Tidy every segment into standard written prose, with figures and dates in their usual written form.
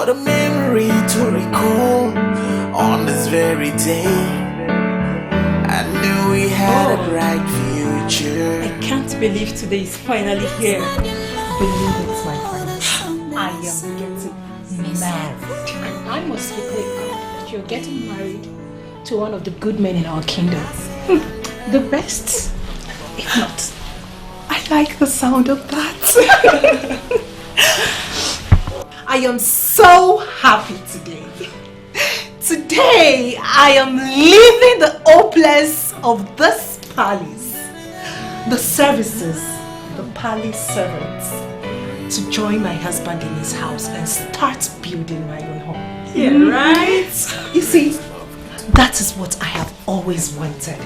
What a memory to recall on this very day. I knew we had a bright future. I can't believe today is finally here. Believe it, my friends. I am getting married. I must be thankful that you're getting married to one of the good men in our kingdom. The best, if not. I like the sound of that. I am so happy today. Today, I am leaving the opulence of this palace, the services, the palace servants, to join my husband in his house and start building my own home. Yeah, right? You see, that is what I have always wanted.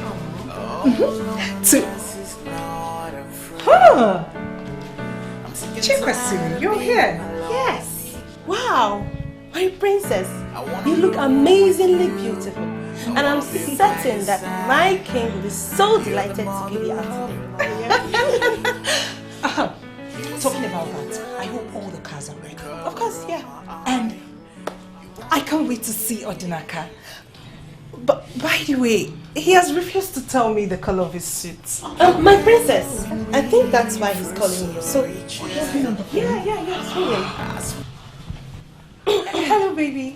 Chikwasiri, you're here? Yes. Wow, my princess, you look amazingly beautiful. And I'm certain that my king will be so delighted to give you out today. Talking about that, I hope all the cars are ready. Of course, yeah. And I can't wait to see Odinaka. But by the way, he has refused to tell me the color of his suit. My princess, I think that's why he's calling you. So, yeah, Hello, baby.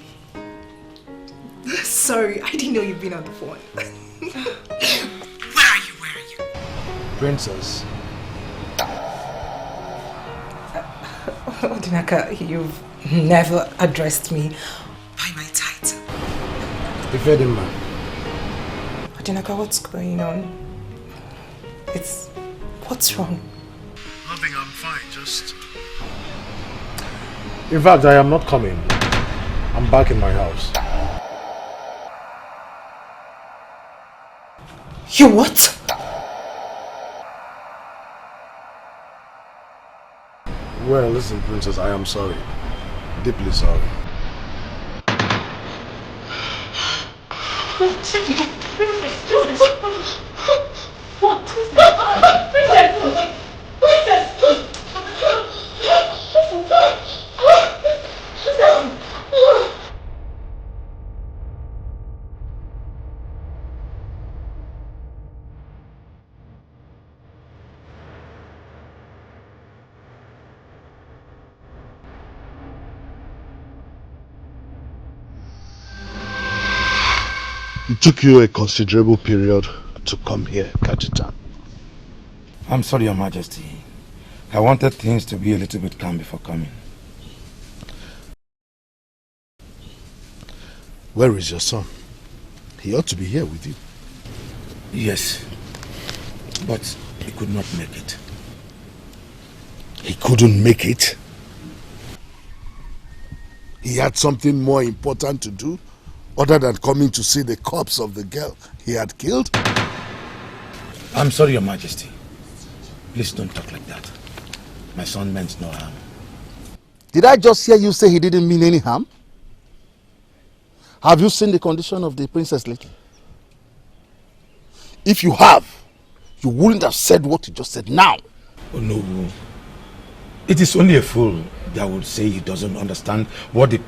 Sorry, I didn't know you've been on the phone. Where are you? Princess. Odinaka, you've never addressed me by my title. Ifedima. Odinaka, what's going on? What's wrong? Nothing, I'm fine, just... In fact, I am not coming. I'm back in my house. You what? Well, listen, Princess, I am sorry. Deeply sorry. It took you a considerable period to come here, Kajita. I'm sorry, Your Majesty. I wanted things to be a little bit calm before coming. Where is your son? He ought to be here with you. Yes, but he could not make it. He couldn't make it? He had something more important to do other than coming to see the corpse of the girl he had killed? I'm sorry, Your Majesty. Please don't talk like that. My son meant no harm. Did I just hear you say he didn't mean any harm? Have you seen the condition of the princess lately? If you have, you wouldn't have said what you just said now. Oh no. It is only a fool that would say he doesn't understand what the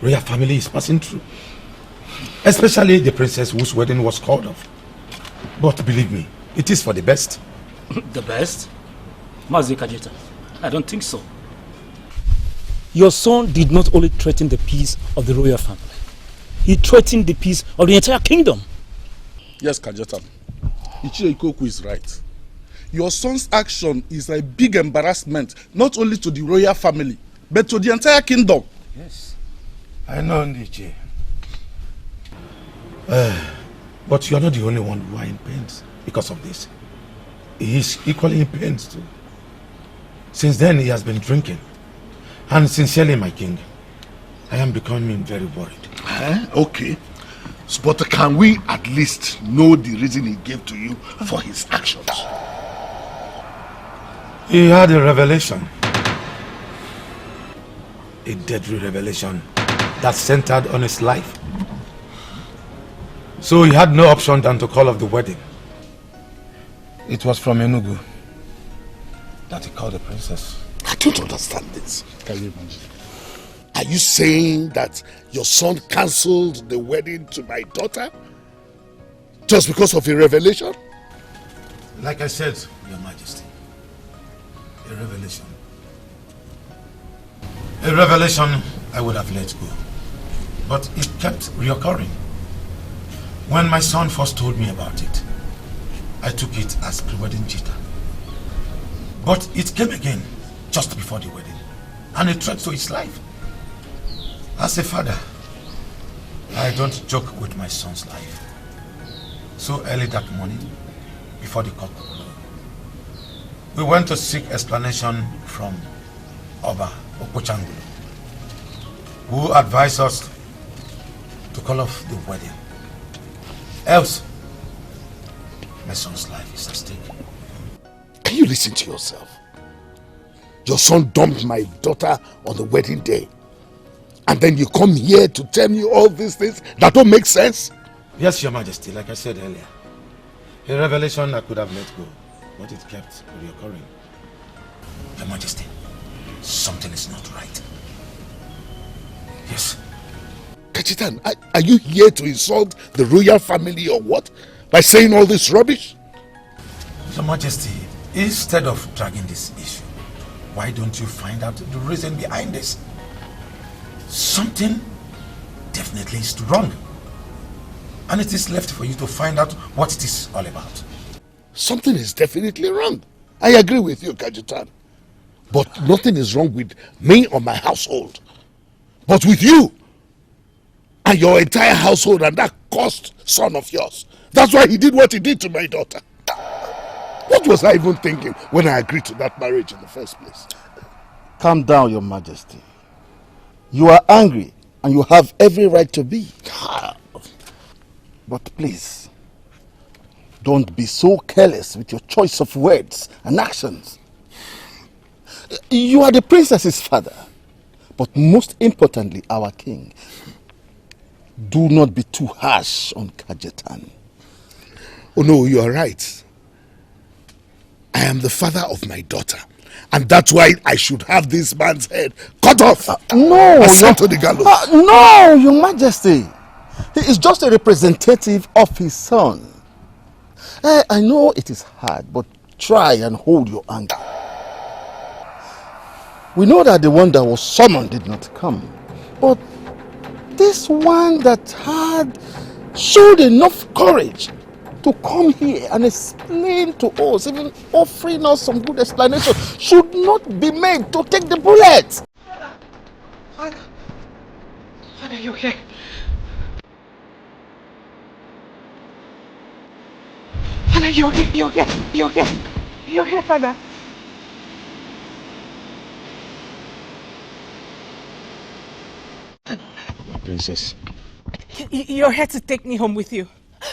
royal family is passing through. Especially the princess whose wedding was called off. But believe me, it is for the best. The best? Mazi Kajita, I don't think so. Your son did not only threaten the peace of the royal family, he threatened the peace of the entire kingdom. Yes, Kajita. Ichie Ikoku is right. Your son's action is a big embarrassment, not only to the royal family, but to the entire kingdom. Yes, I know, Nichi. But you are not the only one who are in pain because of this. He is equally in pain too. Since then, he has been drinking. And sincerely, my king, I am becoming very worried. Okay. But can we at least know the reason he gave to you for his actions? He had a revelation. A deadly revelation that centered on his life. So he had no option than to call off the wedding. It was from Enugu that he called the princess. I don't understand this. Can you imagine? Are you saying that your son cancelled the wedding to my daughter just because of a revelation? Like I said, Your Majesty, a revelation. A revelation I would have let go, but it kept reoccurring. When my son first told me about it, I took it as pre-wedding jitter. But it came again just before the wedding, and a threat to his life. As a father, I don't joke with my son's life. So early that morning, before the cock crew, we went to seek explanation from Oba Opochangulu, who advised us to call off the wedding. Else, my son's life is at stake. Can you listen to yourself? Your son dumped my daughter on the wedding day. And then you come here to tell me all these things that don't make sense? Yes, Your Majesty, like I said earlier. A revelation I could have let go, but it kept reoccurring. Your Majesty, something is not right. Yes. Kachitan, are you here to insult the royal family or what? By saying all this rubbish? Your Majesty, instead of dragging this issue, why don't you find out the reason behind this? Something definitely is wrong. And it is left for you to find out what it is all about. Something is definitely wrong. I agree with you, Kajitan. But nothing is wrong with me or my household. But with you and your entire household and that cursed son of yours. That's why he did what he did to my daughter. What was I even thinking when I agreed to that marriage in the first place? Calm down, Your Majesty. You are angry and you have every right to be. But please, don't be so careless with your choice of words and actions. You are the princess's father, but most importantly, our king. Do not be too harsh on Kajetan. Oh no, you are right. I am the father of my daughter. And that's why I should have this man's head cut off. No, sent to the gallows. No, Your Majesty. He is just a representative of his son. I know it is hard, but try and hold your anger. We know that the one that was summoned did not come. But this one that had showed enough courage to come here and explain to us, even offering us some good explanation, should not be made to take the bullet. Father, you're here. Father, you're here, Father. Princess. You're here to take me home with you.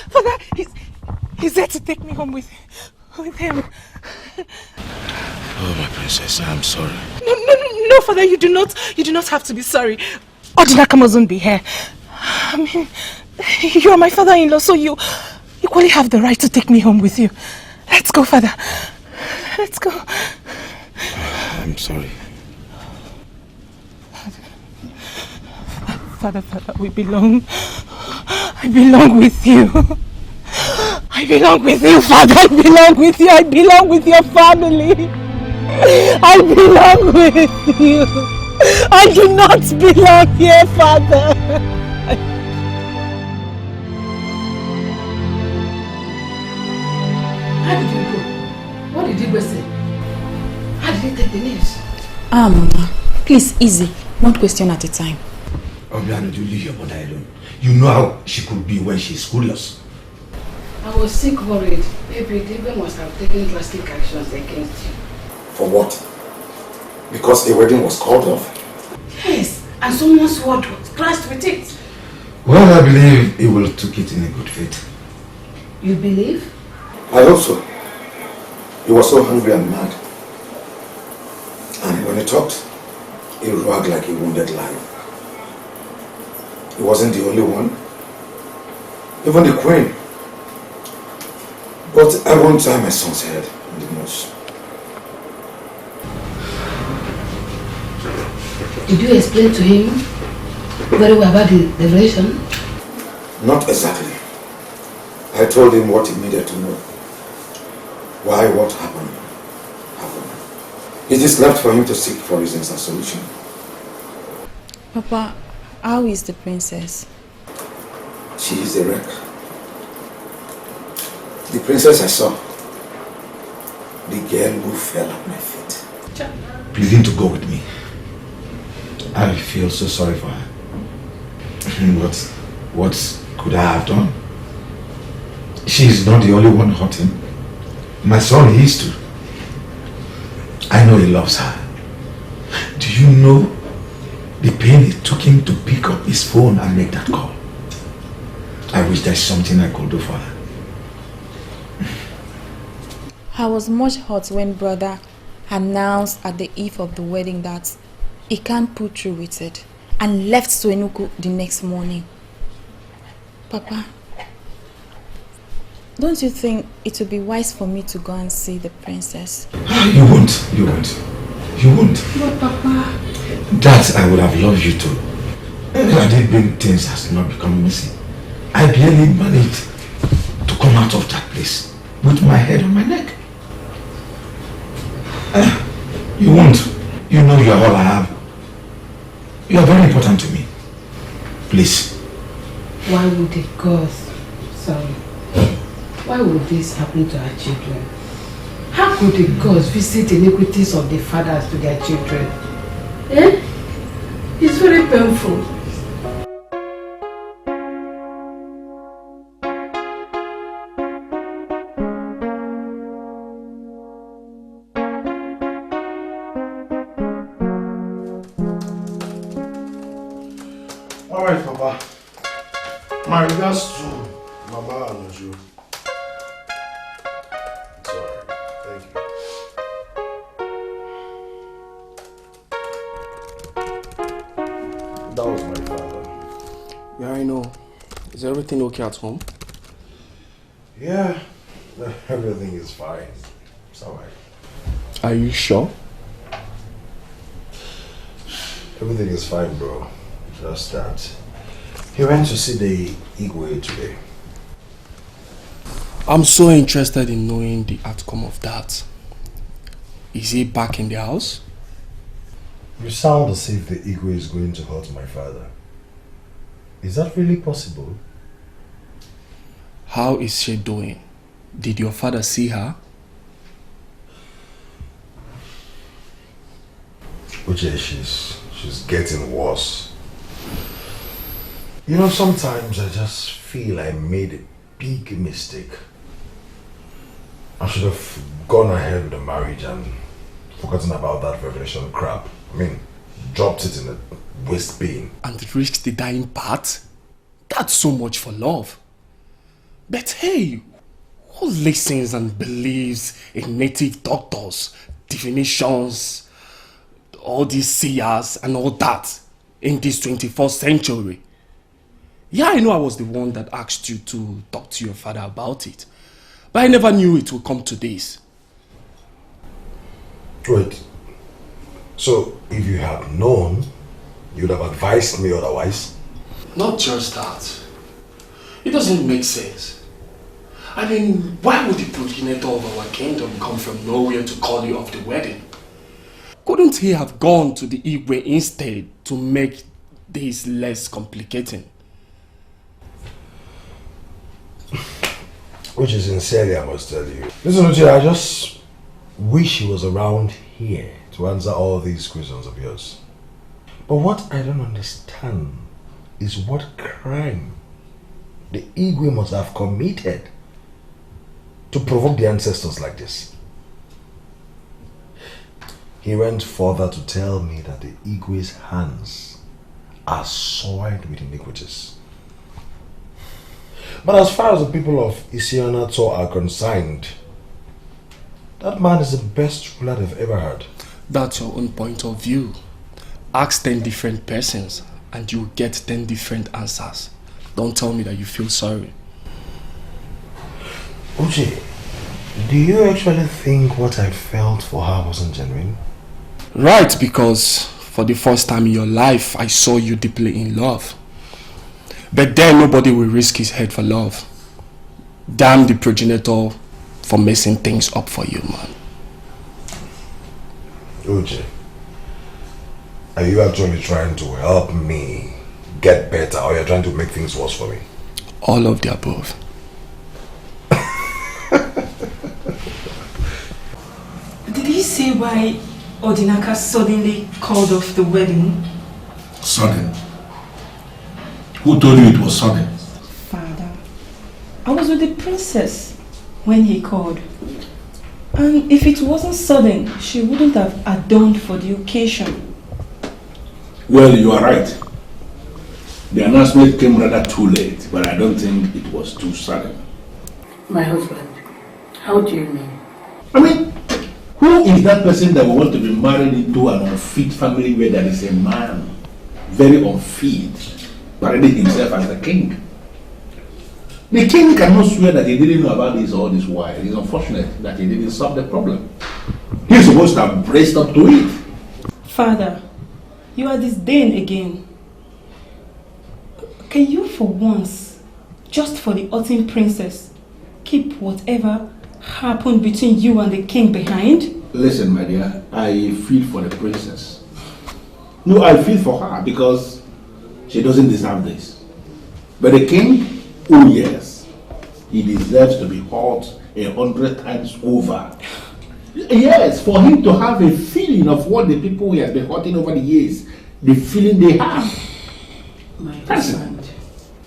Father, he's there to take me home with him. Oh, my princess, I'm sorry. No, Father, you do not have to be sorry. Odinaka mustn't be here. I mean, you are my father-in-law, so you equally have the right to take me home with you. Let's go, Father. Let's go. I'm sorry. Father, we belong. I belong with you. I belong with you, Father. I belong with you. I belong with your family. I belong with you. I do not belong here, Father. How did you go? What did you say? How did you take the news? Mama, please, easy. One question at a time. Obiano, you leave your mother alone. You know how she could be when she's curious. I was sick worried. Maybe Dibe must have taken drastic actions against you. For what? Because a wedding was called off? Yes, and someone's word was clashed with it. Well, I believe he will took it in a good faith. You believe? I hope so. He was so hungry and mad. And when he talked, he roared like a wounded lion. He wasn't the only one. Even the queen. But I won't tie my son's head in the noose. Did you explain to him very well about the revelation? Not exactly. I told him what he needed to know. Why what happened. It is left for him to seek for reasons and solution. Papa, how is the princess? She is a wreck. The princess I saw, the girl who fell at my feet. Pleading to go with me. I feel so sorry for her. What could I have done? She is not the only one hurting. My son is too. I know he loves her. Do you know the pain it took him to pick up his phone and make that call? I wish there's something I could do for her. I was much hurt when brother announced at the eve of the wedding that he can't pull through with it and left Suenuku the next morning. Papa, don't you think it would be wise for me to go and see the princess? You won't. But Papa... That I would have loved you to. Had it been things has not become messy, I barely managed to come out of that place with my head on my neck. You won't. You know you are all I have. You are very important to me. Please. Why would the gods... Sorry. Why would this happen to our children? How could the gods visit iniquities of the fathers to their children? It's very painful. Alright, Papa. My regards to Mama and Oju. It's alright. Thank you. That was my father. Yeah, I know. Is everything okay at home? Yeah, everything is fine. It's alright. Are you sure? Everything is fine, bro. Just that. He went to see the Igwe today. I'm so interested in knowing the outcome of that. Is he back in the house? You sound as if the Igwe is going to hurt my father. Is that really possible? How is she doing? Did your father see her? Uche, she's getting worse. You know, sometimes I just feel I made a big mistake. I should have gone ahead with the marriage and forgotten about that revelation crap. I mean, dropped it in the waste bin. And risked the dying part? That's so much for love. But hey, who listens and believes in native doctors, definitions, all these seers and all that in this 21st century? Yeah, I know I was the one that asked you to talk to your father about it. But I never knew it would come to this. Wait. So, if you had known, you'd have advised me otherwise? Not just that. It doesn't make sense. I mean, why would the progenitor of our kingdom come from nowhere to call you off the wedding? Couldn't he have gone to the Igwe instead to make this less complicating? Which is sincerely, I must tell you. Listen, Uche, I just wish he was around here to answer all these questions of yours. But what I don't understand is what crime the Igwe must have committed to provoke the ancestors like this. He went further to tell me that the Igwe's hands are soiled with iniquities. But as far as the people of Isianato are concerned, that man is the best ruler they've ever had. That's your own point of view. Ask 10 different persons and you get 10 different answers. Don't tell me that you feel sorry. Uche, do you actually think what I felt for her wasn't genuine? Right, because For the first time in your life, I saw you deeply in love. But then nobody will risk his head for love. Damn the progenitor for messing things up for you, man. Uche, are you actually trying to help me get better, or you're trying to make things worse for me? All of the above. Did he say why Odinaka suddenly called off the wedding? Sudden? Who told you it was sudden? Father, I was with the princess when he called. And if it wasn't sudden, she wouldn't have adorned for the occasion. Well, you are right. The announcement came rather too late, but I don't think it was too sudden. My husband, how do you mean? I mean, who is that person that will want to be married into an unfit family where there is a man, very unfit, parading himself as the king? The king cannot swear that he didn't know about this all this while. It's unfortunate that he didn't solve the problem. He's supposed to have braced up to it. Father, you are disdained again. Can you for once, just for the autumn princess, keep whatever happened between you and the king behind? Listen, my dear, I feel for the princess. No, I feel for her because she doesn't deserve this. But the king, oh yes, he deserves to be hurt 100 times over. Yes, for him to have a feeling of what the people he has been hurting over the years, the feeling they have.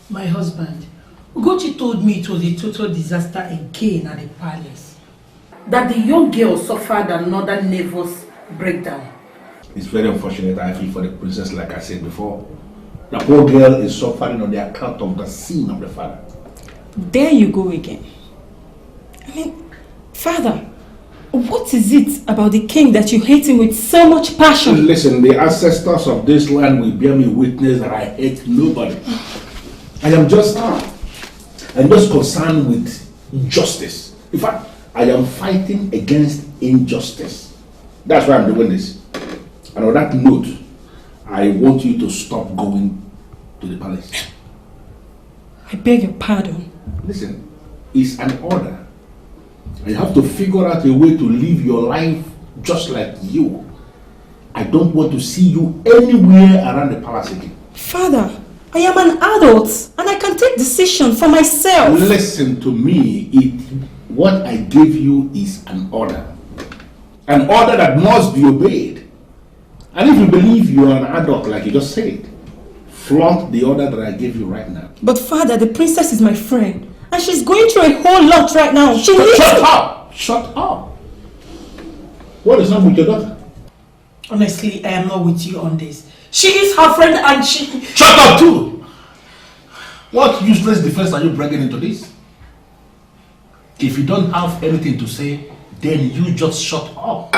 My husband, Ugochi told me it was a total disaster again at the palace. That the young girl suffered another nervous breakdown. It's very unfortunate. I feel for the princess, like I said before. The poor girl is suffering on the account of the sin of the father. There you go again. I mean, Father, what is it about the king that you hate him with so much passion? Listen, the ancestors of this land will bear me witness that I hate nobody. I am just concerned with justice. In fact, I am fighting against injustice. That's why I'm doing this. And on that note, I want you to stop going to the palace. I beg your pardon. Listen, it's an order. And you have to figure out a way to live your life just like you. I don't want to see you anywhere around the palace again. Father, I am an adult and I can take decisions for myself. Listen to me. What I gave you is an order. An order that must be obeyed. And if you believe you are an adult, like you just said, flaunt the order that I gave you right now. But Father, the princess is my friend. And she's going through a whole lot right now. She needs Shut up! Shut up! What is wrong with your daughter? Honestly, I am not with you on this. She is her friend and she... Shut up too! What useless defense are you bringing into this? If you don't have anything to say, then you just shut up.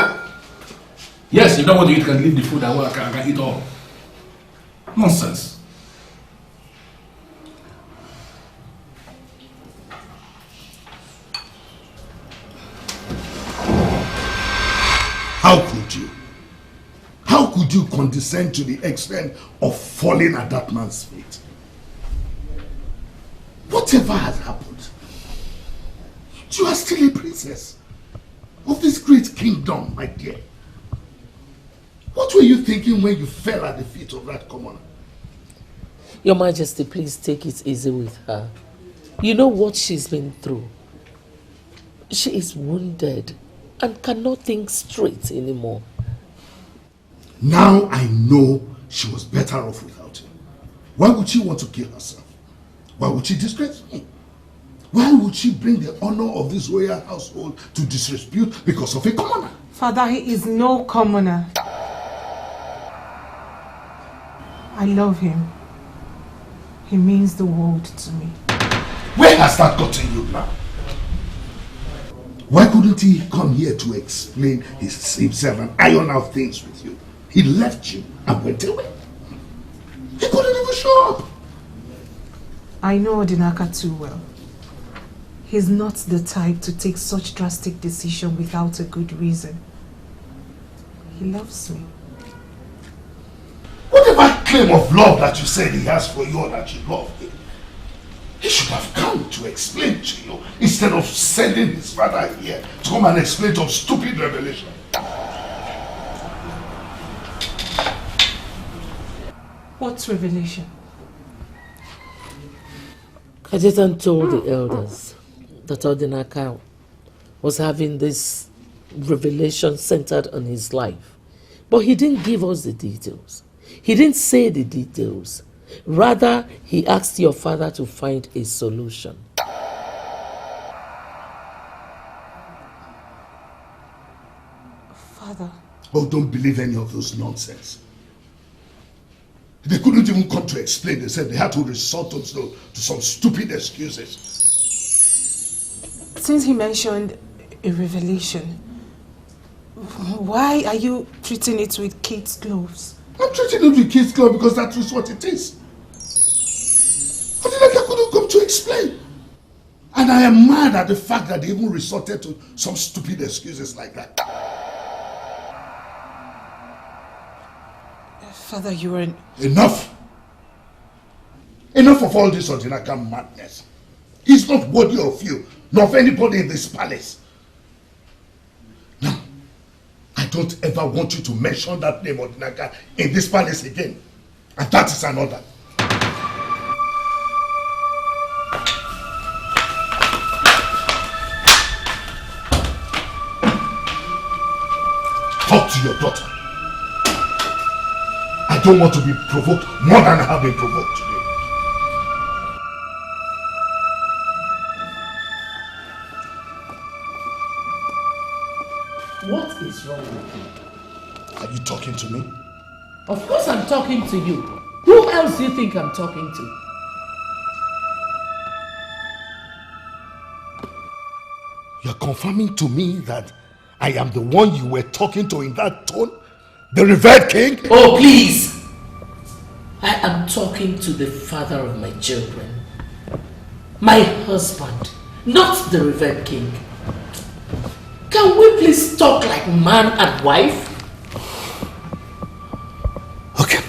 Yes, you don't want to eat, can leave the food. I can eat all. Nonsense. How could you? How could you condescend to the extent of falling at that man's feet? Whatever has happened, you are still a princess of this great kingdom, my dear. What were you thinking when you fell at the feet of that commoner? Your Majesty, please take it easy with her. You know what she's been through. She is wounded and cannot think straight anymore. Now I know she was better off without him. Why would she want to kill herself? Why would she disgrace me? Why would she bring the honor of this royal household to disrepute because of a commoner? Father, he is no commoner. I love him. He means the world to me. Where has that gotten you now? Why couldn't he come here to explain himself and iron out things with you? He left you and went away. He couldn't even show up. I know Odinaka too well. He's not the type to take such drastic decision without a good reason. He loves me. claim of love that you said he has for you or that you love him, he should have come to explain to you instead of sending his father here to come and explain some stupid revelation. What revelation? Kajetan told the elders that Odinaka was having this revelation centered on his life. But he didn't give us the details. He didn't say the details. Rather, he asked your father to find a solution. Father. Oh, don't believe any of those nonsense. They couldn't even come to explain. They said they had to resort to some stupid excuses. Since he mentioned a revelation, why are you treating it with kid's gloves? I'm treating it with kid's gloves because that is what it is. I couldn't come to explain. And I am mad at the fact that they even resorted to some stupid excuses like that. Father, you were... Enough! Enough of all this Odinaka madness. It's not worthy of you, nor of anybody in this palace. Now, I don't ever want you to mention that name Odinaka in this palace again. And that is an order. Talk to your daughter. I don't want to be provoked more than I have been provoked today. What is wrong with you? Are you talking to me? Of course I'm talking to you. Who else do you think I'm talking to? You're confirming to me that I am the one you were talking to in that tone? The revered king? Oh, please! I am talking to the father of my children. My husband, not the revered king. Can we please talk like man and wife? Okay,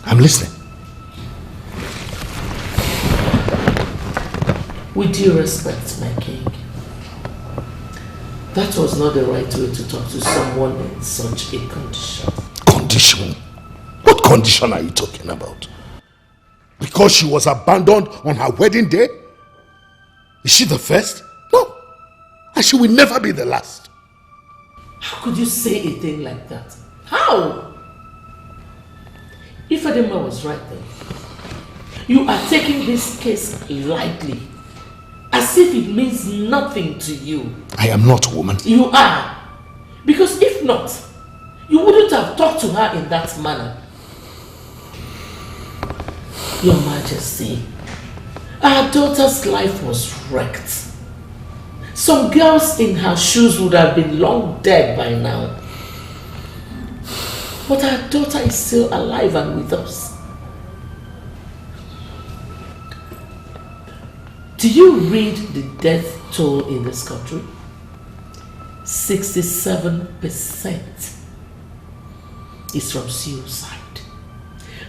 I'm listening. With due respect, my king, that was not the right way to talk to someone in such a condition. Condition? What condition are you talking about? Because she was abandoned on her wedding day? Is she the first? No. And she will never be the last. How could you say a thing like that? How? If Adema was right then, you are taking this case lightly, as if it means nothing to you. I am not a woman. You are. Because if not, you wouldn't have talked to her in that manner. Your Majesty, our daughter's life was wrecked. Some girls in her shoes would have been long dead by now. But our daughter is still alive and with us. Do you read the death toll in this country? 67% is from suicide.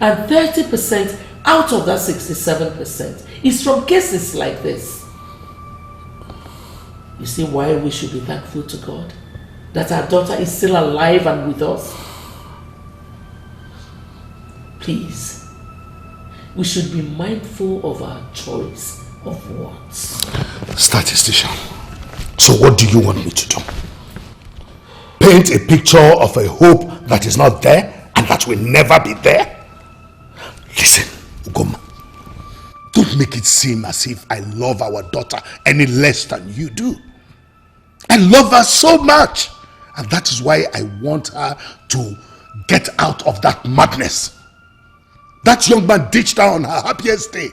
And 30% out of that 67% is from cases like this. You see why we should be thankful to God that our daughter is still alive and with us? Please, we should be mindful of our choice of words. Statistician, so what do you want me to do? Paint a picture of a hope that is not there and that will never be there? Listen, Ugoma, don't make it seem as if I love our daughter any less than you do. I love her so much, and that is why I want her to get out of that madness. That young man ditched her on her happiest day,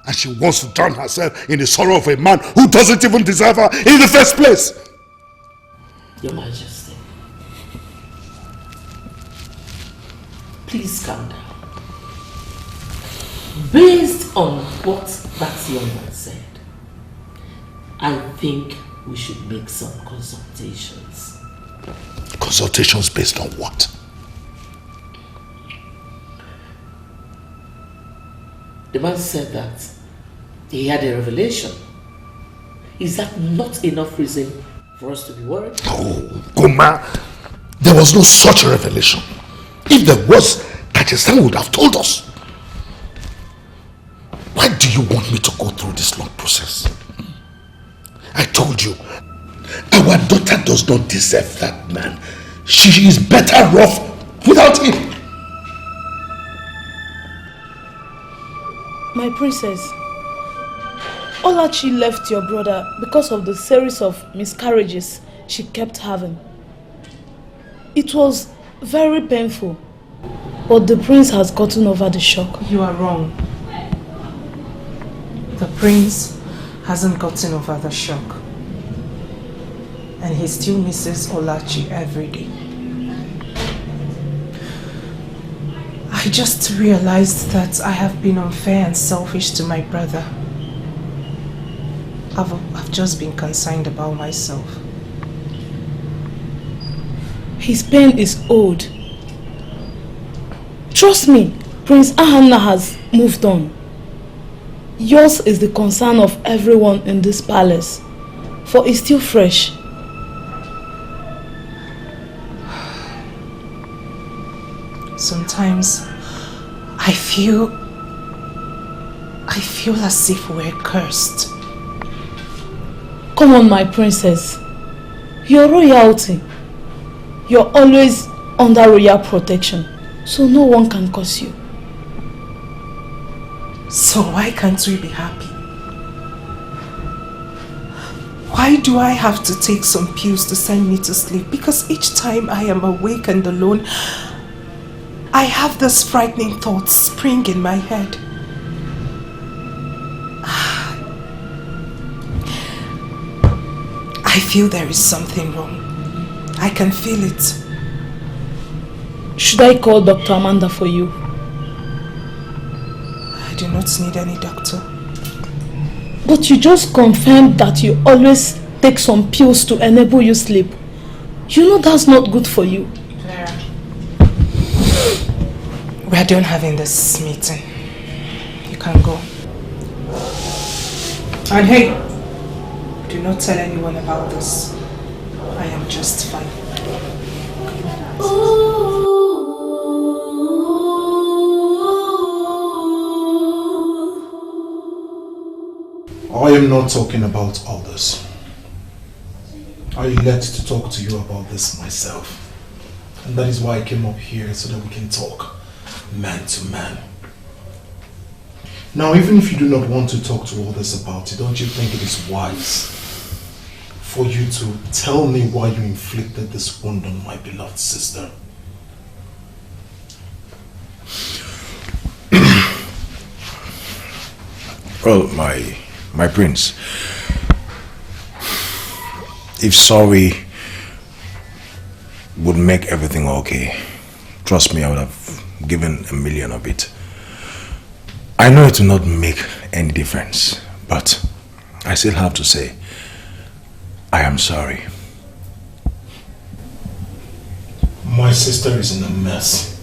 and she wants to drown herself in the sorrow of a man who doesn't even deserve her in the first place. Your Majesty, please calm down. Based on what that young man said, I think we should make some consultations. Consultations based on what? The man said that he had a revelation. Is that not enough reason for us to be worried? Oh, Goma, there was no such revelation. If there was, Kachesan would have told us. Why do you want me to go through this long process? I told you, our daughter does not deserve that man. She is better off without him. My princess, Olachi left your brother because of the series of miscarriages she kept having. It was very painful, but the prince has gotten over the shock. You are wrong. The prince hasn't gotten over the shock. And he still misses Olachi every day. I just realized that I have been unfair and selfish to my brother. I've just been concerned about myself. His pain is old. Trust me, Prince Ahanna has moved on. Yours is the concern of everyone in this palace, for it's still fresh. Sometimes I feel as if we're cursed. Come on, my princess. You're royalty. You're always under royal protection, so no one can curse you. So why can't we be happy? Why do I have to take some pills to send me to sleep? Because each time I am awake and alone, I have this frightening thought spring in my head. I feel there is something wrong. I can feel it. Should I call Dr. Amanda for you? I do not need any doctor. But you just confirmed that you always take some pills to enable you sleep. You know that's not good for you. We are done having this meeting. You can go. And hey, do not tell anyone about this. I am just fine. I am not talking about all this. I led to talk to you about this myself. And that is why I came up here, so that we can talk man to man. Now, even if you do not want to talk to others about it, don't you think it is wise for you to tell me why you inflicted this wound on my beloved sister? Well, my prince, if sorry would make everything okay, trust me, I would have given $1 million of it. I know it will not make any difference, but I still have to say, I am sorry. My sister is in a mess.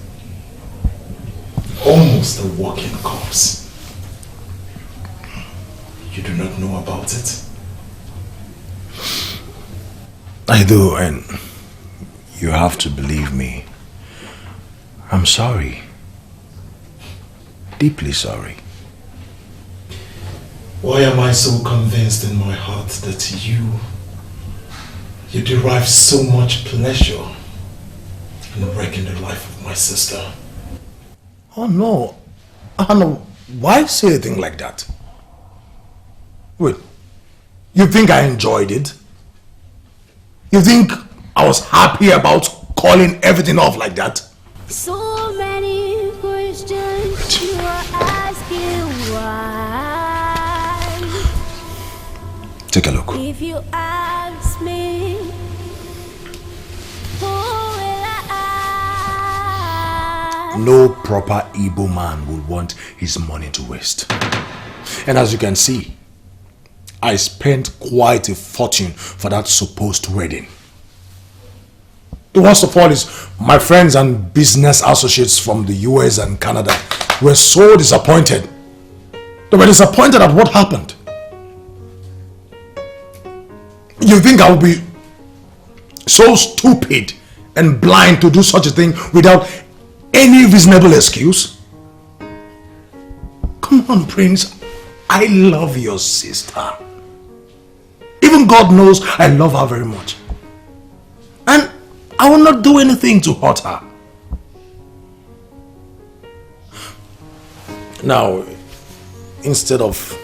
Almost a walking corpse. You do not know about it? I do, and you have to believe me. I'm sorry. Deeply sorry. Why am I so convinced in my heart that you derive so much pleasure in wrecking the life of my sister? Oh no. Anna, why say a thing like that? Wait, you think I enjoyed it? You think I was happy about calling everything off like that? So many questions you are asking why. Take a look. If you ask me, who will I ask? No proper Igbo man would want his money to waste. And as you can see, I spent quite a fortune for that supposed wedding. The worst of all is my friends and business associates from the US and Canada were so disappointed They were disappointed at what happened. You think I will be so stupid and blind to do such a thing without any reasonable excuse? Come on, Prince. I love your sister. Even God knows I love her very much. And I will not do anything to hurt her. Now, instead of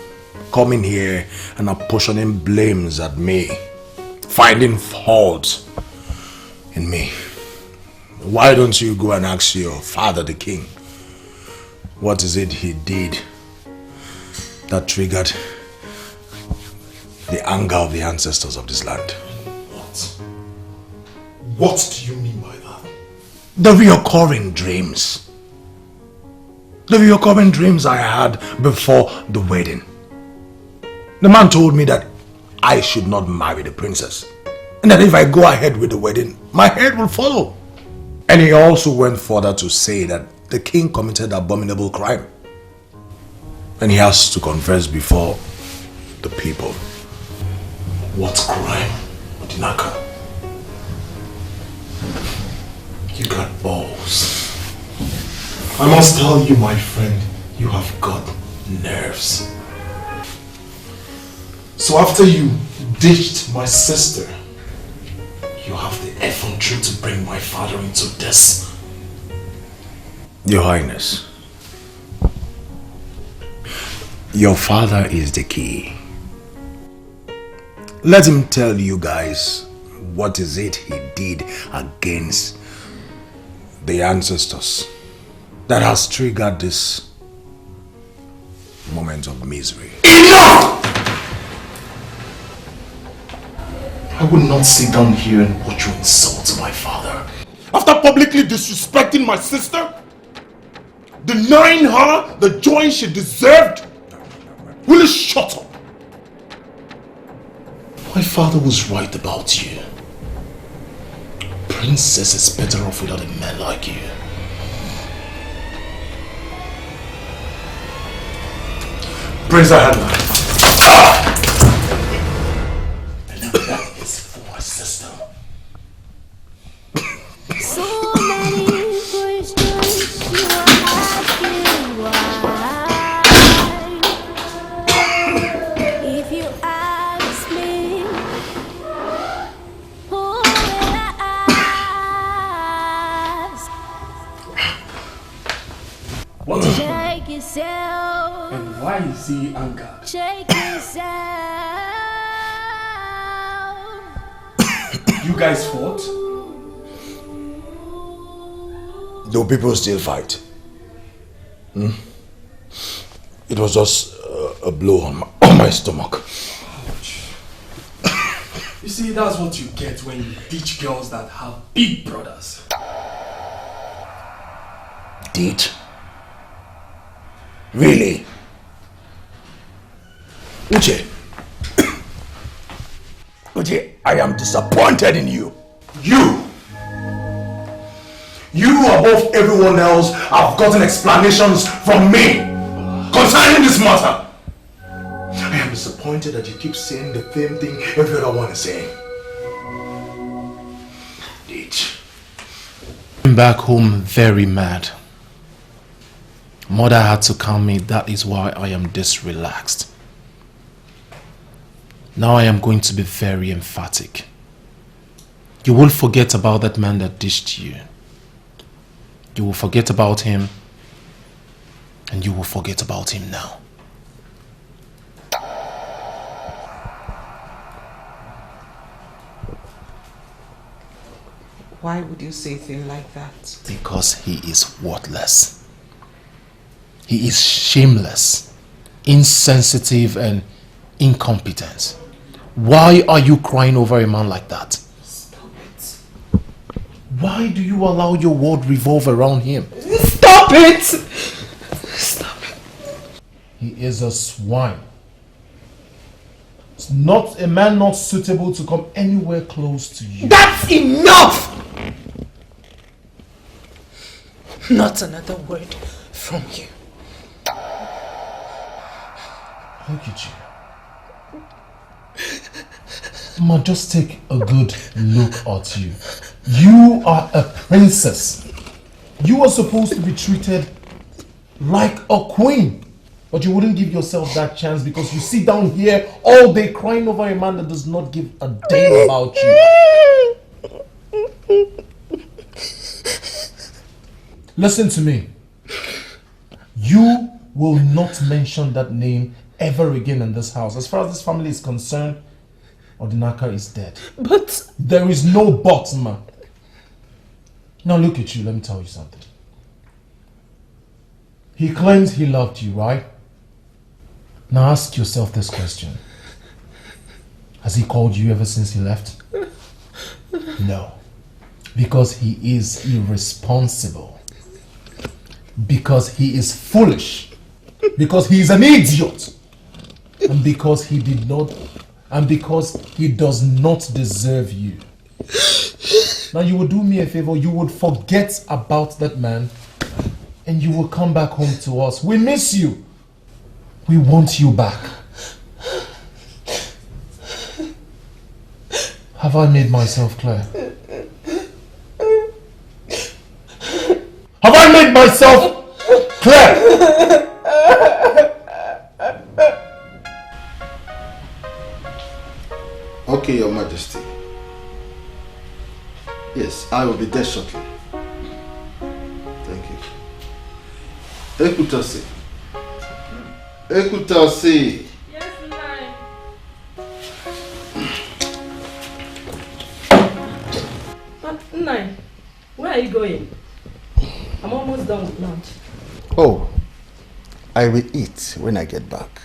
coming here and apportioning blames at me, finding fault in me, why don't you go and ask your father, the king, what is it he did that triggered the anger of the ancestors of this land? What do you mean by that? The reoccurring dreams. The reoccurring dreams I had before the wedding. The man told me that I should not marry the princess, and that if I go ahead with the wedding, my head will follow. And he also went further to say that the king committed abominable crime, and he has to confess before the people. What crime, Odinaka? You got balls. I must tell you, my friend, you have got nerves. So after you ditched my sister, you have the effrontery to bring my father into this. Your Highness, your father is the key. Let him tell you guys what is it he did against the ancestors that has triggered this moment of misery. Enough! I would not sit down here and watch you insult my father. After publicly disrespecting my sister, denying her the joy she deserved, will you shut up? My father was right about you. Princess is better off without a man like you. Prince Ahadna. And that is for my sister. So many questions you are asking why. If you ask me, who will I ask? What? Check yourself. And why is he angered? Check yourself. You guys fought? Do people still fight? It was just a blow on my stomach. You see, that's what you get when you teach girls that have big brothers. Did? Really? Uche. Uche, I am disappointed in you. You above everyone else have gotten explanations from me concerning this matter. I am disappointed that you keep saying the same thing every other one is saying. I'm back home very mad. Mother had to calm me, that is why I am this relaxed. Now I am going to be very emphatic. You will forget about that man that dished you. You will forget about him, and you will forget about him now. Why would you say a thing like that? Because he is worthless. He is shameless, insensitive, and incompetent. Why are you crying over a man like that? Stop it. Why do you allow your world revolve around him? Stop it! Stop it. He is a swine. It's not a man not suitable to come anywhere close to you. That's enough! Not another word from you. Look at you. Ma, just take a good look at you. You are a princess. You are supposed to be treated like a queen. But you wouldn't give yourself that chance because you sit down here all day crying over a man that does not give a damn about you. Listen to me. You will not mention that name ever again in this house. As far as this family is concerned, Odinaka is dead. But... There is no but, ma. Now look at you, let me tell you something. He claims he loved you, right? Now ask yourself this question. Has he called you ever since he left? No. Because he is irresponsible. Because he is foolish. Because he is an idiot. And because he did not, and because he does not deserve you. Now you would do me a favor, you would forget about that man and you will come back home to us. We miss you. We want you back. Have I made myself clear? Have I made myself clear? Okay, Your Majesty. Yes, I will be there shortly. Thank you. Ekutase. Ekutase. Yes, Nai. Nai, where are you going? I'm almost done with lunch. Oh, I will eat when I get back.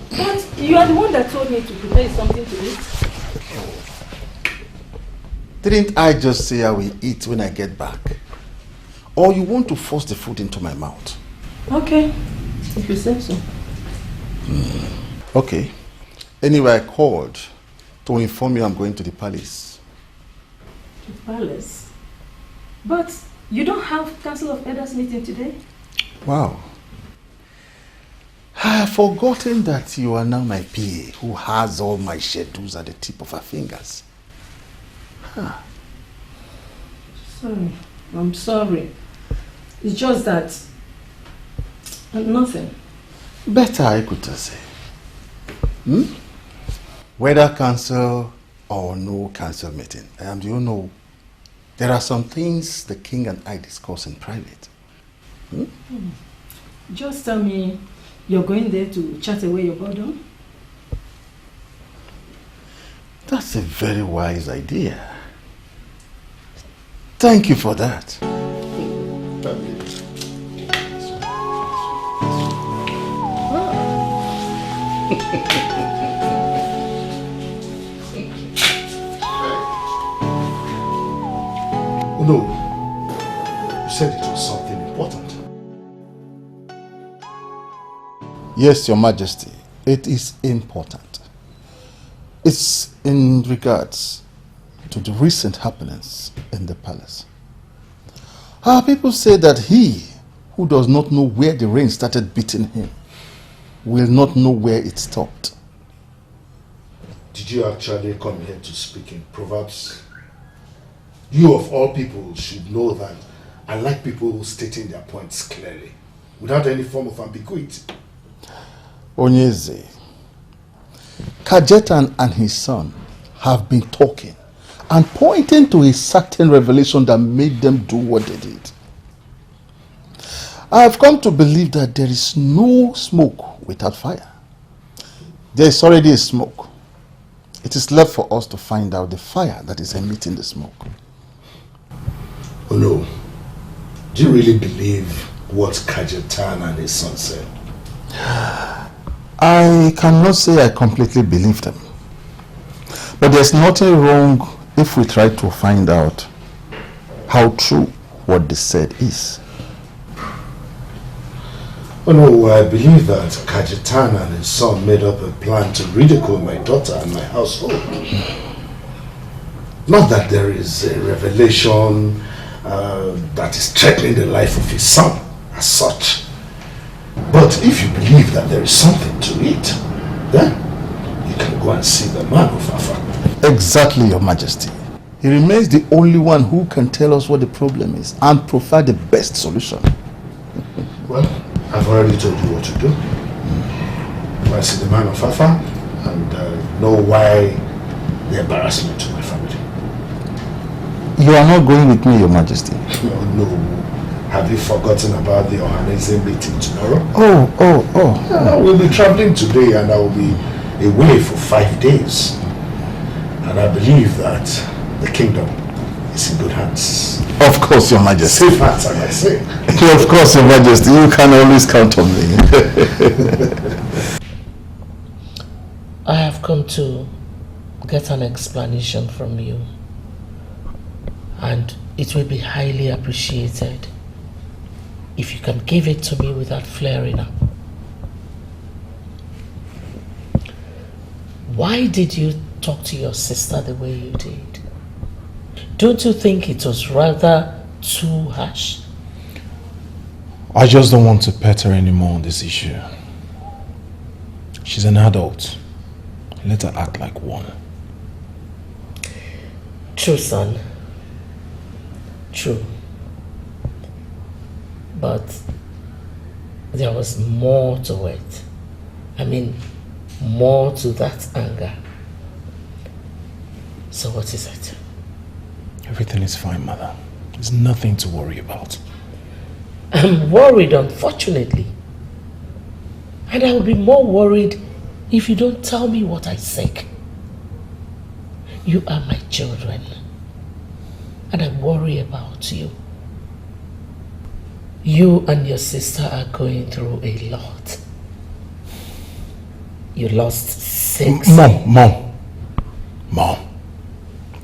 But you are the one that told me to prepare something to eat. Didn't I just say I will eat when I get back? Or you want to force the food into my mouth? Okay, if you say so. Okay. Anyway, I called to inform you I'm going to the palace. The palace? But you don't have Council of Elders meeting today? Wow. I have forgotten that you are now my PA who has all my schedules at the tip of her fingers. Huh. Sorry, I'm sorry. It's just that nothing. Better I could say. Whether council or no council meeting, do you know, there are some things the king and I discuss in private. Just tell me you're going there to chat away your boredom? That's a very wise idea. Thank you for that. Oh no, you said it was something important. Yes, Your Majesty, it is important. It's in regards to the recent happenings in the palace. Our people say that he who does not know where the rain started beating him will not know where it stopped. Did you actually come here to speak in Proverbs? You of all people should know that I like people stating their points clearly, without any form of ambiguity. Onyeze, Kajetan and his son have been talking and pointing to a certain revelation that made them do what they did. I have come to believe that there is no smoke without fire. There is already a smoke. It is left for us to find out the fire that is emitting the smoke. Oh no. Do you really believe what Kajetan and his son said? I cannot say I completely believe them. But there's nothing wrong if we try to find out how true what they said is. Oh no, I believe that Kajetan and his son made up a plan to ridicule my daughter and my household. Not that there is a revelation that is threatening the life of his son as such. But But if you believe that there is something to it, then you can go and see the man of Afa. Exactly, Your Majesty. He remains the only one who can tell us what the problem is and provide the best solution. Well, I've already told you what to do. Go and see the man of Afa and know why the embarrassment to my family. You are not going with me, Your Majesty. No. Have you forgotten about the Ohanese meeting tomorrow? Oh. We'll be traveling today and I will be away for 5 days. And I believe that the kingdom is in good hands. Of course, Your Majesty. Safe hands, as I say. Of course, Your Majesty. You can always count on me. I have come to get an explanation from you. And it will be highly appreciated if you can give it to me without flaring up. Why did you talk to your sister the way you did? Don't you think it was rather too harsh? I just don't want to pet her anymore on this issue. She's an adult. Let her act like one. True, son. True. But there was more to it. I mean, more to that anger. So what is it? Everything is fine, Mother. There's nothing to worry about. I'm worried, unfortunately. And I will be more worried if you don't tell me what I seek. You are my children. And I worry about you. You and your sister are going through a lot. You lost 6. Mom.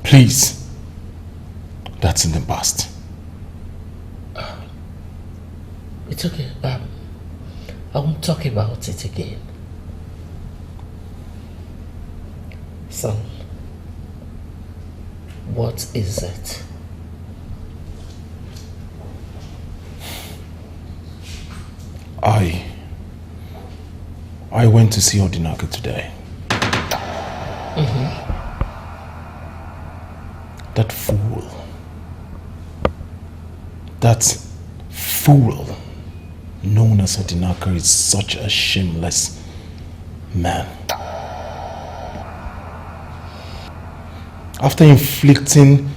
Please. That's in the past. It's okay. I won't talk about it again. Son, what is it? I went to see Odinaka today. That fool known as Odinaka is such a shameless man. After inflicting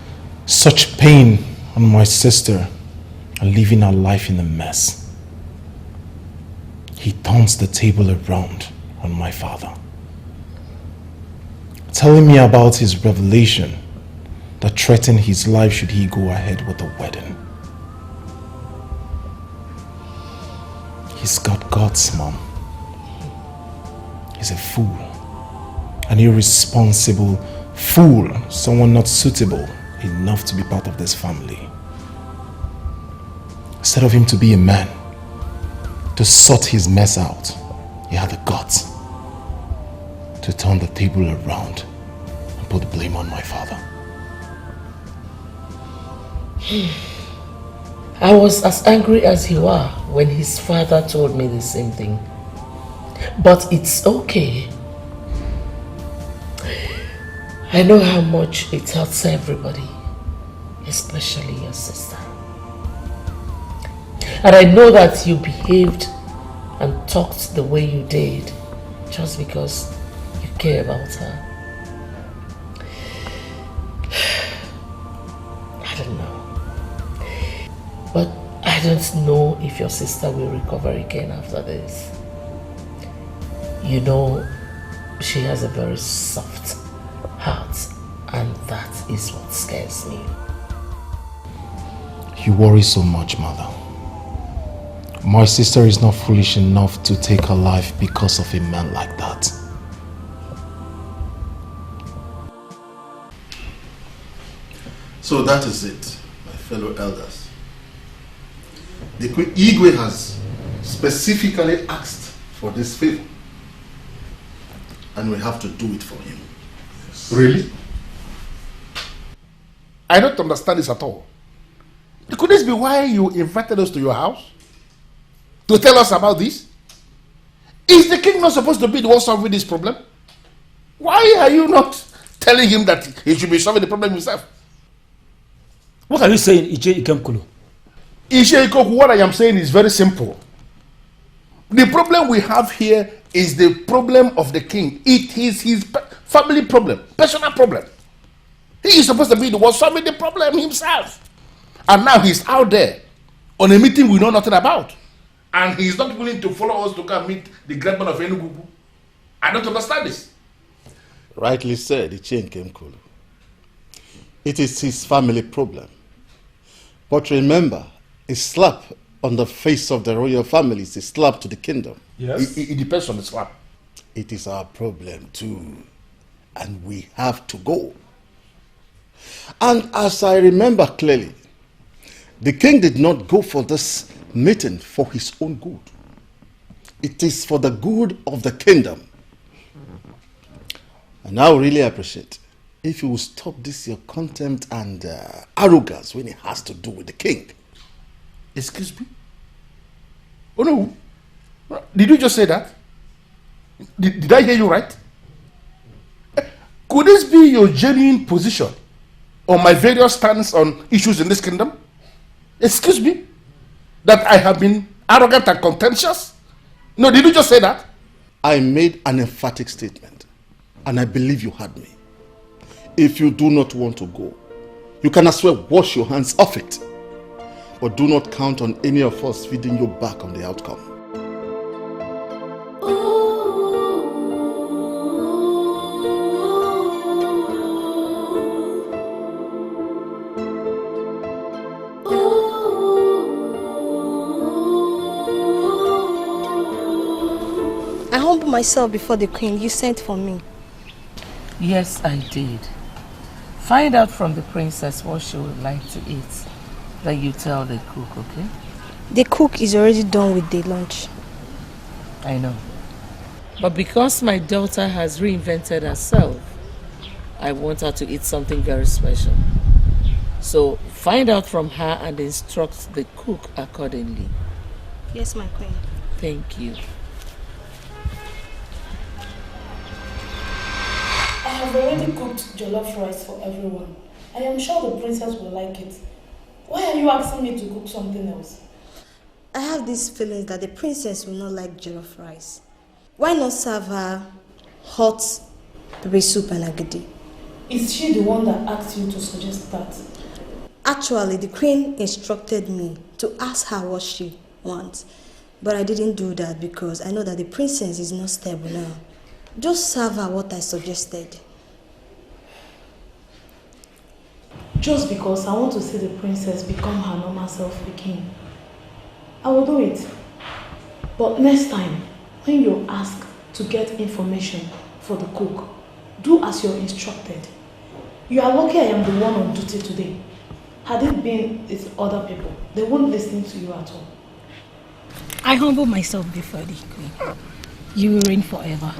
such pain on my sister and leaving her life in a mess, he turns the table around on my father, telling me about his revelation that threatened his life should he go ahead with the wedding. He's got guts, Mom. He's a fool. An irresponsible fool. Someone not suitable enough to be part of this family. Instead of him to be a man, to sort his mess out, he had the guts to turn the table around and put the blame on my father. I was as angry as you are when his father told me the same thing. But it's okay. I know how much it hurts everybody, especially your sister. And I know that you behaved and talked the way you did just because you care about her. I don't know. But I don't know if your sister will recover again after this. You know, she has a very soft heart, and that is what scares me. You worry so much, Mother. My sister is not foolish enough to take her life because of a man like that. So that is it, my fellow elders. The Queen Igwe has specifically asked for this favor, and we have to do it for him. Yes. Really? I don't understand this at all. Could this be why you invited us to your house? To tell us about this? Is the king not supposed to be the one solving this problem? Why are you not telling him that he should be solving the problem himself? What are you saying, Ije Ikemkulu? Ije Ikoku, what I am saying is very simple. The problem we have here is the problem of the king. It is his family problem, personal problem. He is supposed to be the one solving the problem himself. And now he's out there on a meeting we know nothing about. And he's not willing to follow us to go and meet the great man of Enugu. I don't understand this. Rightly said, Ichie Ikemkulu. It is his family problem. But remember, a slap on the face of the royal family is a slap to the kingdom. Yes. It depends on the slap. It is our problem too. And we have to go. And as I remember clearly, the king did not go for this meeting for his own good. It is for the good of the kingdom. And I would really appreciate if you will stop this your contempt and arrogance when it has to do with the king. Excuse me? Oh no. Did you just say that? Did I hear you right? Could this be your genuine position on my various stands on issues in this kingdom? Excuse me? That I have been arrogant and contentious? No, did you just say that? I made an emphatic statement, and I believe you heard me. If you do not want to go, you can as well wash your hands off it. But do not count on any of us feeding you back on the outcome. I humble myself before the queen. You sent for me. Yes, I did. Find out from the princess what she would like to eat. Then you tell the cook, okay? The cook is already done with the lunch. I know. But because my daughter has reinvented herself, I want her to eat something very special. So find out from her and instruct the cook accordingly. Yes, my queen. Thank you. I have already cooked jollof rice for everyone. I am sure the princess will like it. Why are you asking me to cook something else? I have this feeling that the princess will not like jollof rice. Why not serve her hot pepper soup and agidi? Is she the one that asked you to suggest that? Actually, the queen instructed me to ask her what she wants. But I didn't do that because I know that the princess is not stable now. Just serve her what I suggested. Just because I want to see the princess become her normal self again. I will do it. But next time, when you ask to get information for the cook, do as you're instructed. You are lucky I am the one on duty today. Had it been with other people, they won't listen to you at all. I humble myself before the queen. You will reign forever.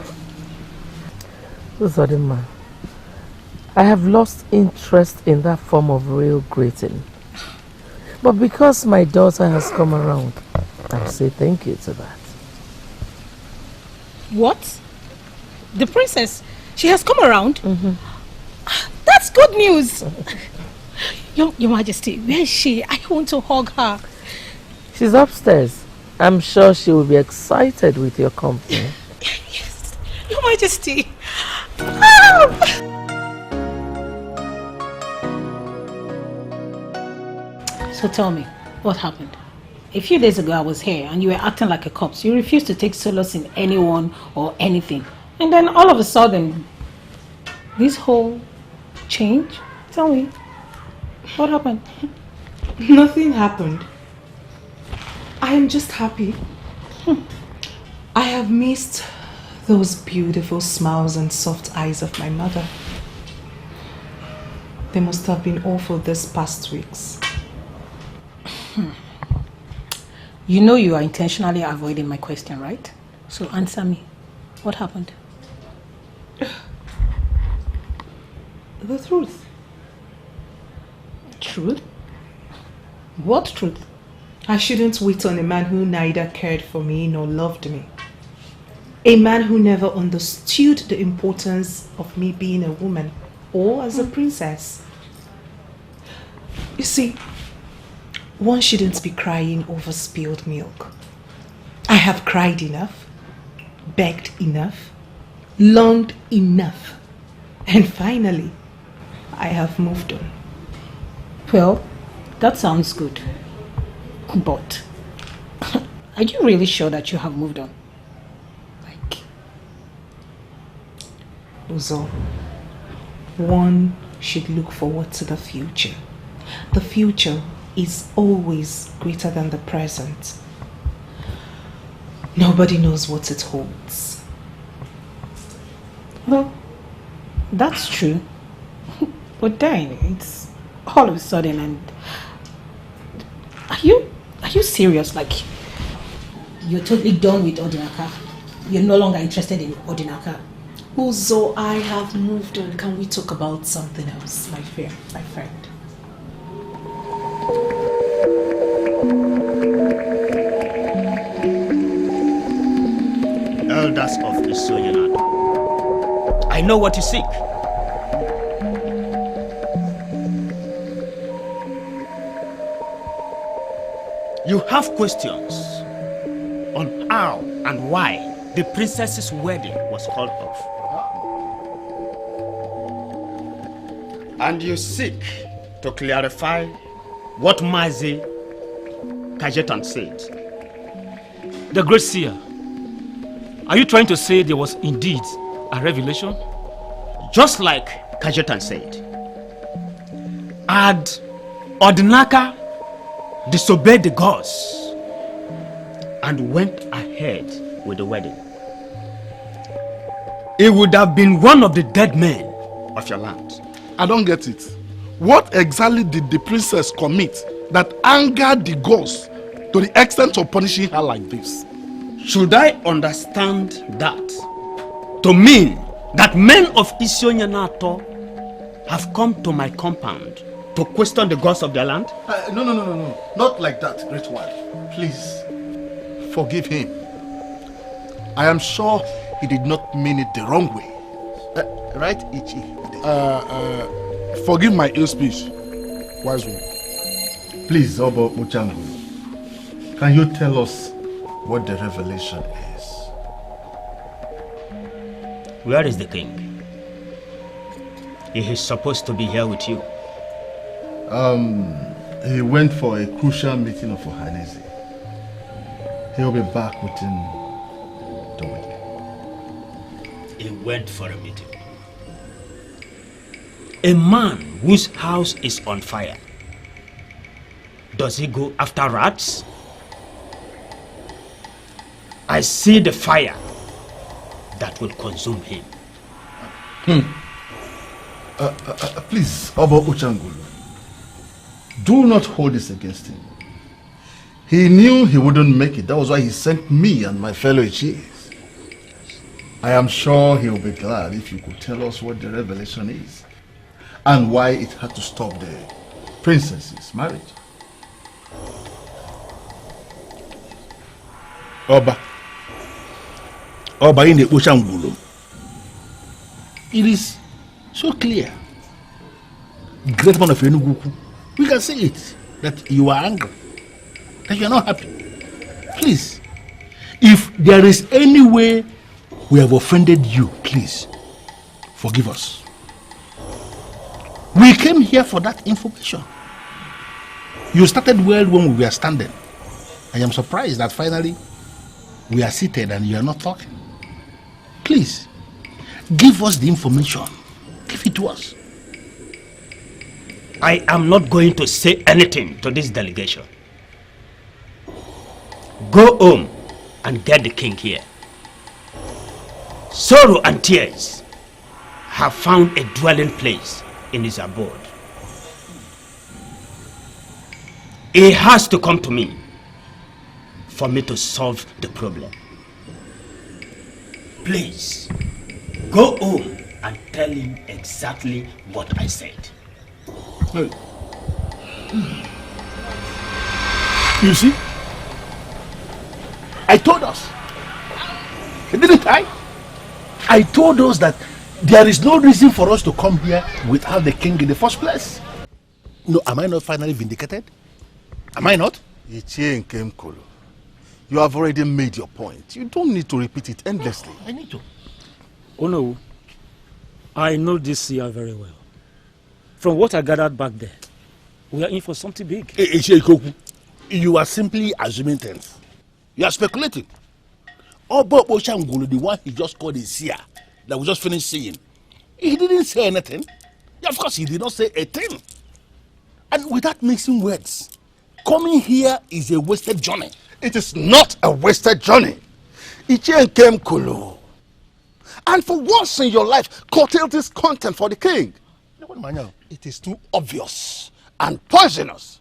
Uzodima, I have lost interest in that form of real greeting. But because my daughter has come around, I say thank you to that. What? The princess? She has come around? That's good news. Your Majesty, where is she? I want to hug her. She's upstairs. I'm sure she will be excited with your company. Yes, Your Majesty. So tell me, what happened? A few days ago I was here and you were acting like a corpse. You refused to take solace in anyone or anything. And then all of a sudden, this whole change? Tell me, what happened? Nothing happened. I am just happy. I have missed those beautiful smiles and soft eyes of my mother. They must have been awful these past weeks. You know you are intentionally avoiding my question, right? So answer me. What happened? The truth. Truth? What truth? I shouldn't wait on a man who neither cared for me nor loved me. A man who never understood the importance of me being a woman or as a princess. You see, one shouldn't be crying over spilled milk. I have cried enough, begged enough, longed enough, and finally, I have moved on. Well, that sounds good. But are you really sure that you have moved on? Uzo, one should look forward to the future. The future is always greater than the present. Nobody knows what it holds. Well, that's true. But then it's all of a sudden, and are you serious? Like, you're totally done with Odinaka? You're no longer interested in Odinaka? Uzo, I have moved on. Can we talk about something else, my friend? Elders of Isoyanado, I know what you seek. You have questions on how and why the princess's wedding was called off. And you seek to clarify what Mazi Kajetan said. The great seer, are you trying to say there was indeed a revelation? Just like Kajetan said, had Odinaka disobeyed the gods and went ahead with the wedding, it would have been one of the dead men of your land. I don't get it. What exactly did the princess commit that angered the gods to the extent of punishing her like this? Should I understand that to mean that men of Isionyanato have come to my compound to question the gods of their land? No. Not like that, great one. Please, forgive him. I am sure he did not mean it the wrong way. Right, Ichi? Forgive my ill speech, wise one. Please, Obo Muchangu, can you tell us what the revelation is? Where is the king? He is supposed to be here with you. He went for a crucial meeting of Ohaneze. He'll be back within the week. He went for a meeting. A man whose house is on fire, does he go after rats? I see the fire that will consume him. Please, Obo Uchangulu, do not hold this against him. He knew he wouldn't make it. That was why he sent me and my fellow chiefs. I am sure he will be glad if you could tell us what the revelation is and why it had to stop the princess's marriage. Oba in the Oshangulu. It is so clear. Great man of Enugu. We can see it, that you are angry, that you are not happy. Please, if there is any way we have offended you, please, forgive us. We came here for that information. You started well when we were standing. I am surprised that finally we are seated and you are not talking. Please, give us the information. Give it to us. I am not going to say anything to this delegation. Go home and get the king here. Sorrow and tears have found a dwelling place in his abode. He has to come to me for me to solve the problem. Please, go home and tell him exactly what I said. You see? I told us. Didn't I? I told us that there is no reason for us to come here without the king in the first place. No, am I not finally vindicated? Am I not? Ichie Nkemkolo, you have already made your point. You don't need to repeat it endlessly. I need to. Oh no, I know this year very well. From what I gathered back there, we are in for something big. Ichie Ikoku, you are simply assuming things. You are speculating. Obo Oshangulu, the one he just called a seer, that we just finished seeing, he didn't say anything. Yeah, of course, he did not say a thing. And without mixing words, coming here is a wasted journey. It is not a wasted journey. Ichie Nkemkolo. And for once in your life, curtail this content for the king. It is too obvious and poisonous.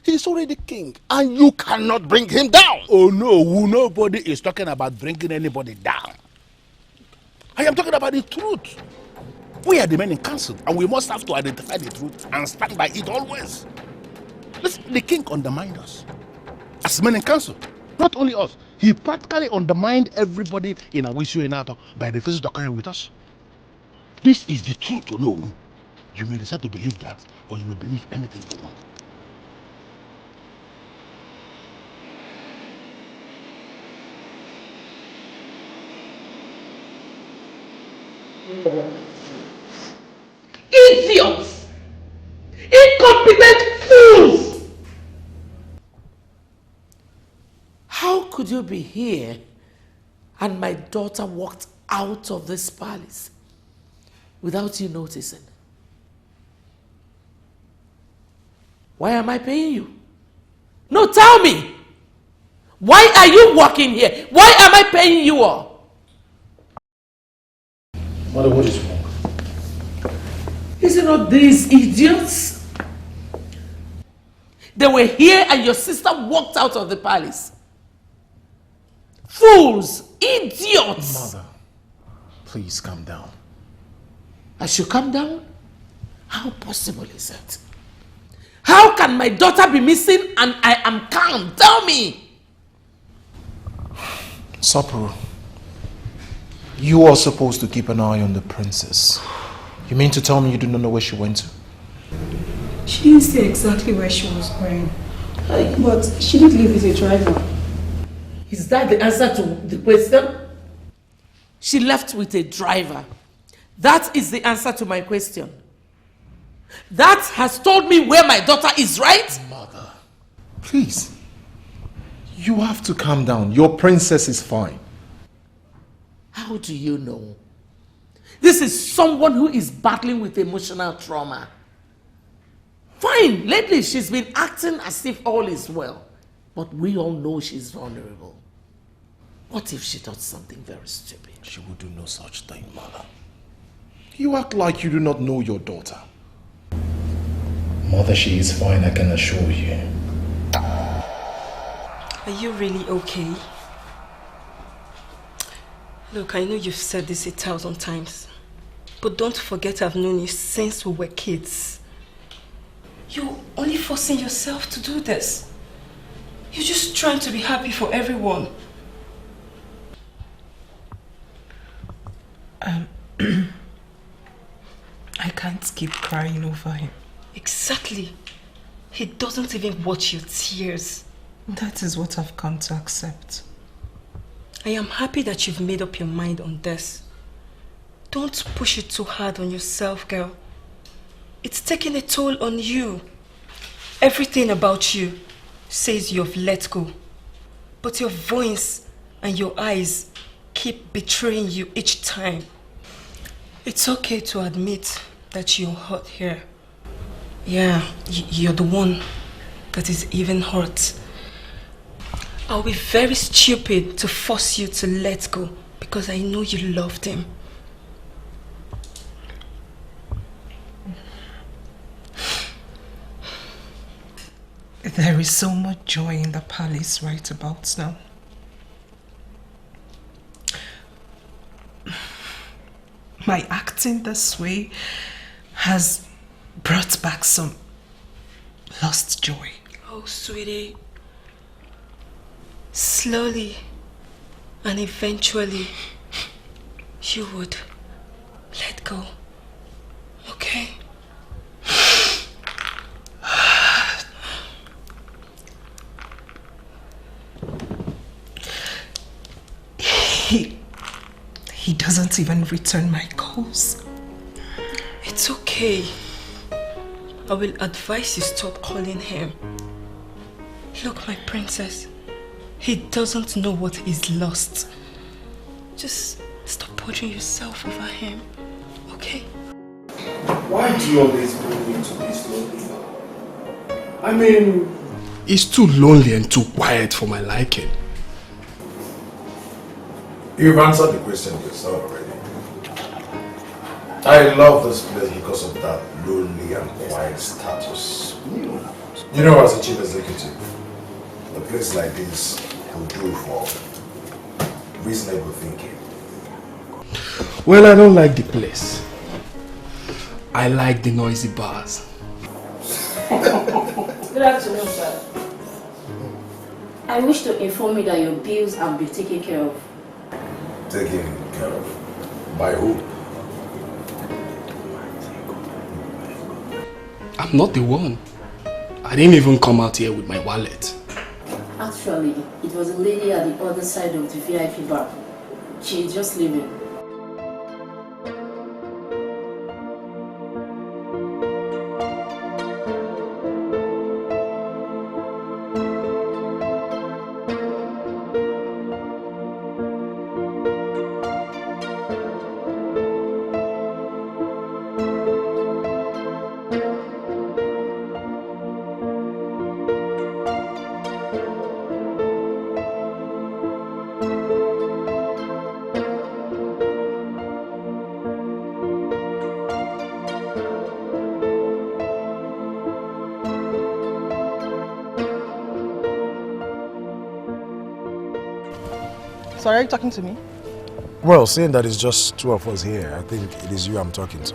He is already king, and you cannot bring him down. Oh no, nobody is talking about bringing anybody down. I am talking about the truth. We are the men in council, and we must have to identify the truth and stand by it always. Listen, the king undermined us as men in council. Not only us, he practically undermined everybody in Awishu Enato by the faces occurring with us. This is the truth to know. You may decide to believe that, or you may believe anything you want. Idiots! Incompetent fools! How could you be here and my daughter walked out of this palace without you noticing? Why am I paying you? No, tell me! Why are you walking here? Why am I paying you all? Mother, what is wrong? Is it not these idiots? They were here and your sister walked out of the palace. Fools! Idiots! Mother, please calm down. I should calm down? How possible is it? How can my daughter be missing and I am calm? Tell me! Sapporo, you are supposed to keep an eye on the princess. You mean to tell me you do not know where she went to? She didn't say exactly where she was going. But she did leave with a driver. Is that the answer to the question? She left with a driver. That is the answer to my question. That has told me where my daughter is, right? Mother, please. You have to calm down. Your princess is fine. How do you know? This is someone who is battling with emotional trauma. Fine, lately she's been acting as if all is well. But we all know she's vulnerable. What if she does something very stupid? She will do no such thing, Mother. You act like you do not know your daughter. Mother, she is fine, I can assure you. Are you really okay? Look, I know you've said this 1,000 times. But don't forget I've known you since we were kids. You're only forcing yourself to do this. You're just trying to be happy for everyone. I can't keep crying over him. Exactly. He doesn't even watch your tears. That is what I've come to accept. I am happy that you've made up your mind on this. Don't push it too hard on yourself, girl. It's taking a toll on you. Everything about you says you've let go. But your voice and your eyes keep betraying you each time. It's okay to admit that you're hurt here. Yeah, you're the one that is even hurt. I'll be very stupid to force you to let go because I know you loved him. There is so much joy in the palace right about now. My acting this way has brought back some lost joy. Oh, sweetie. Slowly And eventually, you would let go. Okay? He doesn't even return my calls. It's okay. I will advise you stop calling him. Look, my princess, he doesn't know what he's lost. Just stop bothering yourself over him, okay? Why do you always bring me to this lonely? I mean, it's too lonely and too quiet for my liking. You've answered the question yourself already. I love this place because of that lonely and quiet status. You know, as a chief executive, a place like this will do for reasonable thinking. Well, I don't like the place. I like the noisy bars. Good afternoon, sir. I wish to inform you that your bills have been taken care of. Taken care of? By who? I'm not the one. I didn't even come out here with my wallet. Actually, it was a lady at the other side of the VIP bar. She is just leaving. So are you talking to me? Well, seeing that it's just two of us here, I think it is you I'm talking to.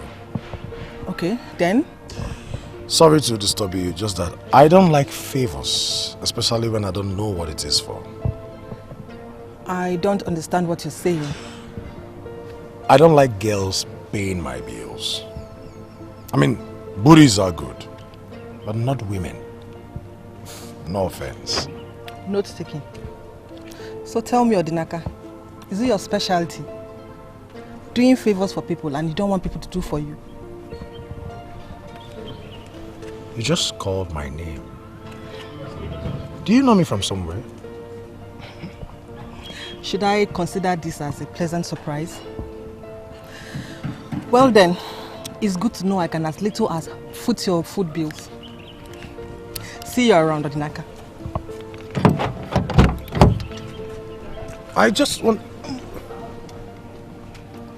Okay, then? Sorry to disturb you, just that I don't like favors, especially when I don't know what it is for. I don't understand what you're saying. I don't like girls paying my bills. I mean, booties are good, but not women. No offense. Note taking. So tell me, Odinaka, is it your specialty? Doing favors for people and you don't want people to do for you? You just called my name. Do you know me from somewhere? Should I consider this as a pleasant surprise? Well then, it's good to know I can as little as foot your food bills. See you around, Odinaka. I just want...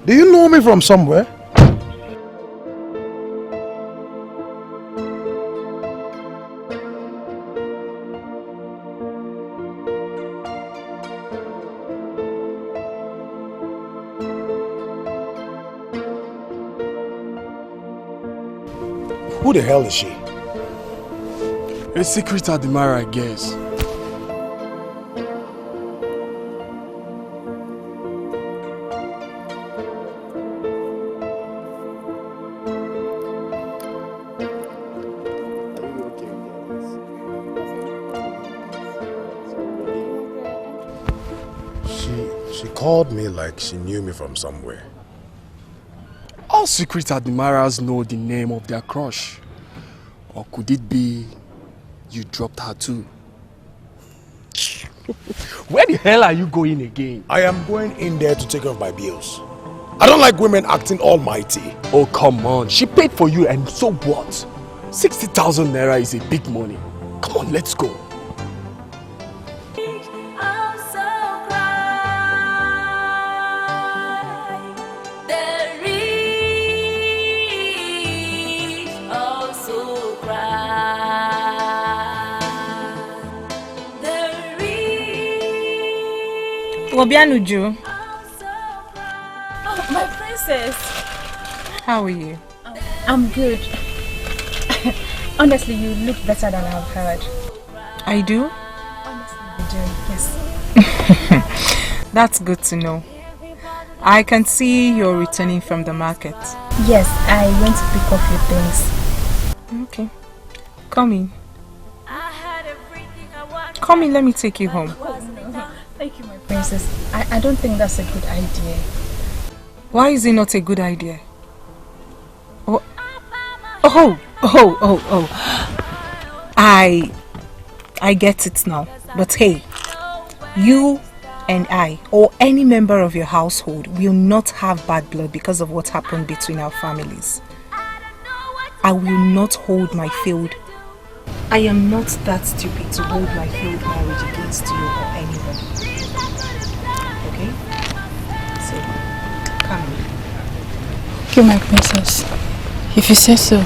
Do you know me from somewhere? Who the hell is she? A secret admirer, I guess. She called me like she knew me from somewhere. All secret admirers know the name of their crush. Or could it be you dropped her too? Where the hell are you going again? I am going in there to take off my bills. I don't like women acting almighty. Oh, come on. She paid for you and so what? 60,000 naira is a big money. Come on, let's go. Obianuju. Oh, my princess. How are you? I'm good. Honestly, you look better than I've heard. I do? Honestly, you do, yes. That's good to know. I can see you're returning from the market. Yes, I went to pick up a few things. Okay. Come in. Come in, let me take you home. Thank you, my princess. I don't think that's a good idea. Why is it not a good idea? Oh. I get it now. But hey, you and I, or any member of your household, will not have bad blood because of what happened between our families. I will not hold my failed. I am not that stupid to hold my failed marriage against you or anybody. Okay? So, come in. Okay, my princess. If you say so.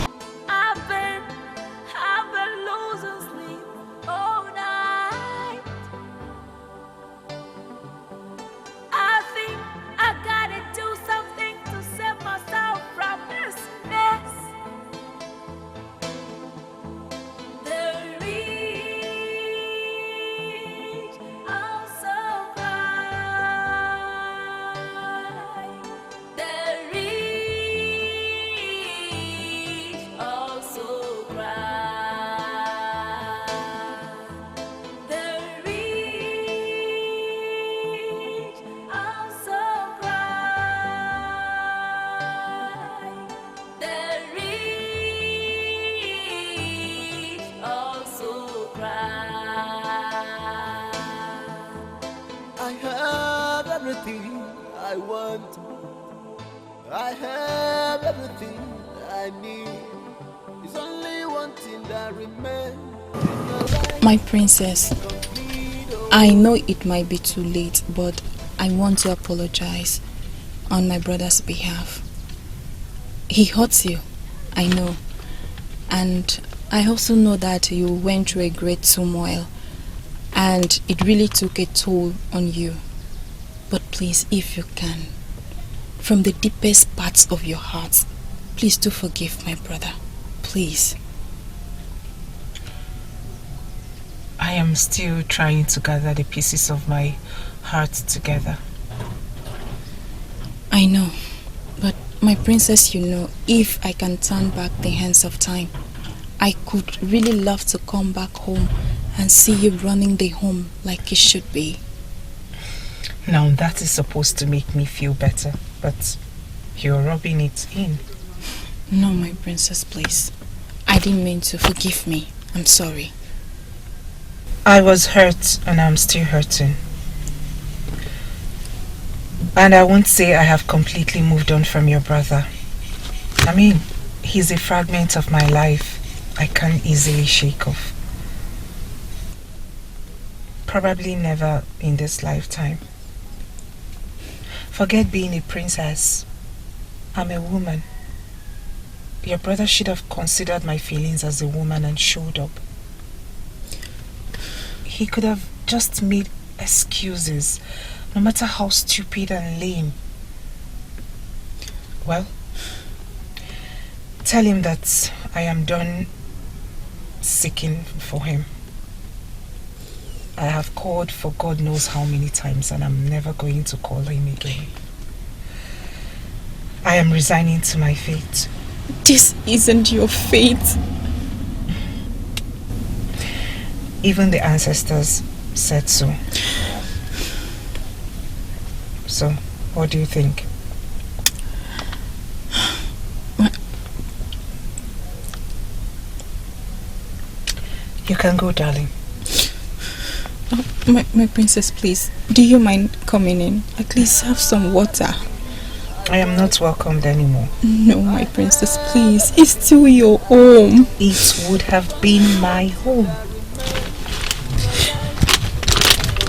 My princess, I know it might be too late, but I want to apologize on my brother's behalf. He hurts you, I know. And I also know that you went through a great turmoil and it really took a toll on you. But please, if you can, from the deepest parts of your heart, please do forgive my brother. Please. I am still trying to gather the pieces of my heart together. I know, but my princess, you know, if I can turn back the hands of time, I could really love to come back home and see you running the home like it should be. Now that is supposed to make me feel better, but you're rubbing it in. No, my princess, please. I didn't mean to. Forgive me. I'm sorry. I was hurt and I'm still hurting. And I won't say I have completely moved on from your brother. I mean, he's a fragment of my life I can't easily shake off. Probably never in this lifetime. Forget being a princess. I'm a woman. Your brother should have considered my feelings as a woman and showed up. He could have just made excuses, no matter how stupid and lame. Well, tell him that I am done seeking for him. I have called for God knows how many times and I'm never going to call him again. I am resigning to my fate. This isn't your fate. Even the ancestors said so. So, what do you think? You can go, darling. Oh, my princess, please. Do you mind coming in? At least have some water. I am not welcomed anymore. No, my princess, please. It's still your home. It would have been my home.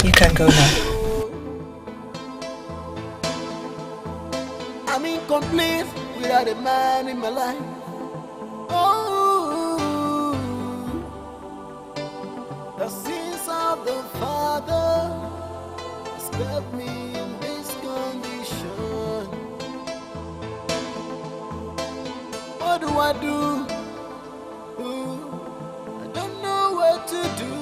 You can go now. I'm incomplete without a man in my life. Oh, the sins of the father has kept me in this condition. What do I do? I don't know what to do.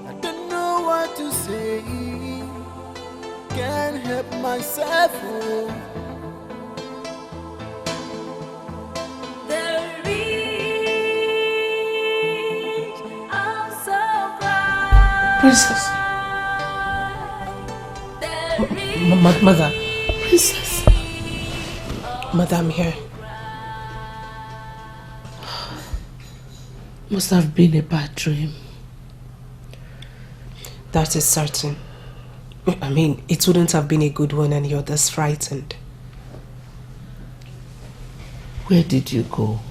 I don't know what what to say. Can't help myself. Oh. Princess. Mother. Princess. Mother, I'm here. Must have been a bad dream. That is certain. I mean, it wouldn't have been a good one and you're this frightened. Where did you go?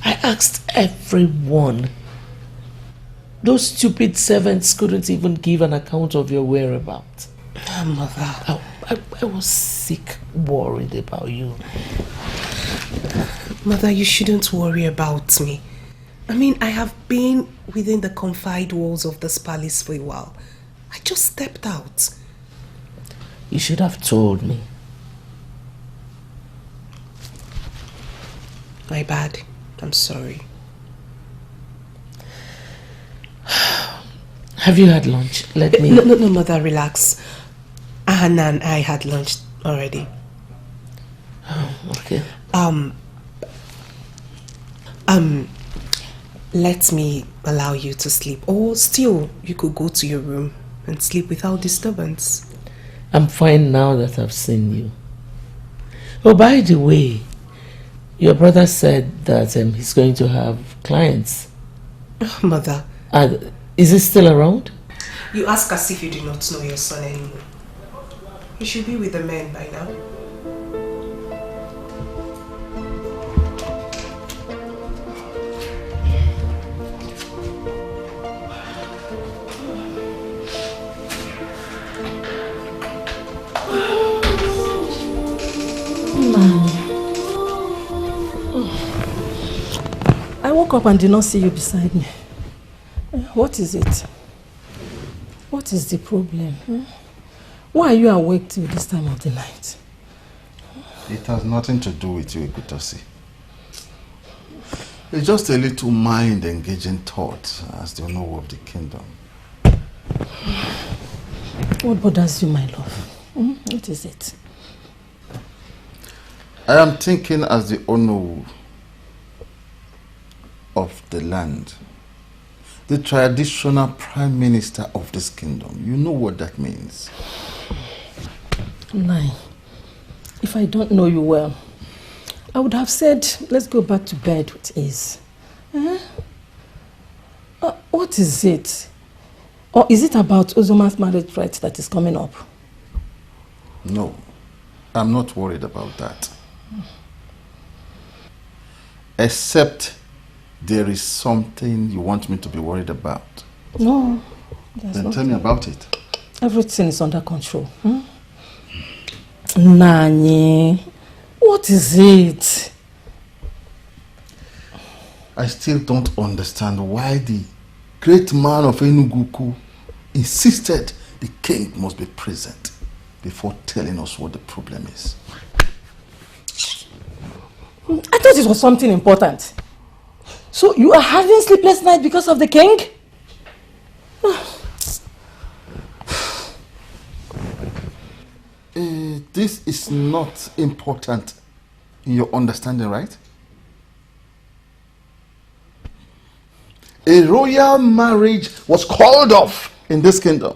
I asked everyone. Those stupid servants couldn't even give an account of your whereabouts. Mother. I was sick, worried about you. Mother, you shouldn't worry about me. I mean, I have been within the confined walls of this palace for a while. I just stepped out. You should have told me. My bad. I'm sorry. Have you had lunch? Let me... No, Mother, relax. Anna and I had lunch already. Oh, okay. Let me allow you to sleep. Or still, you could go to your room and sleep without disturbance. I'm fine now that I've seen you. Oh, by the way, your brother said that he's going to have clients. Mother. Is he still around? You ask as if you do not know your son anymore. He should be with the men by now. I woke up and did not see you beside me. What is it? What is the problem? Why are you awake till this time of the night? It has nothing to do with you, Ikutosi. It's just a little mind-engaging thought as the owner of the kingdom. What bothers you, my love? What is it? I am thinking as the owner of the land, the traditional prime minister of this kingdom. You know what that means. Nai, if I don't know you well, I would have said, let's go back to bed with ease. What is it? Or is it about Uzuma's marriage right that is coming up? No, I'm not worried about that. Except there is something you want me to be worried about. No. Then tell me about it. Everything is under control. Nanye, what is it? I still don't understand why the great man of Enuguku insisted the king must be present before telling us what the problem is. I thought it was something important. So you are having sleepless nights because of the king? This is not important in your understanding, right? A royal marriage was called off in this kingdom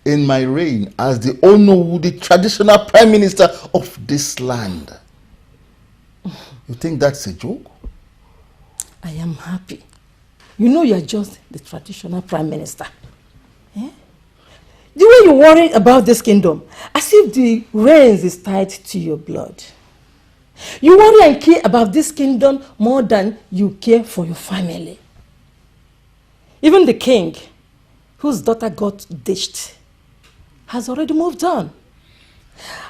in my reign as the Onowu, the traditional prime minister of this land. You think that's a joke? I am happy. You know you are just the traditional prime minister. The way you worry about this kingdom, as if the reins is tied to your blood. You worry and care about this kingdom more than you care for your family. Even the king, whose daughter got ditched, has already moved on.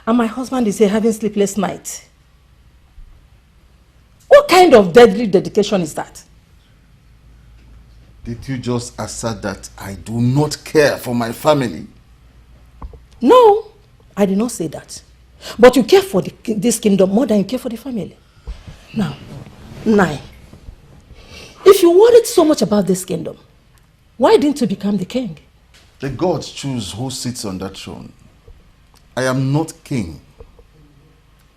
And my husband is here having sleepless nights. What kind of deadly dedication is that? Did you just assert that I do not care for my family? No, I did not say that. But you care for this kingdom more than you care for the family. Now, Nai, if you worried so much about this kingdom, why didn't you become the king? The gods choose who sits on that throne. I am not king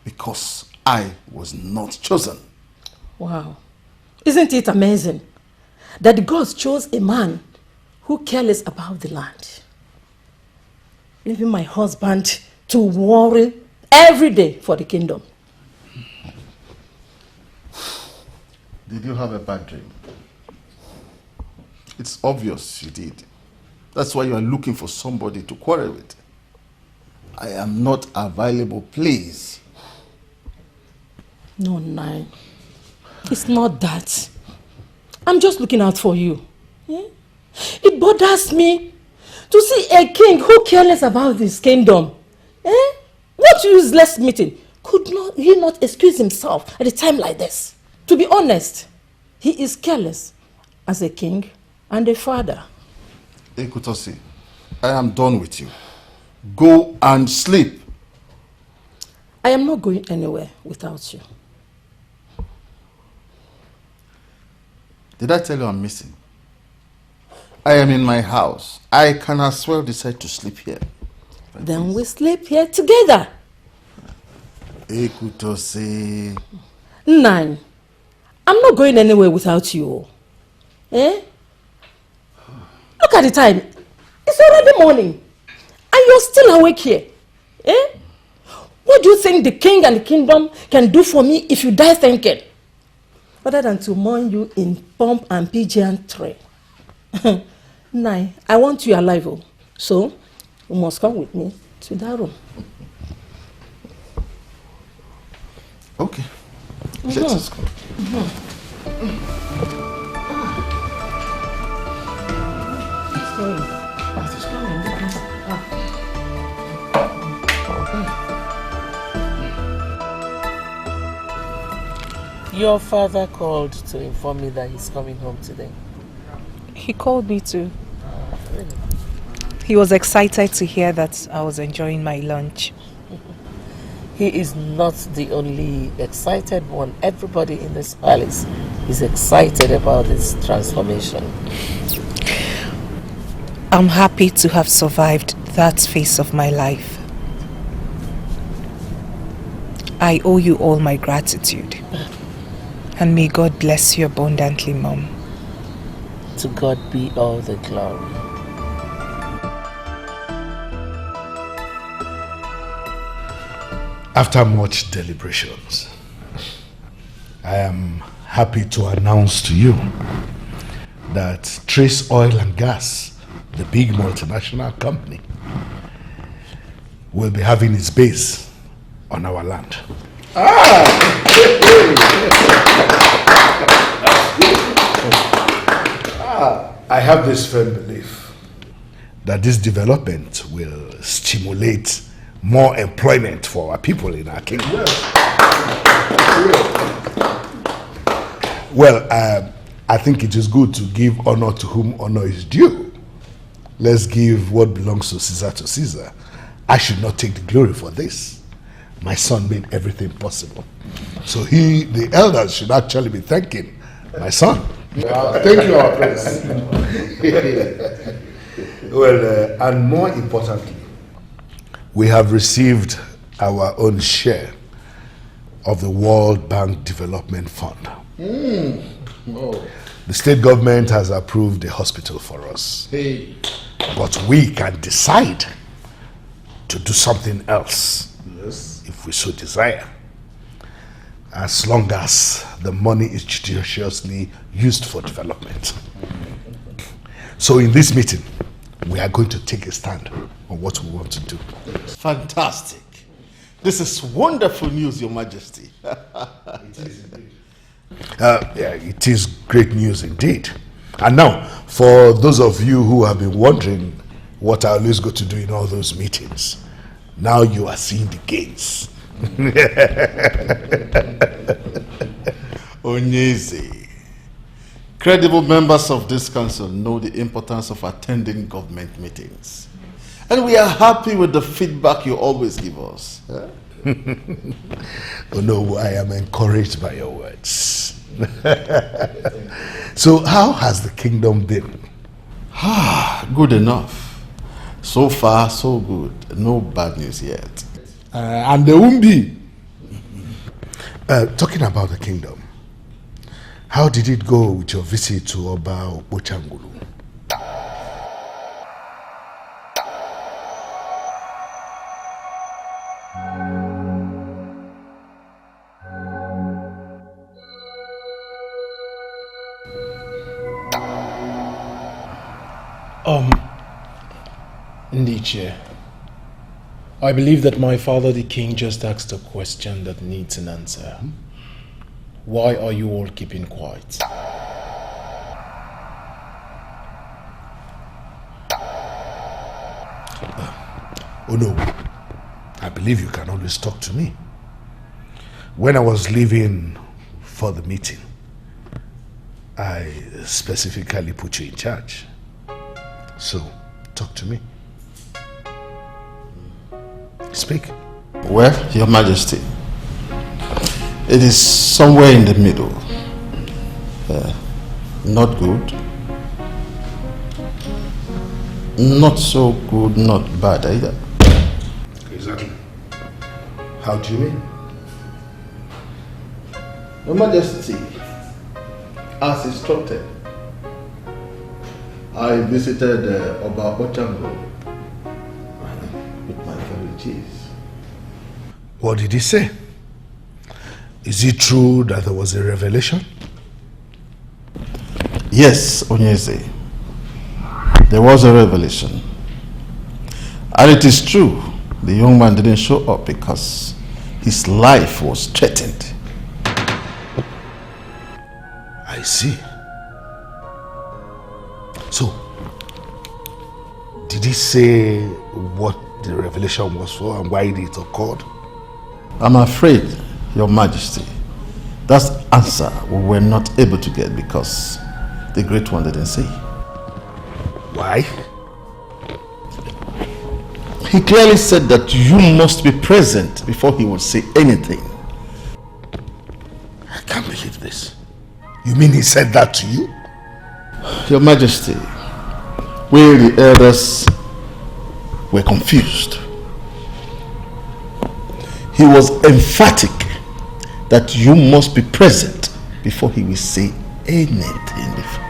because I was not chosen. Wow. Isn't it amazing that the gods chose a man who careless about the land, leaving my husband to worry every day for the kingdom? Did you have a bad dream? It's obvious you did. That's why you are looking for somebody to quarrel with. I am not available, please. No, Nine. It's not that. I'm just looking out for you. Yeah? It bothers me to see a king who careless about his kingdom. Eh? What useless meeting? Could not he not excuse himself at a time like this? To be honest, he is careless as a king and a father. Ekutosi, I am done with you. Go and sleep. I am not going anywhere without you. Did I tell you I'm missing? I am in my house. I can as well decide to sleep here. Then we sleep here together. Ekutosi. Nine. I'm not going anywhere without you. Eh? Look at the time. It's already morning. And you're still awake here. Eh? What do you think the king and the kingdom can do for me if you die thinking? Other than to mourn you in pomp and pageantry. Nine, I want you alive. Oh. So, you must come with me to that room. Okay. Let us go. Your father called to inform me that he's coming home today. He called me too. He was excited to hear that I was enjoying my lunch. He is not the only excited one. Everybody in this palace is excited about this transformation. I'm happy to have survived that phase of my life. I owe you all my gratitude. And may God bless you abundantly, Mom. To God be all the glory. After much deliberations, I am happy to announce to you that Trace Oil and Gas, the big multinational company, will be having its base on our land. I have this firm belief that this development will stimulate more employment for our people in our kingdom. Well, I think it is good to give honor to whom honor is due. Let's give what belongs to Caesar. I should not take the glory for this. My son made everything possible. So the elders should actually be thanking my son. Thank you, our prince. Well, and more importantly, we have received our own share of the World Bank Development Fund. Oh. The state government has approved a hospital for us. Hey. But we can decide to do something else, Yes. if we so desire, as long as the money is judiciously used for development. So in this meeting, we are going to take a stand on what we want to do. Fantastic. This is wonderful news, Your Majesty. It is indeed. Yeah, it is great news indeed. And now, for those of you who have been wondering what I always go to do in all those meetings, now you are seeing the gains. Onyeze, credible members of this council know the importance of attending government meetings. And we are happy with the feedback you always give us. Oh no, I am encouraged by your words. So how has the kingdom been? Good enough. So far, so good. No bad news yet. And there won't be. Talking about the kingdom, how did it go with your visit to Oba Opochangulu? Ndiche, I believe that my father the king just asked a question that needs an answer. Why are you all keeping quiet? Oh no, I believe you can always talk to me. When I was leaving for the meeting, I specifically put you in charge. So, talk to me. Speak. Well, Your Majesty, it is somewhere in the middle. Not good. Not so good, not bad either. Exactly. How do you mean? Your Majesty, as instructed, I visited Oba Ochango with my fellow chiefs. What did he say? Is it true that there was a revelation? Yes, Onyeze. There was a revelation. And it is true, the young man didn't show up because his life was threatened. I see. So, did he say what the revelation was for and why it occurred? I'm afraid, Your Majesty, that answer we were not able to get because the Great One didn't say. Why? He clearly said that you must be present before he would say anything. I can't believe this. You mean he said that to you? Your Majesty, we the elders were confused. He was emphatic that you must be present before he will say anything different.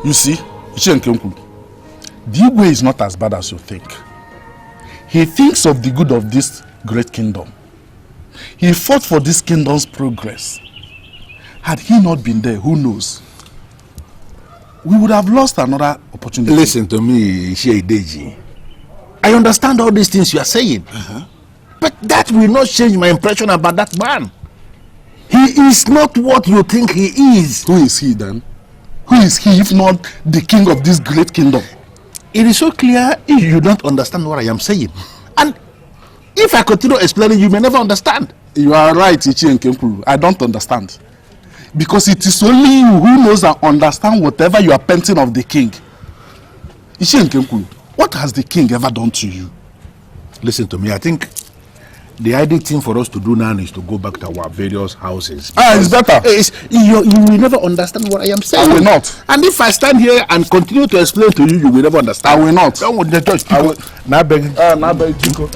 You see, the Igwe is not as bad as you think. He thinks of the good of this great kingdom. He fought for this kingdom's progress. Had he not been there, who knows? We would have lost another opportunity. Listen to me, Deji. I understand all these things you are saying. But that will not change my impression about that man. He is not what you think he is. Who is he then? Who is he if not the king of this great kingdom? It is so clear if you don't understand what I am saying. And if I continue explaining, you may never understand. You are right, Ichi Nkemkuru. I don't understand. Because it is only you who knows and understand whatever you are painting of the king. Ichi Nkemkuru, what has the king ever done to you? Listen to me, I think the ideal thing for us to do now is to go back to our various houses. It's better. You will never understand what I am saying. I will not. And if I stand here and continue to explain to you, you will never understand. I will not. Don't want the judge. I will. Now beg. Chico.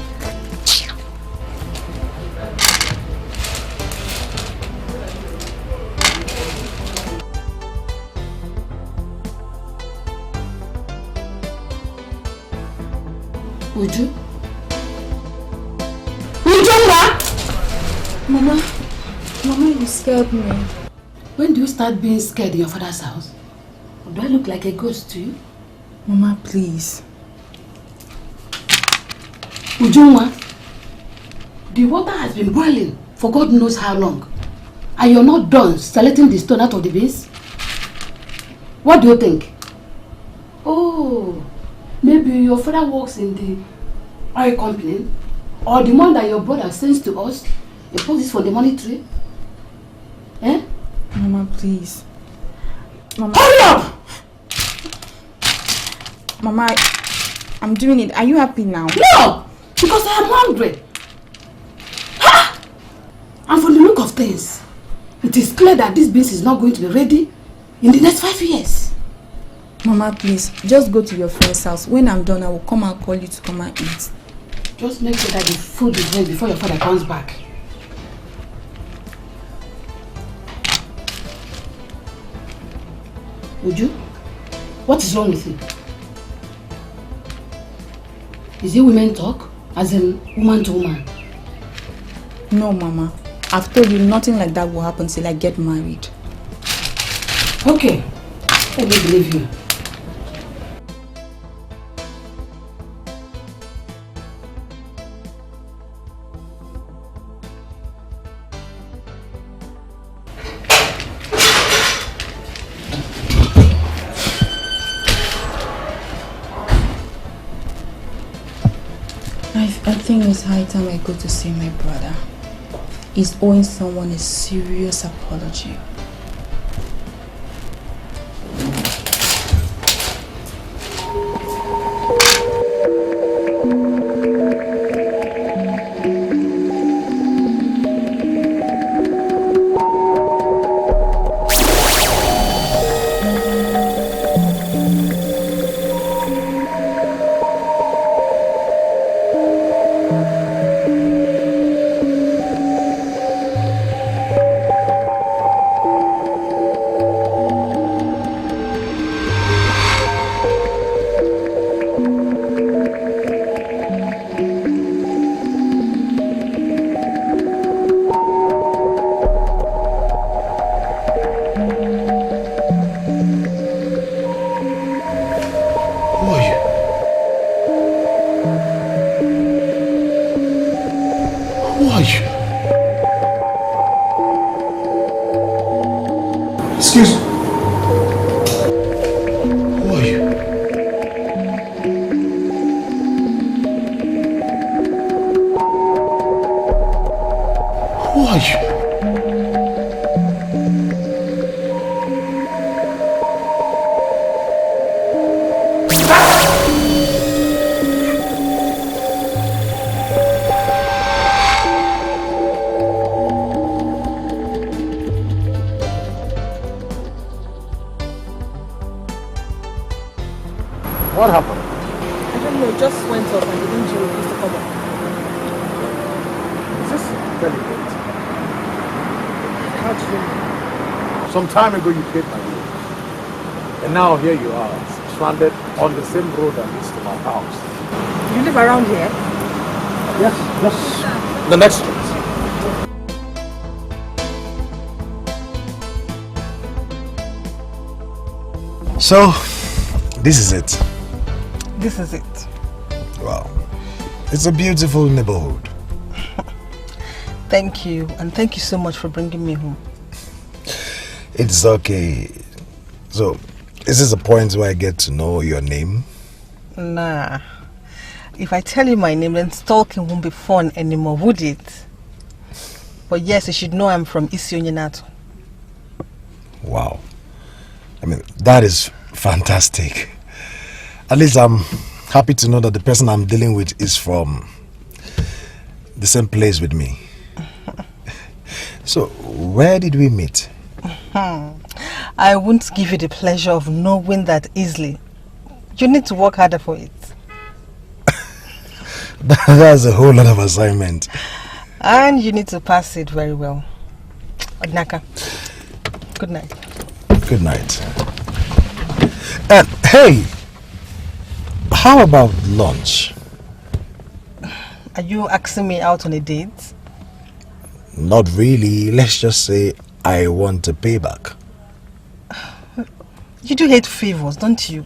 Uju? Mama, you scared me. When do you start being scared in your father's house? Or do I look like a ghost to you? Mama, please. Ujunwa, the water has been boiling for God knows how long. And you're not done selecting the stone out of the beans? What do you think? Oh, maybe your father works in the oil company, or the one that your brother sends to us, he puts this for the money tree. Eh? Mama, please. Mama, hurry up! Mama, I'm doing it. Are you happy now? No! Because I am hungry. Ha! things. It is clear that this beans is not going to be ready in the next 5 years. Mama, please, just go to your friend's house. When I'm done, I will come and call you to come and eat. Just make sure that the food is ready before your father comes back. Uju, what is wrong with you? Is it women talk? As in woman to woman? No, Mama. I've told you nothing like that will happen till I get married. Okay, let me believe you. I think it's high time I go to see my brother. He's owing someone a serious apology. What happened? I don't know, it just went off and the engine refused to come on. Is this delicate? How do you know? Some time ago you paid my bills. And now here you are, stranded on the same road that leads to my house. You live around here? Yes, just the next street. So, this is it. This is it. Wow. It's a beautiful neighborhood. Thank you, and thank you so much for bringing me home. It's okay. So, is this a point where I get to know your name? Nah. If I tell you my name, then stalking won't be fun anymore, would it? But yes, you should know I'm from Isonye. Wow. I mean, that is fantastic. At least I'm happy to know that the person I'm dealing with is from the same place with me. So, where did we meet? I won't give you the pleasure of knowing that easily. You need to work harder for it. That's a whole lot of assignment. And you need to pass it very well. Odinaka, good night. Good night. And hey, how about lunch? Are you asking me out on a date? Not really. Let's just say I want a payback. You do hate favors, don't you?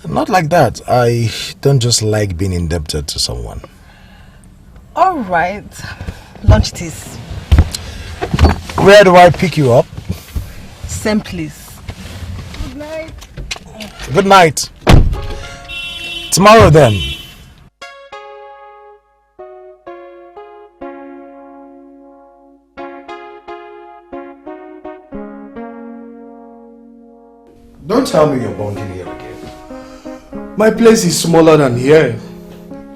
Not like that. I don't just like being indebted to someone. Alright. Lunch it is. Where do I pick you up? Same place. Good night. Good night. Tomorrow then. Don't tell me you're bunking here again. My place is smaller than here.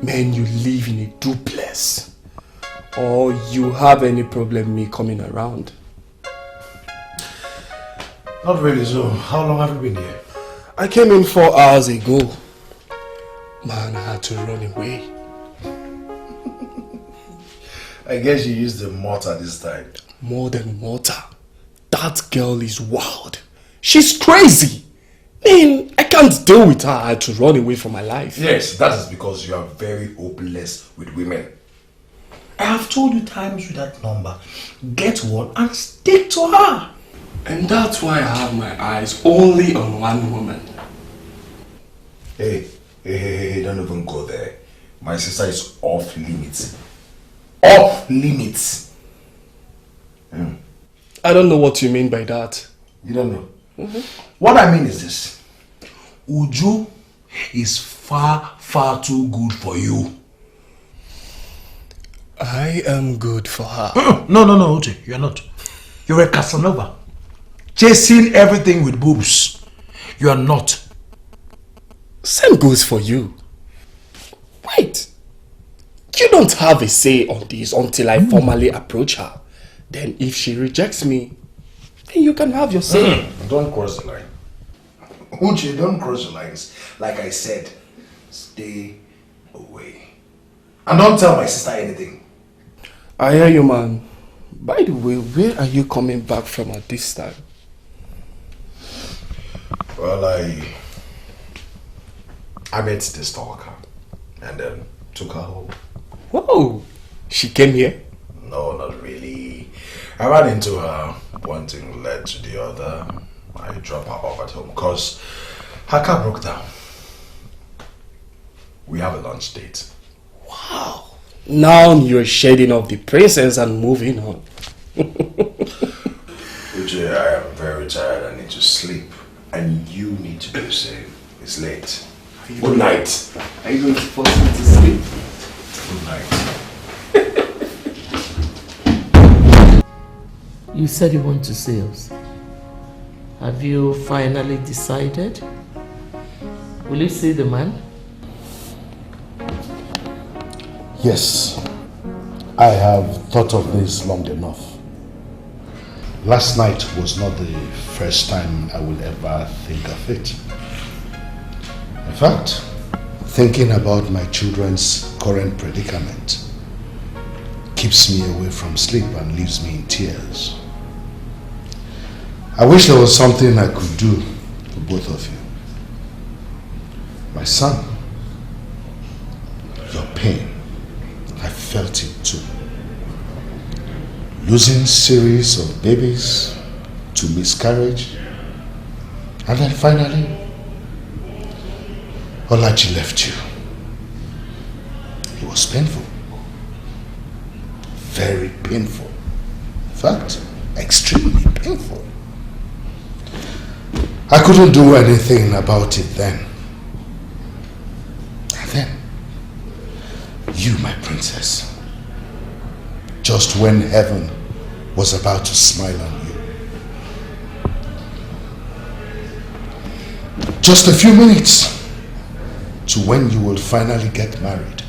Man, you live in a duplex. Or you have any problem me coming around? Not really, so how long have you been here? I came in 4 hours ago. Man, I had to run away. I guess you used the mortar this time. More than mortar. That girl is wild. She's crazy. Man, I can't deal with her. I had to run away from my life. Yes, that is because you are very hopeless with women. I have told you times with that number. Get one and stick to her. And that's why I have my eyes only on one woman. Hey, don't even go there. My sister is off limits. Off limits. I don't know what you mean by that. You don't know? What I mean is this. Uju is far, far too good for you. I am good for her. No, Uche, you're not. You're a Casanova. Chasing everything with boobs. You are not. Same goes for you. Wait. You don't have a say on this until I formally approach her. Then if she rejects me, then you can have your say. Don't cross the line. Uche, don't cross the lines. Like I said, stay away. And don't tell my sister anything. I hear you, man. By the way, where are you coming back from at this time? Well, I met this stalker and then took her home. Whoa! She came here? No, not really. I ran into her. One thing led to the other. I dropped her off at home because her car broke down. We have a lunch date. Wow! Now you're shedding off the presence and moving on. Uche, I am very tired. I need to sleep. And you need to do the same. It's late. Good night. Are you going to force me to sleep? Good night. You said you want to see us. Have you finally decided? Will you see the man? Yes, I have thought of this long enough. Last night was not the first time I will ever think of it. In fact, thinking about my children's current predicament keeps me away from sleep and leaves me in tears. I wish there was something I could do for both of you. My son, your pain, I felt it too. Losing series of babies to miscarriage, and then finally, Olaji left you. It was painful. Very painful. In fact, extremely painful. I couldn't do anything about it then. And then, you, my princess, just when heaven was about to smile on you. Just a few minutes to when you will finally get married.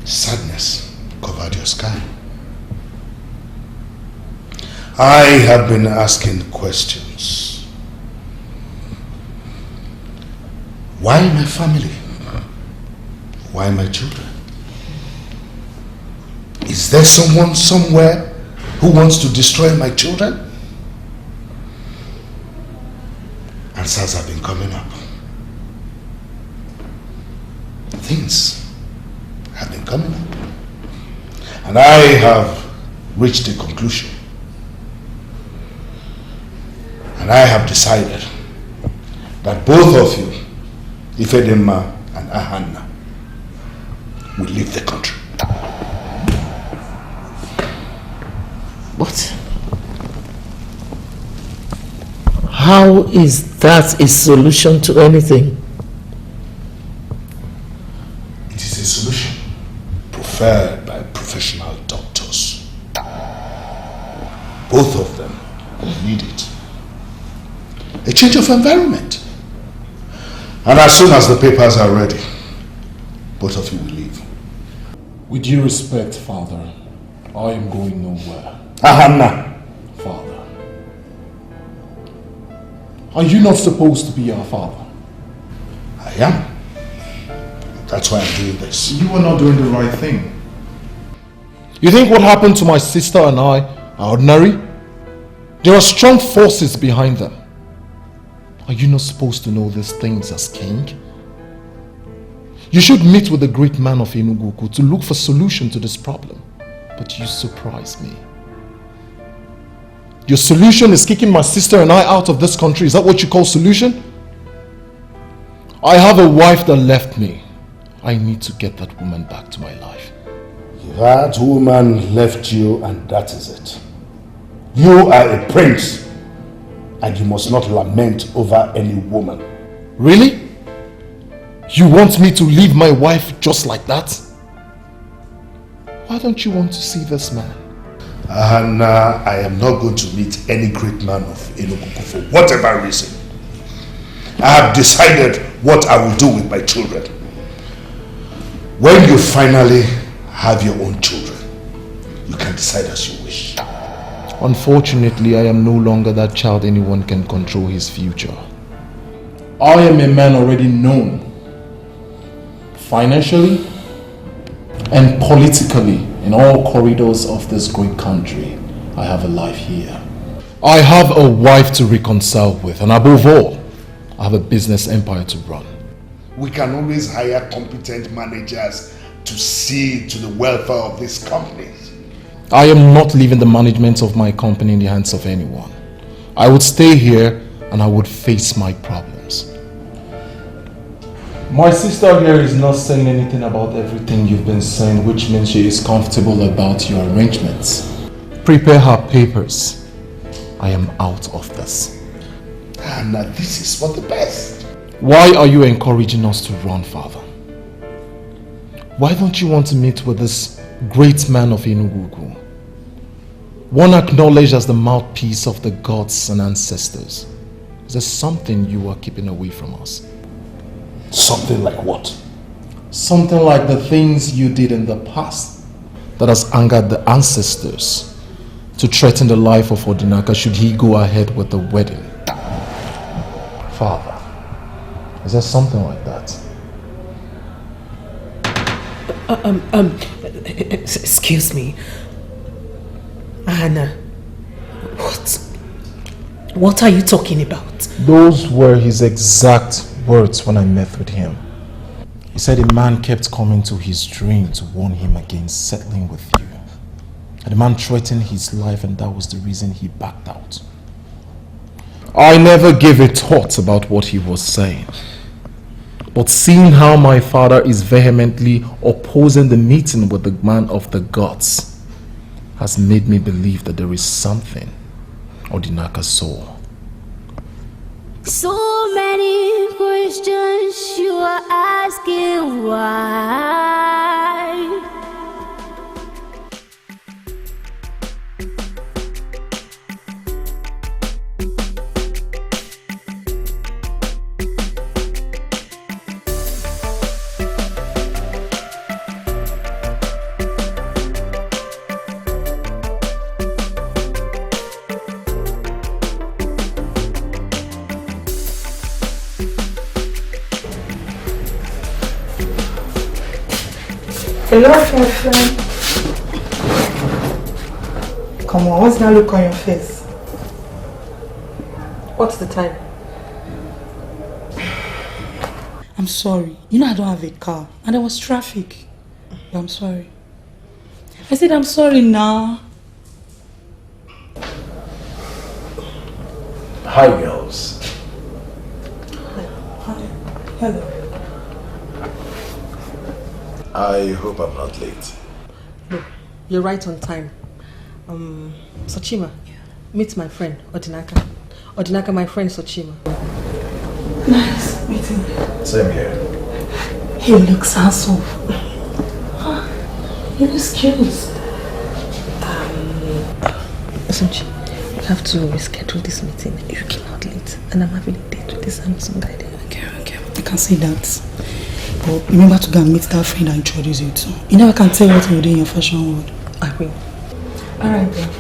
Sadness covered your sky. I have been asking questions. Why my family? Why my children? Is there someone somewhere who wants to destroy my children? Answers have been coming up. Things have been coming up. And I have reached a conclusion. And I have decided that both of you, Ifedema and Ahanna, will leave the country. What? How is that a solution to anything? It is a solution preferred by professional doctors. Both of them need it. A change of environment. And as soon as the papers are ready, both of you will leave. With due respect, Father, I am going nowhere. Ahana. Father, are you not supposed to be our father? I am. That's why I'm doing this. You are not doing the right thing. You think what happened to my sister and I are ordinary? There are strong forces behind them. Are you not supposed to know these things as king? You should meet with the great man of Enugu to look for solution to this problem. But you surprise me. Your solution is kicking my sister and I out of this country. Is that what you call solution? I have a wife that left me. I need to get that woman back to my life. That woman left you and that is it. You are a prince and you must not lament over any woman. Really? You want me to leave my wife just like that? Why don't you want to see this man? And I am not going to meet any great man of Enugu for whatever reason. I have decided what I will do with my children. When you finally have your own children, you can decide as you wish. Unfortunately, I am no longer that child anyone can control his future. I am a man already known financially and politically in all corridors of this great country. I have a life here. I have a wife to reconcile with, and above all, I have a business empire to run. We can always hire competent managers to see to the welfare of these companies. I am not leaving the management of my company in the hands of anyone. I would stay here and I would face my problems. My sister here is not saying anything about everything you've been saying, which means she is comfortable about your arrangements. Prepare her papers. I am out of this. And this is for the best. Why are you encouraging us to run, Father? Why don't you want to meet with this great man of Enugu? One acknowledged as the mouthpiece of the gods and ancestors. Is there something you are keeping away from us? Something like what? Something like the things you did in the past that has angered the ancestors to threaten the life of Odinaka should he go ahead with the wedding. Father, is there something like that? Excuse me. Anna, what are you talking about? Those were his exact words when I met with him. He said a man kept coming to his dream to warn him against settling with you. And the man threatened his life, and that was the reason he backed out. I never gave a thought about what he was saying. But seeing how my father is vehemently opposing the meeting with the man of the gods has made me believe that there is something Odinaka saw. So many questions you are asking why. Hello, my friend. Come on, what's that look on your face? What's the time? I'm sorry. You know I don't have a car and there was traffic. I'm sorry. I said I'm sorry now. Hi, girls. Hi. Hello. I hope I'm not late. No, you're right on time. Sochima, meet my friend, Odinaka. Odinaka, my friend Sochima. Nice meeting you. Same here. He looks handsome. He looks cute. Sochi, you have to reschedule this meeting. You came out late, and I'm having a date with this handsome guy there. Okay. I can see that. But remember to go and meet that friend and introduce you to. You never can tell what you do in your fashion world. I will. Alright then.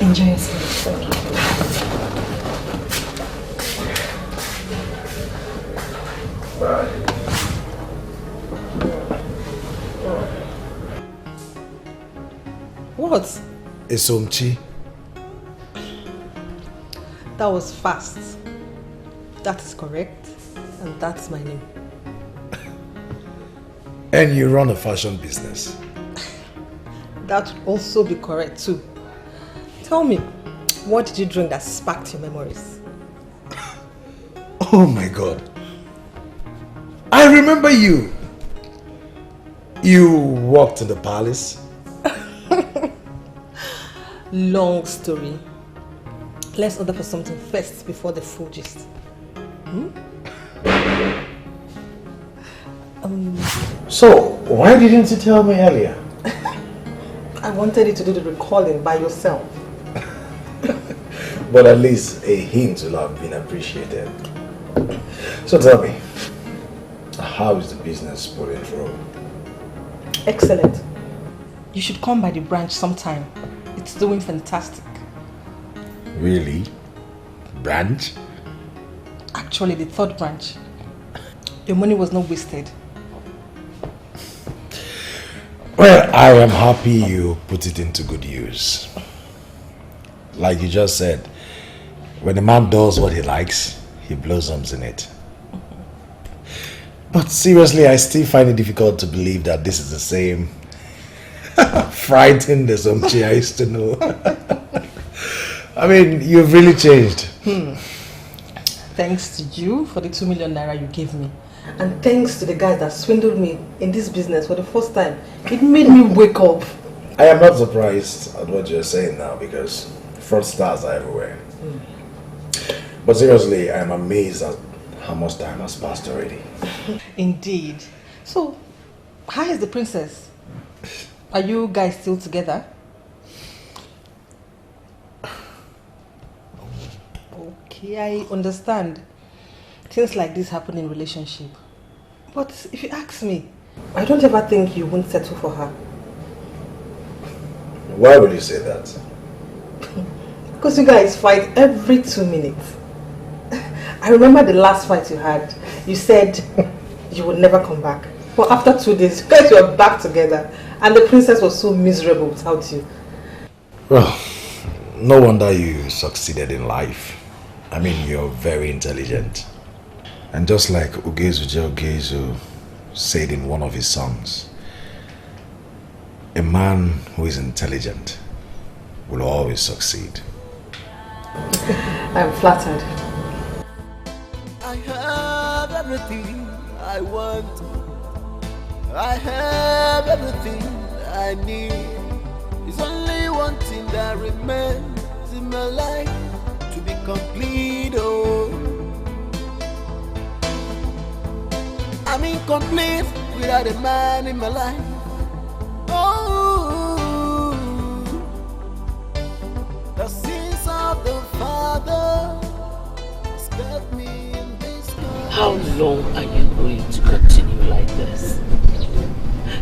Enjoy yourself. Thank you. Bye. What? Esomchi. That was fast. That is correct. And that's my name. And you run a fashion business. That would also be correct too. Tell me, what did you drink that sparked your memories? Oh my God. I remember you. You walked in the palace. Long story. Let's order for something first before the full gist. So, why didn't you tell me earlier? I wanted you to do the recalling by yourself. But at least a hint will have been appreciated. So tell me, how is the business pulling through? Excellent. You should come by the branch sometime. It's doing fantastic. Really? Branch? Actually, the third branch. Your money was not wasted. Well, I am happy you put it into good use. Like you just said, when a man does what he likes, he blossoms in it. But seriously, I still find it difficult to believe that this is the same frightened Esomchi I used to know. I mean, you've really changed. Thanks to you for the 2 million naira you gave me. And thanks to the guys that swindled me in this business for the first time. It made me wake up. I am not surprised at what you're saying now because fraudsters are everywhere. But seriously, I am amazed at how much time has passed already. Indeed. So, how is the princess? Are you guys still together? Okay, I understand. Things like this happen in relationship. But if you ask me, I don't ever think you won't settle for her. Why would you say that? Because you guys fight every 2 minutes. I remember the last fight you had. You said you would never come back. But after 2 days, you guys were back together. And the princess was so miserable without you. Well, no wonder you succeeded in life. I mean, you're very intelligent. And just like Ugezu said in one of his songs, a man who is intelligent will always succeed. I'm flattered. I have everything I want. I have everything I need. It's only one thing that remains in my life to be complete. Oh, I'm incomplete without a man in my life. Oh, the sins of the Father kept me in this world. How long are you going to continue like this?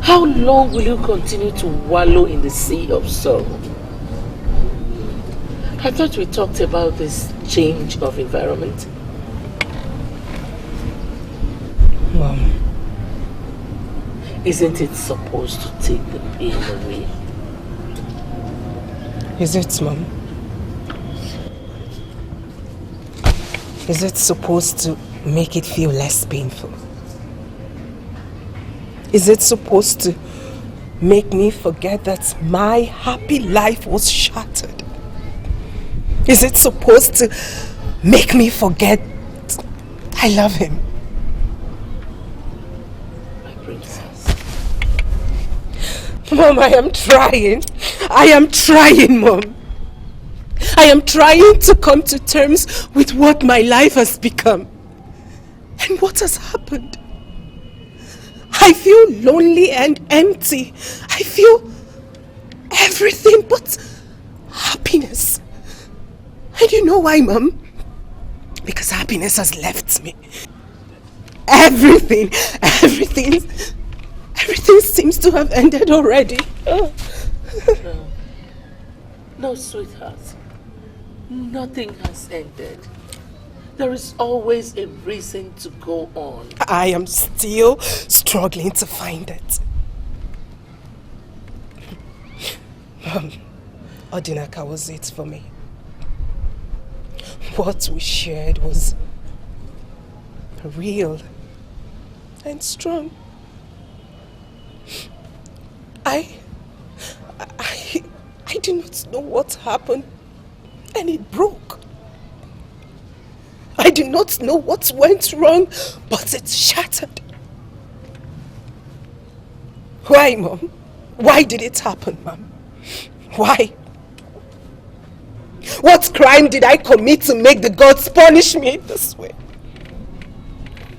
How long will you continue to wallow in the sea of sorrow? I thought we talked about this change of environment. Mom. Isn't it supposed to take the pain away? Is it, Mom? Is it supposed to make it feel less painful? Is it supposed to make me forget that my happy life was shattered? Is it supposed to make me forget I love him? My princess. Mom, I am trying. I am trying, Mom. I am trying to come to terms with what my life has become. And what has happened? I feel lonely and empty. I feel everything but happiness. And you know why, Mom? Because happiness has left me. everything seems to have ended already. No, sweetheart. Nothing has ended. There is always a reason to go on. I am still struggling to find it. Odinaka was it for me. What we shared was real and strong. I do not know what happened, and it broke. I do not know what went wrong, but it shattered. Why, Mom? Why did it happen, Mom? Why? What crime did I commit to make the gods punish me this way?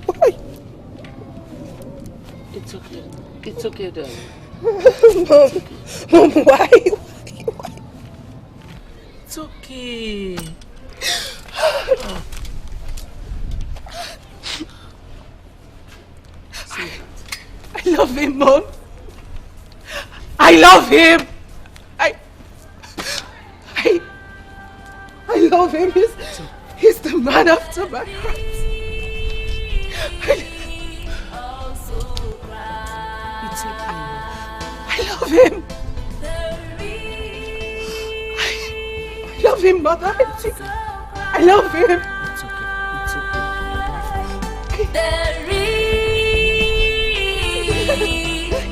Why? It's okay. It's okay, darling. Mom, why? It's okay. I love him, Mom. I love him. I love him. He's the man after my heart. I love him. I love him, Mother. I love him. It's okay. There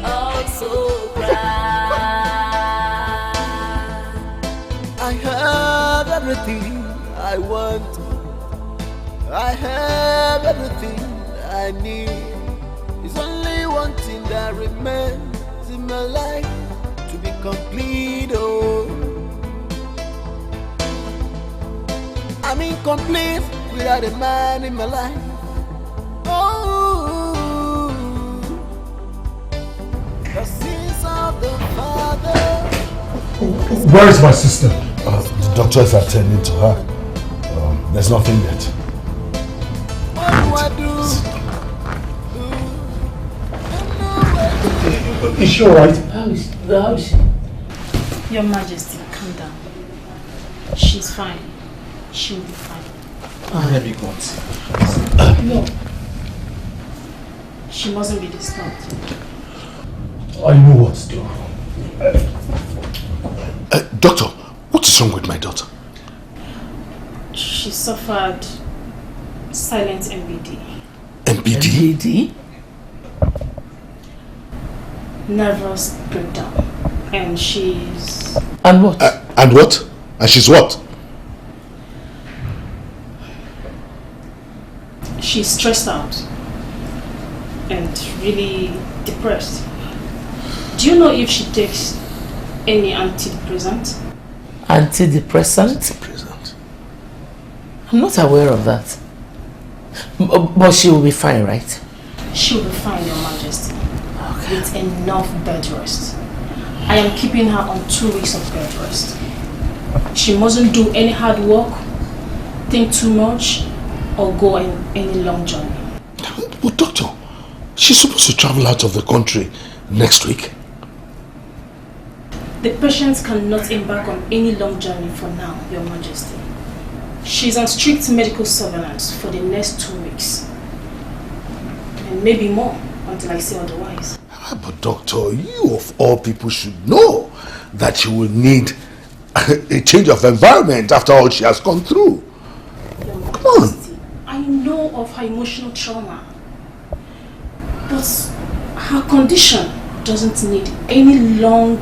also cry. I have everything I want. I have everything I need. It's only one thing that remains in my life to be complete. Oh, I'm incomplete without a man in my life. Oh, the sins of the father. Where is my sister? The doctor is attending to her. There's nothing yet. What do I do? Is she alright? How is she? Your Majesty, calm down. She's fine. She'll be fine. Let me go and see. No. She mustn't be disturbed. I know what to do. Doctor, what is wrong with my daughter? She suffered silent MBD. MBD? Nervous breakdown. And she's... And what? And what? And she's what? She's stressed out. And really depressed. Do you know if she takes any antidepressant? Antidepressant? I'm not aware of that. But she will be fine, right? She will be fine, Your Majesty. Okay. With enough bed rest. I am keeping her on 2 weeks of bed rest. She mustn't do any hard work, think too much, or go on any long journey. But doctor, she's supposed to travel out of the country next week. The patient cannot embark on any long journey for now, Your Majesty. She's on strict medical surveillance for the next 2 weeks. And maybe more, until I say otherwise. But doctor, you of all people should know that she will need a change of environment after all she has gone through. Come on. I know of her emotional trauma. But her condition doesn't need any long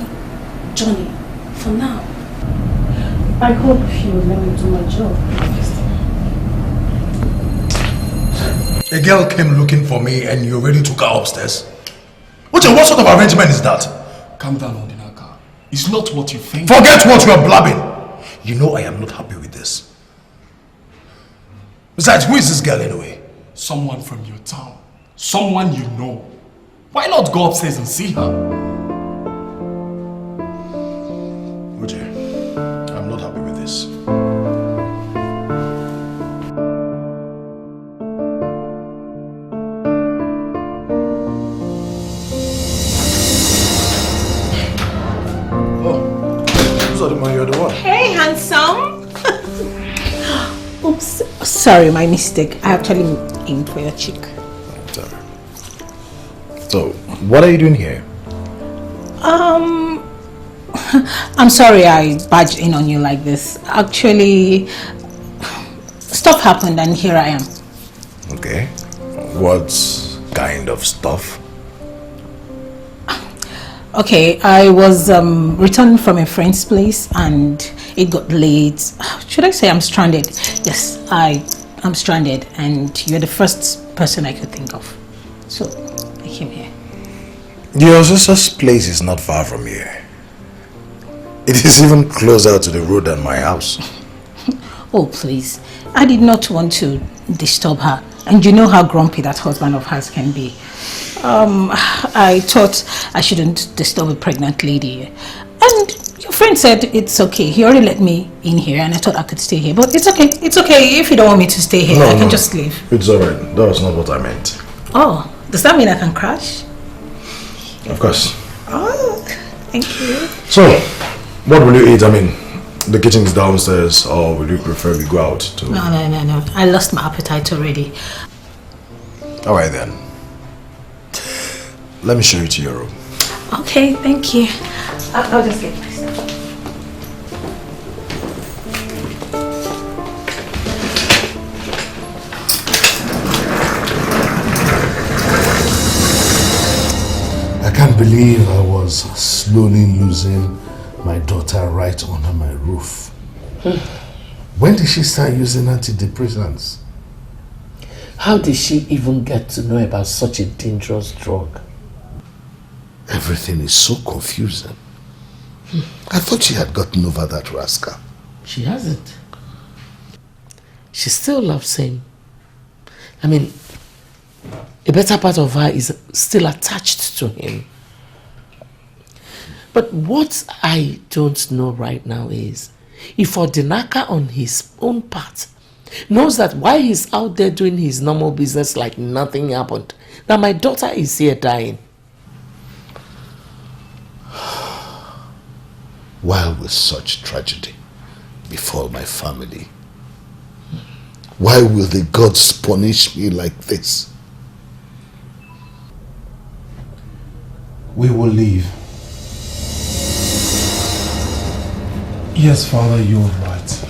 journey for now. I hope you will let me do my job. A girl came looking for me and you already took her upstairs? What sort of arrangement is that? Calm down, Odinaka. It's not what you think. Forget what you are blabbing. You know I am not happy with this. Besides, who is this girl anyway? Someone from your town. Someone you know. Why not go upstairs and see her? Uche, I'm not happy with this. thought you're the one. Hey, handsome. Oops. Sorry, my mistake. I actually aimed for your cheek. Sorry. So, what are you doing here? I'm sorry I barged in on you like this. Actually, stuff happened and here I am. Okay. What kind of stuff? Okay, I was returning from a friend's place and it got late. Should I say I'm stranded? Yes, I'm stranded and you're the first person I could think of. So, I came here. Your sister's place is not far from here. It is even closer to the road than my house. Oh, please. I did not want to disturb her. And you know how grumpy that husband of hers can be. I thought I shouldn't disturb a pregnant lady. And your friend said it's okay. He already let me in here and I thought I could stay here. But it's okay. It's okay. If you don't want me to stay here, I can just leave. It's alright. That was not what I meant. Oh, does that mean I can crash? Of course. Oh, thank you. So, what will you eat? I mean, the kitchen is downstairs, or will you prefer we go out to... No. I lost my appetite already. Alright then. Let me show you to your room. Okay, thank you. I'll just get my stuff. I can't believe I was slowly losing my daughter right under my roof. When did she start using antidepressants? How did she even get to know about such a dangerous drug? Everything is so confusing. I thought she had gotten over that rascal. She hasn't. She still loves him. I mean, a better part of her is still attached to him. But what I don't know right now is if Odinaka on his own part knows that while he's out there doing his normal business like nothing happened, that my daughter is here dying. Why will such tragedy befall my family? Why will the gods punish me like this? We will leave. Yes, Father, you're right.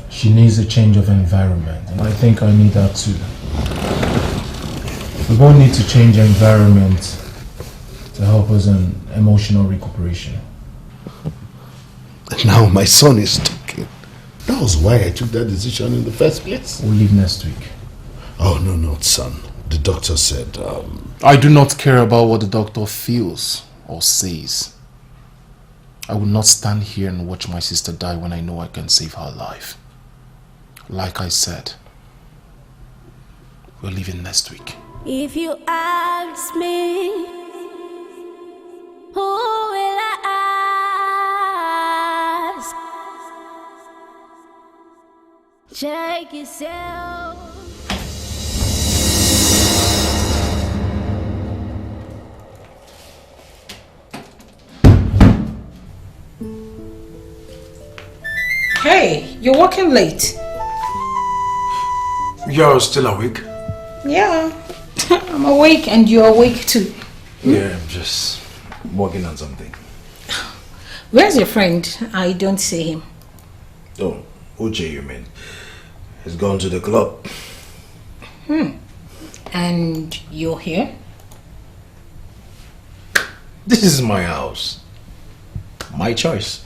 She needs a change of environment, and I think I need that too. We both need to change environment to help us in emotional recuperation. And now my son is talking. That was why I took that decision in the first place. We'll leave next week. Oh, no, son. The doctor said, I do not care about what the doctor feels or says. I will not stand here and watch my sister die when I know I can save her life. Like I said, we're leaving next week. If you ask me, who will I ask? Check yourself. Hey, you're working late. You're still awake? Yeah, I'm awake and you're awake too. Yeah, I'm just working on something. Where's your friend? I don't see him. Oh, Uche, you mean? He's gone to the club. And you're here? This is my house. My choice.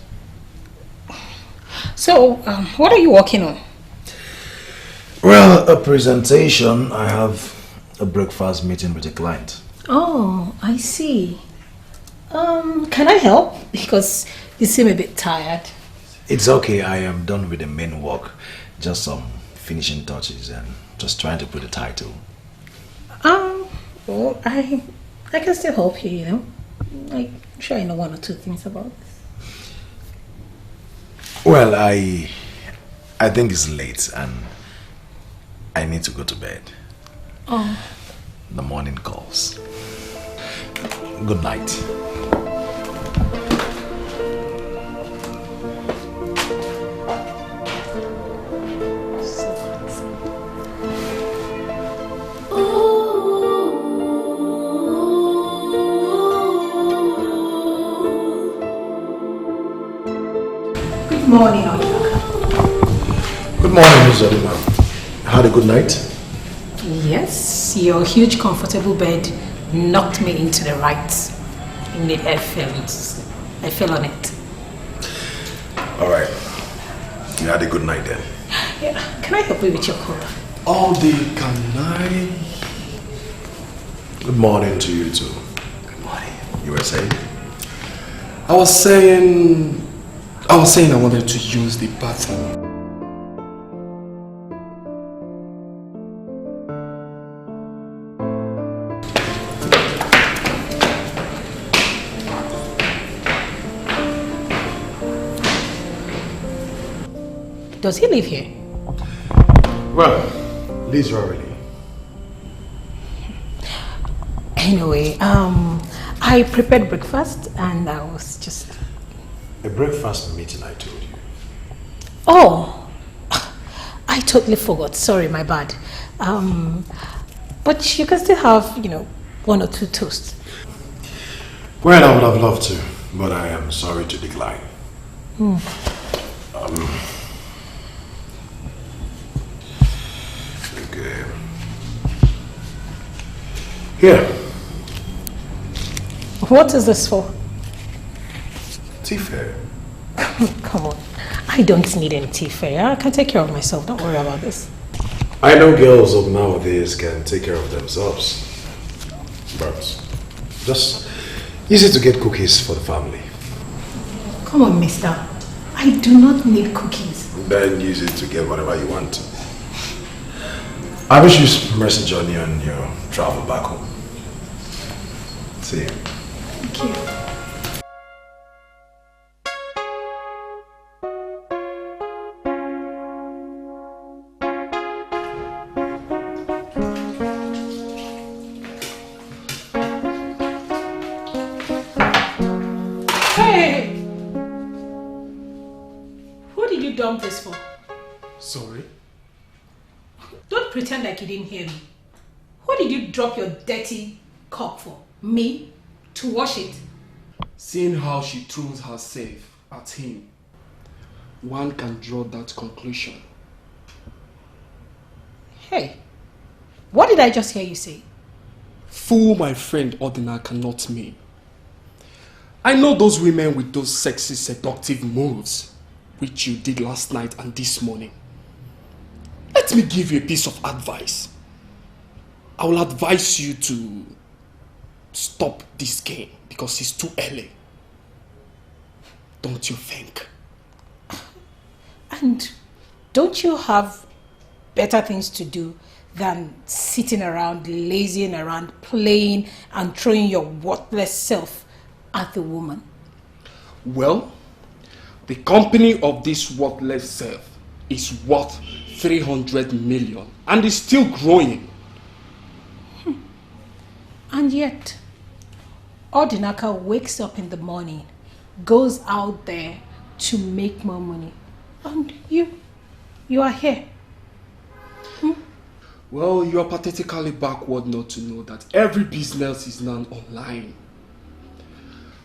So, what are you working on? Well, a presentation. I have a breakfast meeting with a client. Oh, I see. Can I help? Because you seem a bit tired. It's okay. I am done with the main work. Just some finishing touches and just trying to put a title. Well, I can still help you, you know. I'm sure I know one or two things about this. Well, I think it's late and I need to go to bed. Oh. The morning calls. Good night. morning, Odinaka. Good morning, Miss Odina. Had a good night? Yes, your huge comfortable bed knocked me into the right. I fell on it. Alright. You had a good night then? Yeah. Can I help you with your cola? All day, can I? Good morning to you too. Good morning. You were saying? I was saying I wanted to use the bathroom. Does he live here? Well, Liz already. Anyway, I prepared breakfast and I was just... A breakfast meeting, I told you. Oh, I totally forgot. Sorry, my bad. But you can still have, 1 or 2 toasts. Well, I would have loved to, but I am sorry to decline. Okay. Here. What is this for? Tea fair. Come on. I don't need any tea fair. I can take care of myself. Don't worry about this. I know girls of nowadays can take care of themselves. But just use it to get cookies for the family. Come on, mister. I do not need cookies. Then use it to get whatever you want. I wish you a mercy journey on your travel back home. See you. Thank you. Hey! Who did you dump this for? Sorry? Don't pretend like you didn't hear me. Who did you drop your dirty cup for? Me? To wash it? Seeing how she throws herself at him, one can draw that conclusion. Hey, what did I just hear you say? Fool my friend Odina cannot me. I know those women with those sexy, seductive moves, which you did last night and this morning. Let me give you a piece of advice. I will advise you to stop this game because it's too early. Don't you think? And don't you have better things to do than sitting around, lazing around, playing and throwing your worthless self at the woman? Well, the company of this worthless self is worth 300 million and is still growing. And yet, Odinaka wakes up in the morning, goes out there to make more money. And you are here. Well, you are pathetically backward not to know that every business is now online.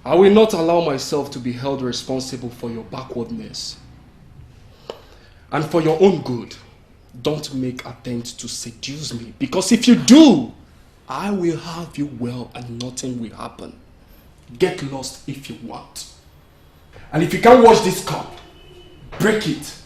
I will not allow myself to be held responsible for your backwardness. And for your own good, don't make attempt to seduce me, because if you do, I will have you well and nothing will happen. Get lost if you want. And if you can't wash this cup, break it.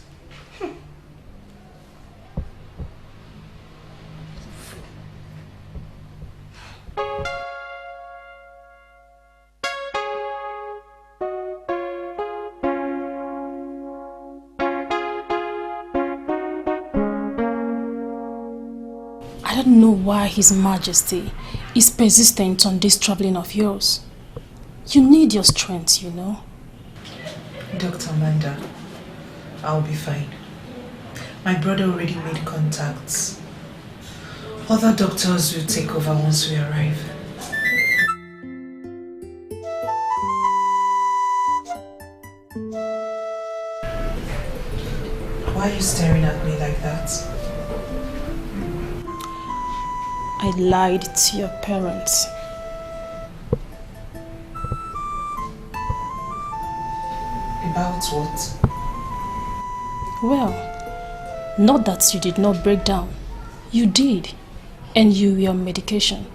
I don't know why His Majesty is persistent on this traveling of yours. You need your strength, you know. Dr. Amanda, I'll be fine. My brother already made contacts. Other doctors will take over once we arrive. Why are you staring at me like that? I lied to your parents. About what? Well, not that you did not break down. You did, and you were on medication.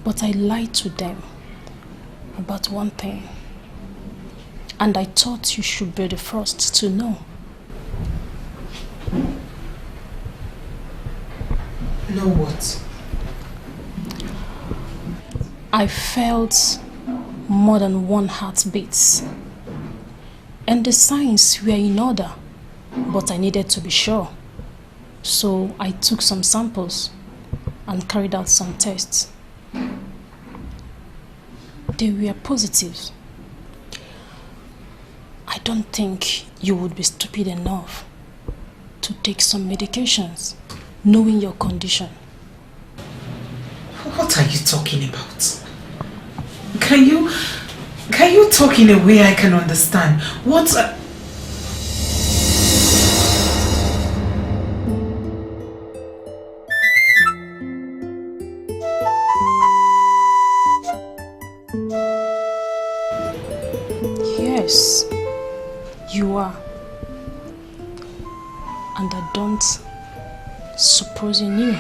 But I lied to them about one thing. And I thought you should be the first to know. Know what? I felt more than one heartbeat. And the signs were in order, but I needed to be sure. So I took some samples and carried out some tests. They were positive. I don't think you would be stupid enough to take some medications, knowing your condition. What are you talking about? Can you talk in a way I can understand? Yes, you are. And I don't suppose you knew.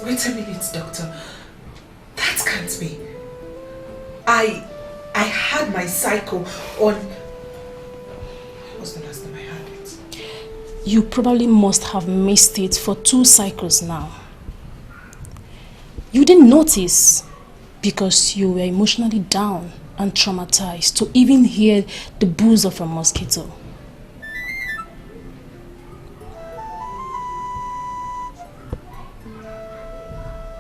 Wait a minute, doctor. That can't be. I had my cycle on... When was the last time I had it? You probably must have missed it for 2 cycles now. You didn't notice because you were emotionally down and traumatized to even hear the buzz of a mosquito.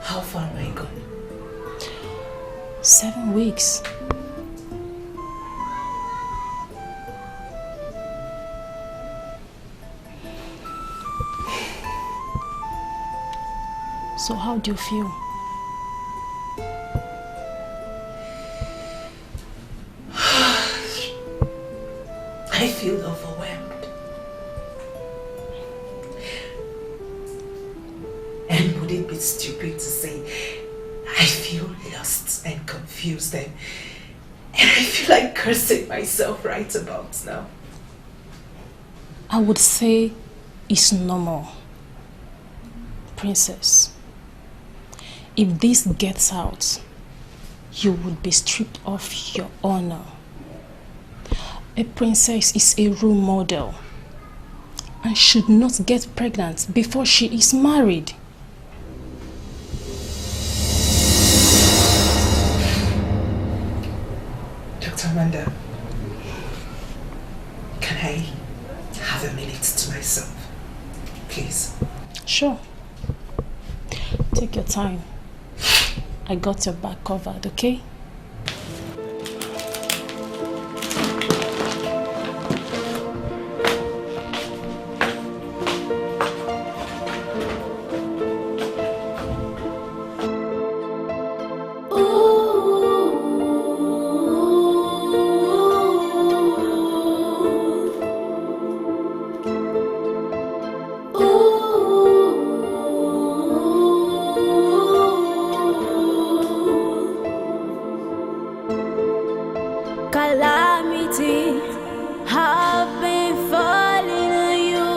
How far am I gone? 7 weeks. So how do you feel? I feel overwhelmed. And would it be stupid to say I feel lost and confused and I feel like cursing myself right about now? I would say it's normal, princess. If this gets out, you would be stripped of your honor. A princess is a role model and should not get pregnant before she is married. Dr. Amanda, can I have a minute to myself, please? Sure. Take your time. I got your back covered, okay? Calamity have been falling on you.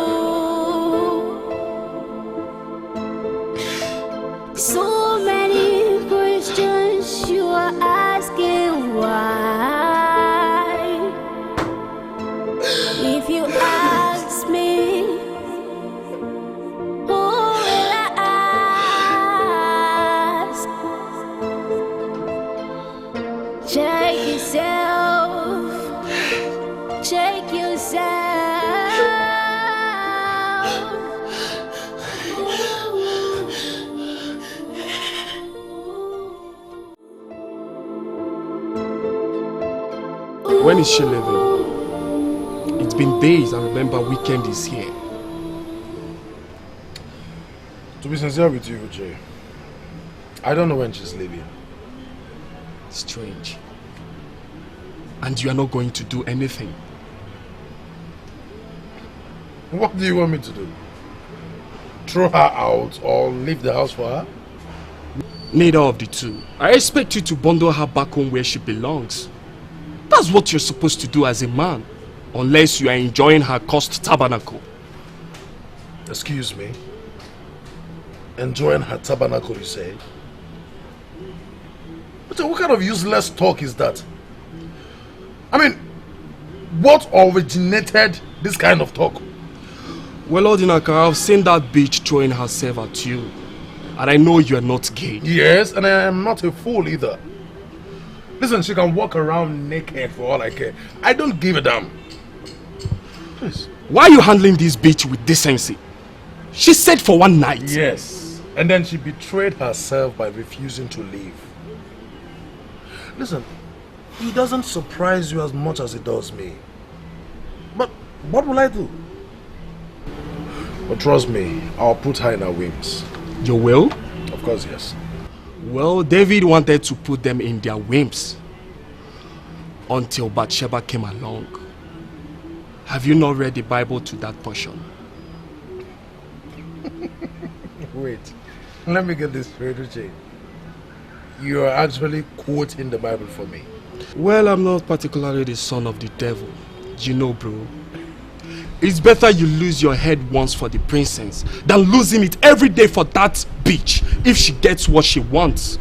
So many questions you are asking why. If you ask me, who will I ask? Check yourself. Check yourself. When is she leaving? It's been days and remember weekend is here. To be sincere with you, Jay, I don't know when she's leaving. Strange. And you are not going to do anything. What do you want me to do? Throw her out or leave the house for her? Neither of the two. I expect you to bundle her back home where she belongs. That's what you're supposed to do as a man. Unless you are enjoying her cursed tabernacle. Excuse me? Enjoying her tabernacle, you say? But what kind of useless talk is that? I mean, what originated this kind of talk? Well, Odinaka, I've seen that bitch throwing herself at you. And I know you're not gay. Yes, and I am not a fool either. Listen, she can walk around naked for all I care. I don't give a damn. Please. Why are you handling this bitch with decency? She said for one night. Yes, and then she betrayed herself by refusing to leave. Listen, it doesn't surprise you as much as it does me. But what will I do? But trust me, I'll put her in her wings. You will? Of course, yes. Well, David wanted to put them in their whims until Bathsheba came along. Have you not read the Bible to that portion? Wait, let me get this straight, Uche. You are actually quoting the Bible for me. Well, I'm not particularly the son of the devil. You know, bro. It's better you lose your head once for the princess than losing it every day for that bitch if she gets what she wants.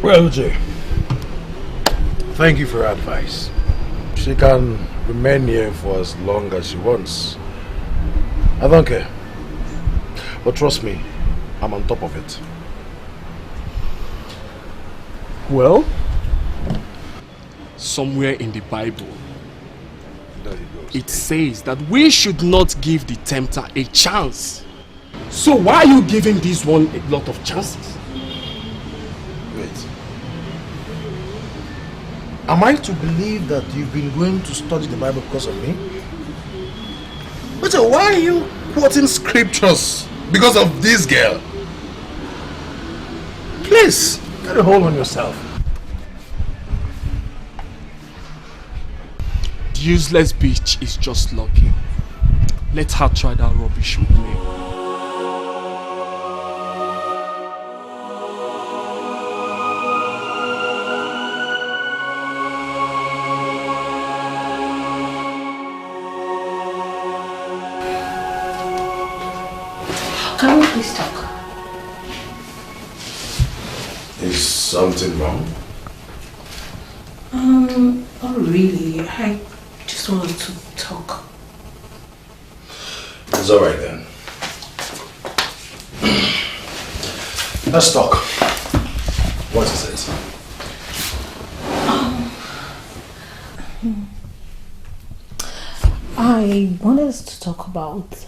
Well, Uche, thank you for your advice. She can remain here for as long as she wants. I don't care. But trust me, I'm on top of it. Well, somewhere in the Bible, it says that we should not give the tempter a chance. So why are you giving this one a lot of chances? Wait. Am I to believe that you've been going to study the Bible because of me? But why are you quoting scriptures because of this girl? Please, get a hold on yourself. The useless bitch is just lucky. Let her try that rubbish with me. Can we please talk? Is something wrong? Not really. I just wanted to talk. It's alright then. Let's talk. What is it? I wanted us to talk about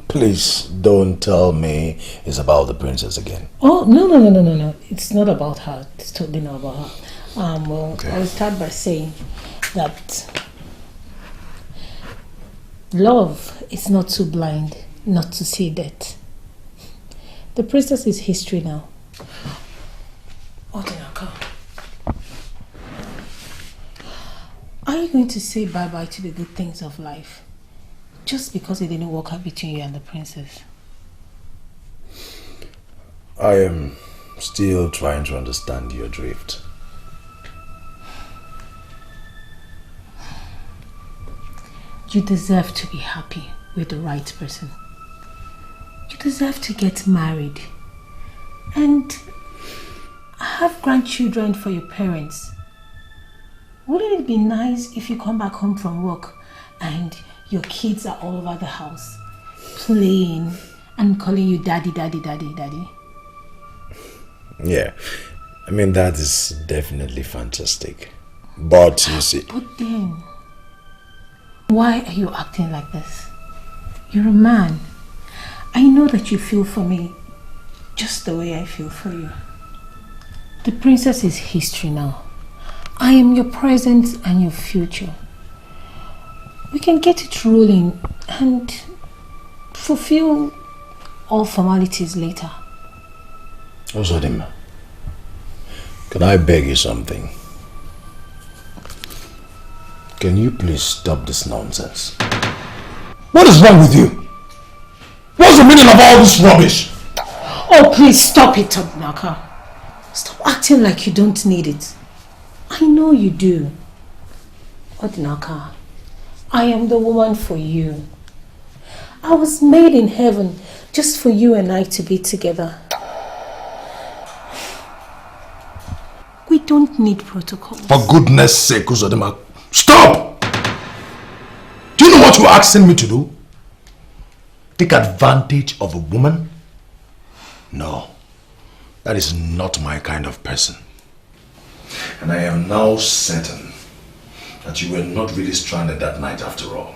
Please don't tell me it's about the princess again. Oh, no. It's not about her. It's totally not about her. Okay. I will start by saying that love is not too blind not to see that. The princess is history now. Are you going to say bye-bye to the good things of life just because it didn't work out between you and the princess? I am still trying to understand your drift. You deserve to be happy with the right person. You deserve to get married and have grandchildren for your parents. Wouldn't it be nice if you come back home from work and your kids are all over the house playing and calling you daddy? Yeah, I mean that is definitely fantastic. But you see... But then, why are you acting like this? You're a man. I know that you feel for me just the way I feel for you. The princess is history now. I am your present and your future. We can get it rolling and fulfill all formalities later. Ozodima, can I beg you something? Can you please stop this nonsense? What is wrong with you? What's the meaning of all this rubbish? Oh, please stop it, Odinaka. Stop acting like you don't need it. I know you do. Odinaka, I am the woman for you. I was made in heaven just for you and I to be together. We don't need protocols. For goodness sake, Uzodima, stop! Do you know what you're asking me to do? Take advantage of a woman? No, that is not my kind of person. And I am now certain that you were not really stranded that night after all.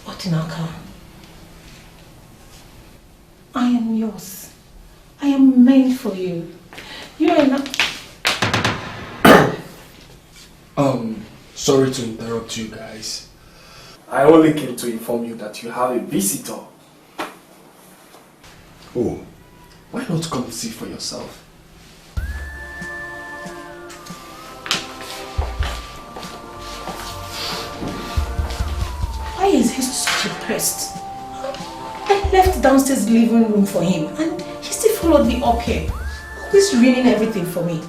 Odinaka, I am yours. I am made for you. You are not... Sorry to interrupt you guys. I only came to inform you that you have a visitor. Who? Why not come see for yourself? Why is he such a pest? I left downstairs living room for him and he still followed me up here. Always ruining everything for me.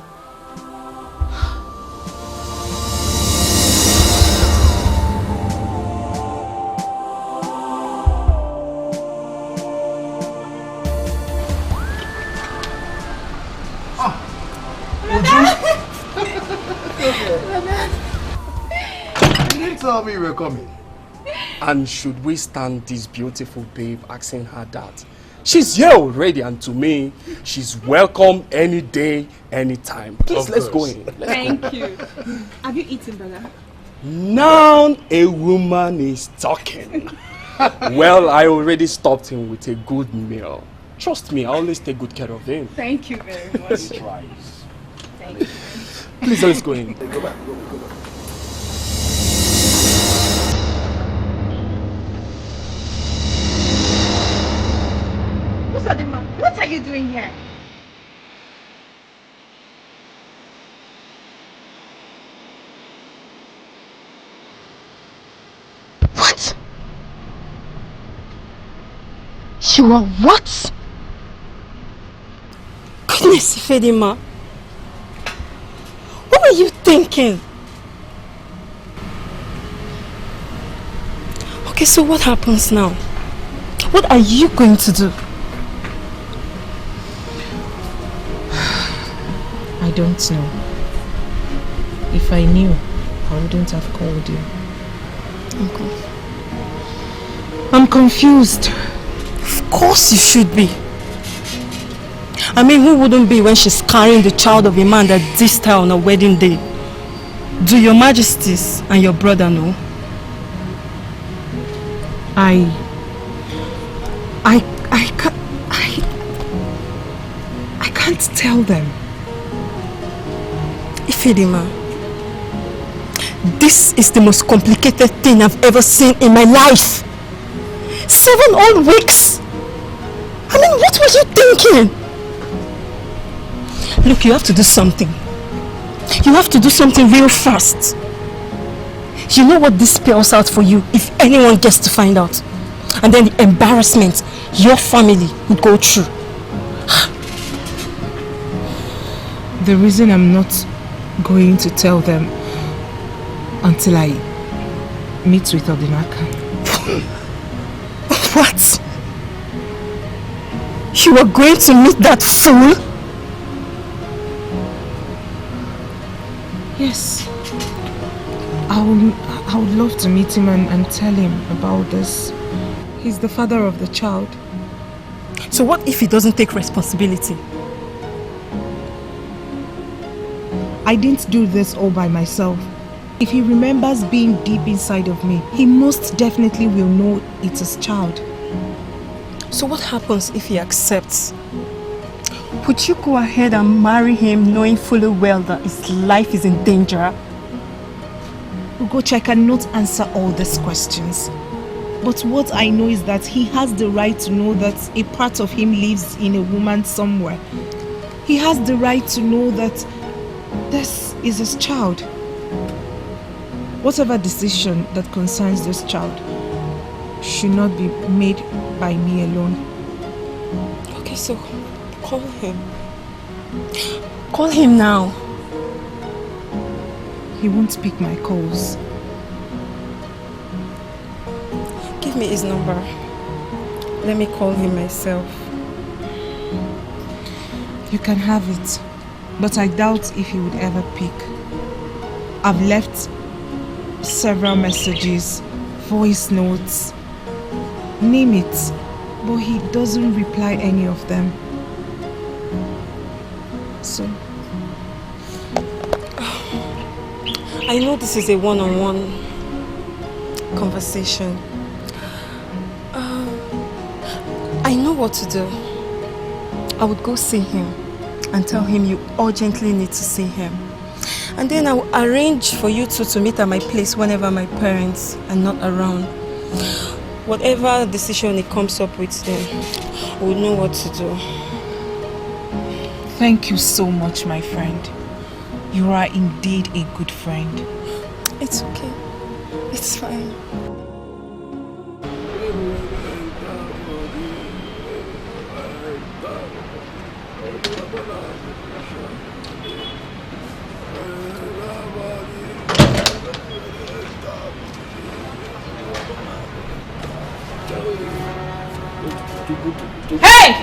You didn't tell me you were coming. And should we stand this beautiful babe asking her that? She's here already, and to me, she's welcome any day, anytime. Please, let's go in. Thank you. Have you eaten, brother? Now a woman is talking. Well, I already stopped him with a good meal. Trust me, I always take good care of him. Thank you very much. Thank you. Please, let's go in. Go back. What are you doing here? What? You are what? Goodness, Fedima. What were you thinking? Okay, so what happens now? What are you going to do? I don't know. If I knew, I wouldn't have called you. I'm confused. Of course you should be. I mean, who wouldn't be when she's carrying the child of a man that dissed her on her wedding day? Do your majesties and your brother know? I can't tell them. Ifedima, this is the most complicated thing I've ever seen in my life. 7 whole weeks. I mean, what were you thinking? Look, you have to do something. You have to do something real fast. You know what this spells out for you if anyone gets to find out. And then the embarrassment your family would go through. The reason I'm not going to tell them until I meet with Odinaka. What? You are going to meet that fool? Yes. I would love to meet him and tell him about this. He's the father of the child. So what if he doesn't take responsibility? I didn't do this all by myself. If he remembers being deep inside of me, he most definitely will know it's his child. So what happens if he accepts? Would you go ahead and marry him knowing fully well that his life is in danger? Ugochi, I cannot answer all these questions. But what I know is that he has the right to know that a part of him lives in a woman somewhere. He has the right to know that this is his child. Whatever decision that concerns this child, should not be made by me alone. Okay, so call him. Call him now. He won't pick my calls. Give me his number. Let me call him myself. You can have it, but I doubt if he would ever pick. I've left several messages, voice notes, name it, but he doesn't reply any of them. So I know this is a one-on-one conversation. I know what to do. I would go see him and tell him you urgently need to see him. And then I will arrange for you two to meet at my place whenever my parents are not around. Whatever decision he comes up with, then we'll know what to do. Thank you so much, my friend. You are indeed a good friend. It's okay. It's fine. Hey!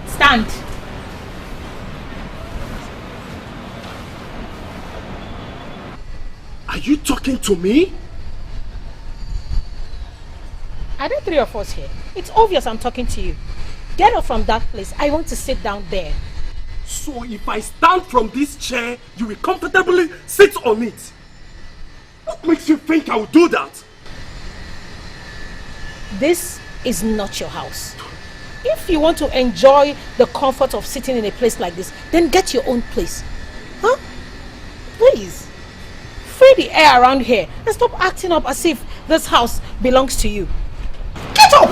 Stand. Are you talking to me? Are there three of us here? It's obvious I'm talking to you. Get up from that place. I want to sit down there. So if I stand from this chair, you will comfortably sit on it. What makes you think I will do that? This is not your house. If you want to enjoy the comfort of sitting in a place like this, then get your own place. Huh? Please. Free the air around here and stop acting up as if this house belongs to you. Get up!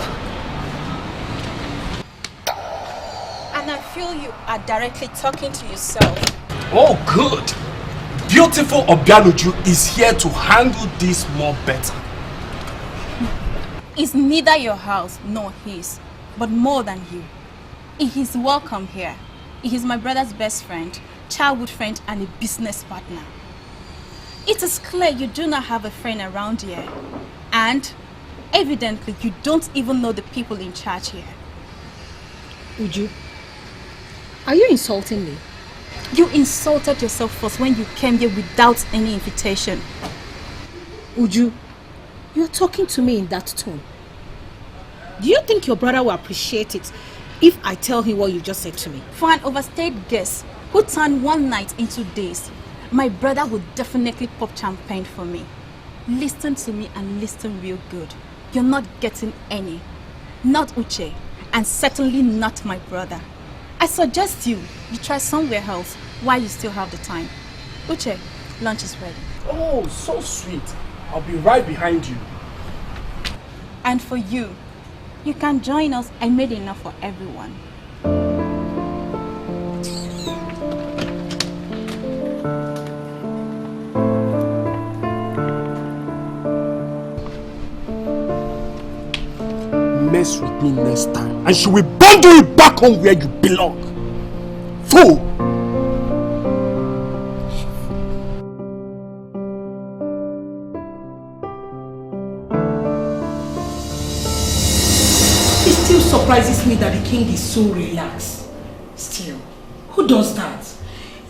And I feel you are directly talking to yourself. Oh, good. Beautiful Obianuju is here to handle this more better. It's neither your house nor his, but more than you. He is welcome here. He is my brother's best friend, childhood friend, and a business partner. It is clear you do not have a friend around here. And evidently you don't even know the people in charge here. Uju, are you insulting me? You insulted yourself first when you came here without any invitation. Uju, you're talking to me in that tone. Do you think your brother will appreciate it if I tell him what you just said to me? For an overstayed guest who turned one night into days, my brother would definitely pop champagne for me. Listen to me and listen real good. You're not getting any. Not Uche, and certainly not my brother. I suggest you try somewhere else while you still have the time. Uche, lunch is ready. Oh, so sweet. I'll be right behind you. And for you, you can join us. I made enough for everyone. Mess with me next time, and she will bundle you back home where you belong. Fool! It still surprises me that the king is so relaxed. Still, who does that?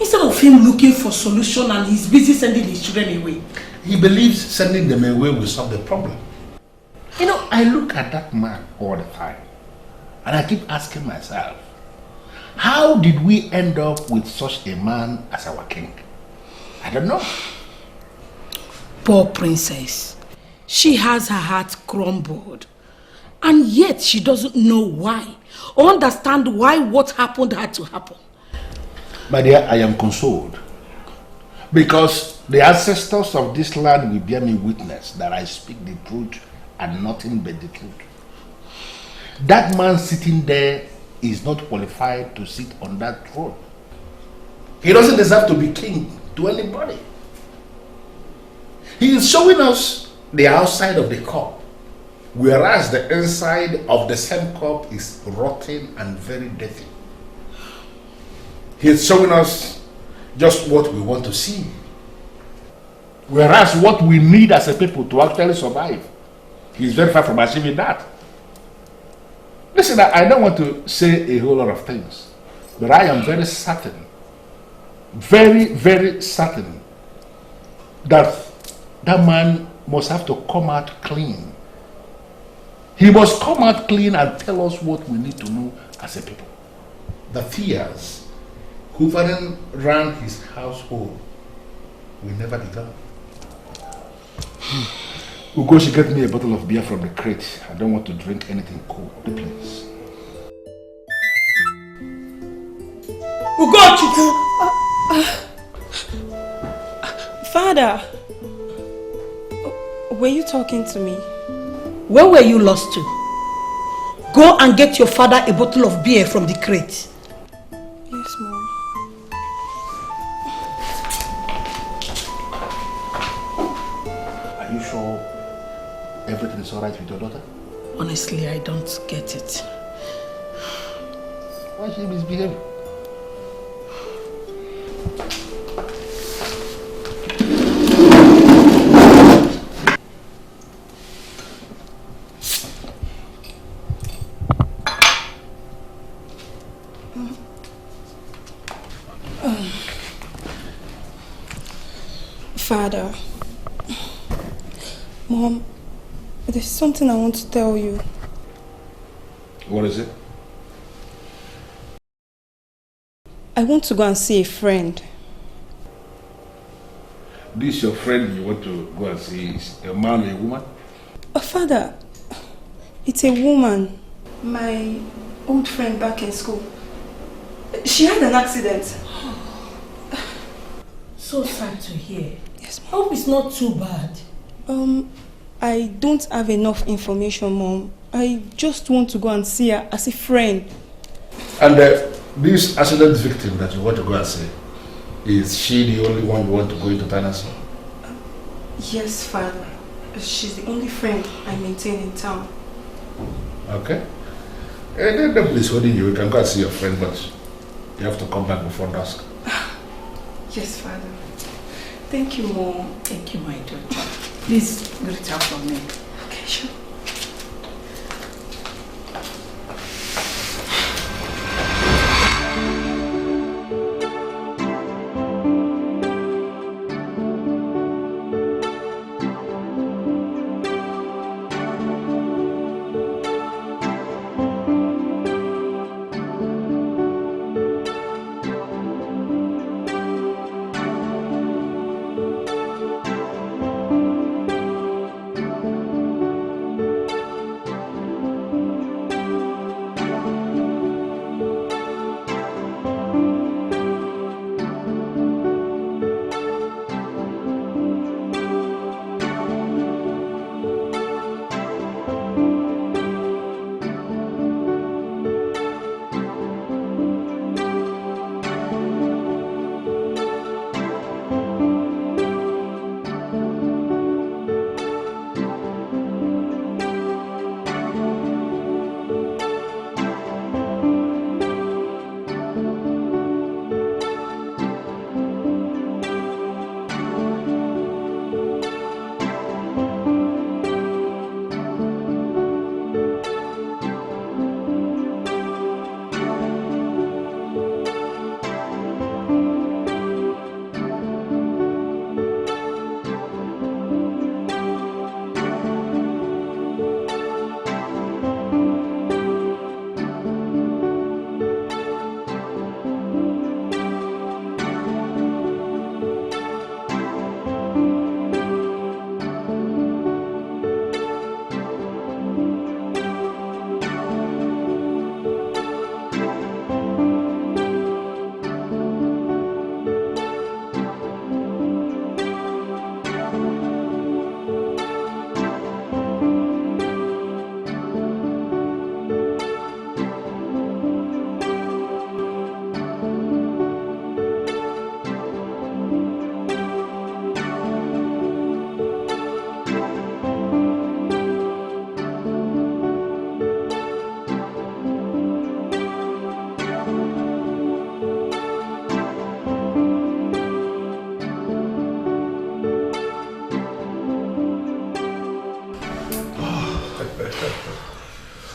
Instead of him looking for solution and he's busy sending his children away. He believes sending them away will solve the problem. You know, I look at that man all the time and I keep asking myself, how did we end up with such a man as our king? I don't know. Poor princess. She has her heart crumbled. And yet she doesn't know why or understand why what happened had to happen. My dear, I am consoled because the ancestors of this land will bear me witness that I speak the truth and nothing but the truth. That man sitting there is not qualified to sit on that throne. He doesn't deserve to be king to anybody. He is showing us the outside of the cup whereas the inside of the same cup is rotten and very dirty. He's showing us just what we want to see, whereas what we need as a people to actually survive, he's very far from achieving that. Listen, I don't want to say a whole lot of things, but I am very certain, very, very certain that that man must have to come out clean. He must come out clean and tell us what we need to know as a people. The fears hovering around his household will never be gone. Ugo should get me a bottle of beer from the crate. I don't want to drink anything cold, please. Ugo Chuku! Father, were you talking to me? Where were you lost to? Go and get your father a bottle of beer from the crate. Yes, Mom. Are you sure everything is alright with your daughter? Honestly, I don't get it. Why is she misbehaving? Father, Mom, there's something I want to tell you. What is it? I want to go and see a friend. This your friend you want to go and see is a man or a woman? Father, it's a woman. My old friend back in school. She had an accident. So sad to hear. Yes, Mom. I hope it's not too bad. I don't have enough information, Mom. I just want to go and see her as a friend. And this accident victim that you want to go and see, is she the only one you want to go into town and see? Yes, Father. She's the only friend I maintain in town. Okay. Then the police holding you. You can go and see your friend, but you have to come back before dusk. Yes, Father. Thank you, Mom. Thank you, my daughter. Please greet her for me. Okay, sure.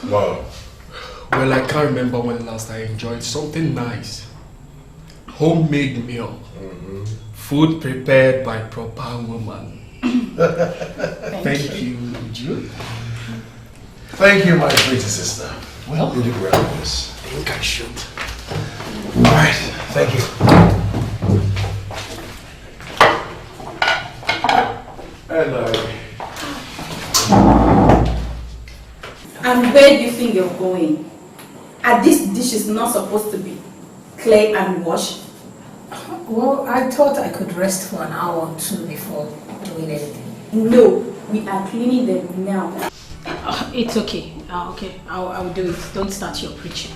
Wow. Well, I can't remember when last I enjoyed something nice. Homemade meal. Food prepared by proper woman. Thank you, Uju. Thank you, my pretty sister. Well, you did well with this. I think I should. Alright, thank you. Hello. And where do you think you're going? Are these dishes not supposed to be clean and washed? Well, I thought I could rest for an hour or two before doing anything. No, we are cleaning them now. It's okay. Okay, I'll do it. Don't start your preaching.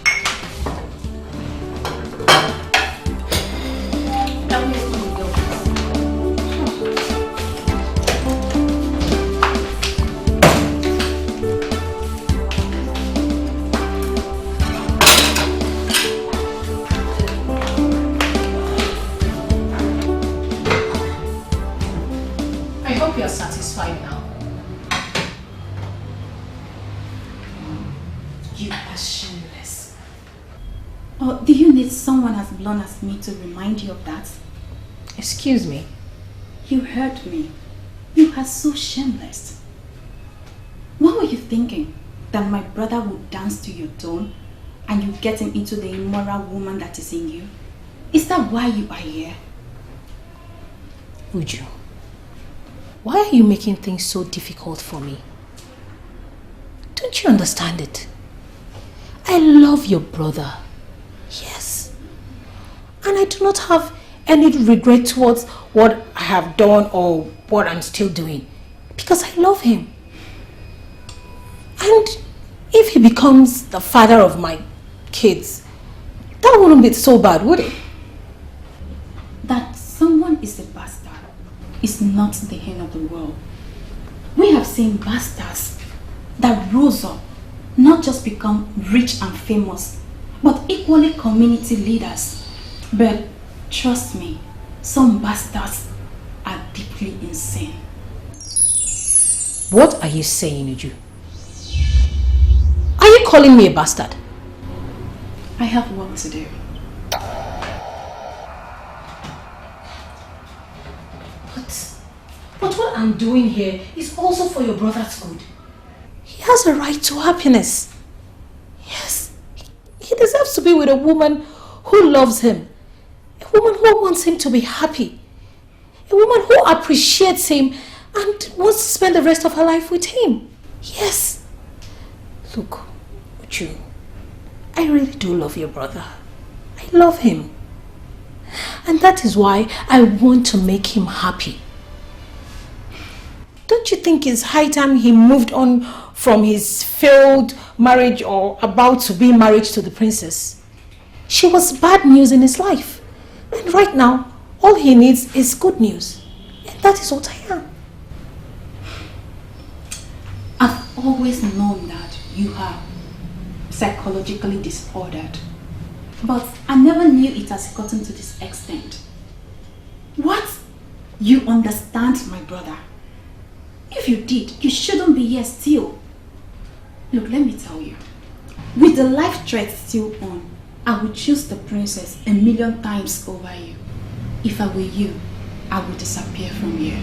I hope you're satisfied now. You are shameless. Oh, do you need someone as blonde as me to remind you of that? Excuse me? You heard me. You are so shameless. What were you thinking? That my brother would dance to your tone and you get him into the immoral woman that is in you? Is that why you are here? Uju, why are you making things so difficult for me? Don't you understand it? I love your brother. Yes. And I do not have any regret towards what I have done or what I'm still doing. Because I love him. And if he becomes the father of my kids, that wouldn't be so bad, would it? That someone is a bastard is not the end of the world. We have seen bastards that rose up, not just become rich and famous, but equally community leaders. But trust me, some bastards are deeply insane. What are you saying, Uju? Are you calling me a bastard? I have work to do. But what I'm doing here is also for your brother's good. He has a right to happiness. Yes, he deserves to be with a woman who loves him. A woman who wants him to be happy. A woman who appreciates him and wants to spend the rest of her life with him. Yes. Look, Uju, I really do love your brother. I love him. And that is why I want to make him happy. Don't you think it's high time he moved on from his failed marriage or about to be married to the princess? She was bad news in his life. And right now, all he needs is good news. And that is what I am. I've always known that you are psychologically disordered. But I never knew it has gotten to this extent. What? You understand my brother? If you did, you shouldn't be here still. Look, let me tell you. With the life threat still on, I would choose the princess 1,000,000 times over you. If I were you, I would disappear from here.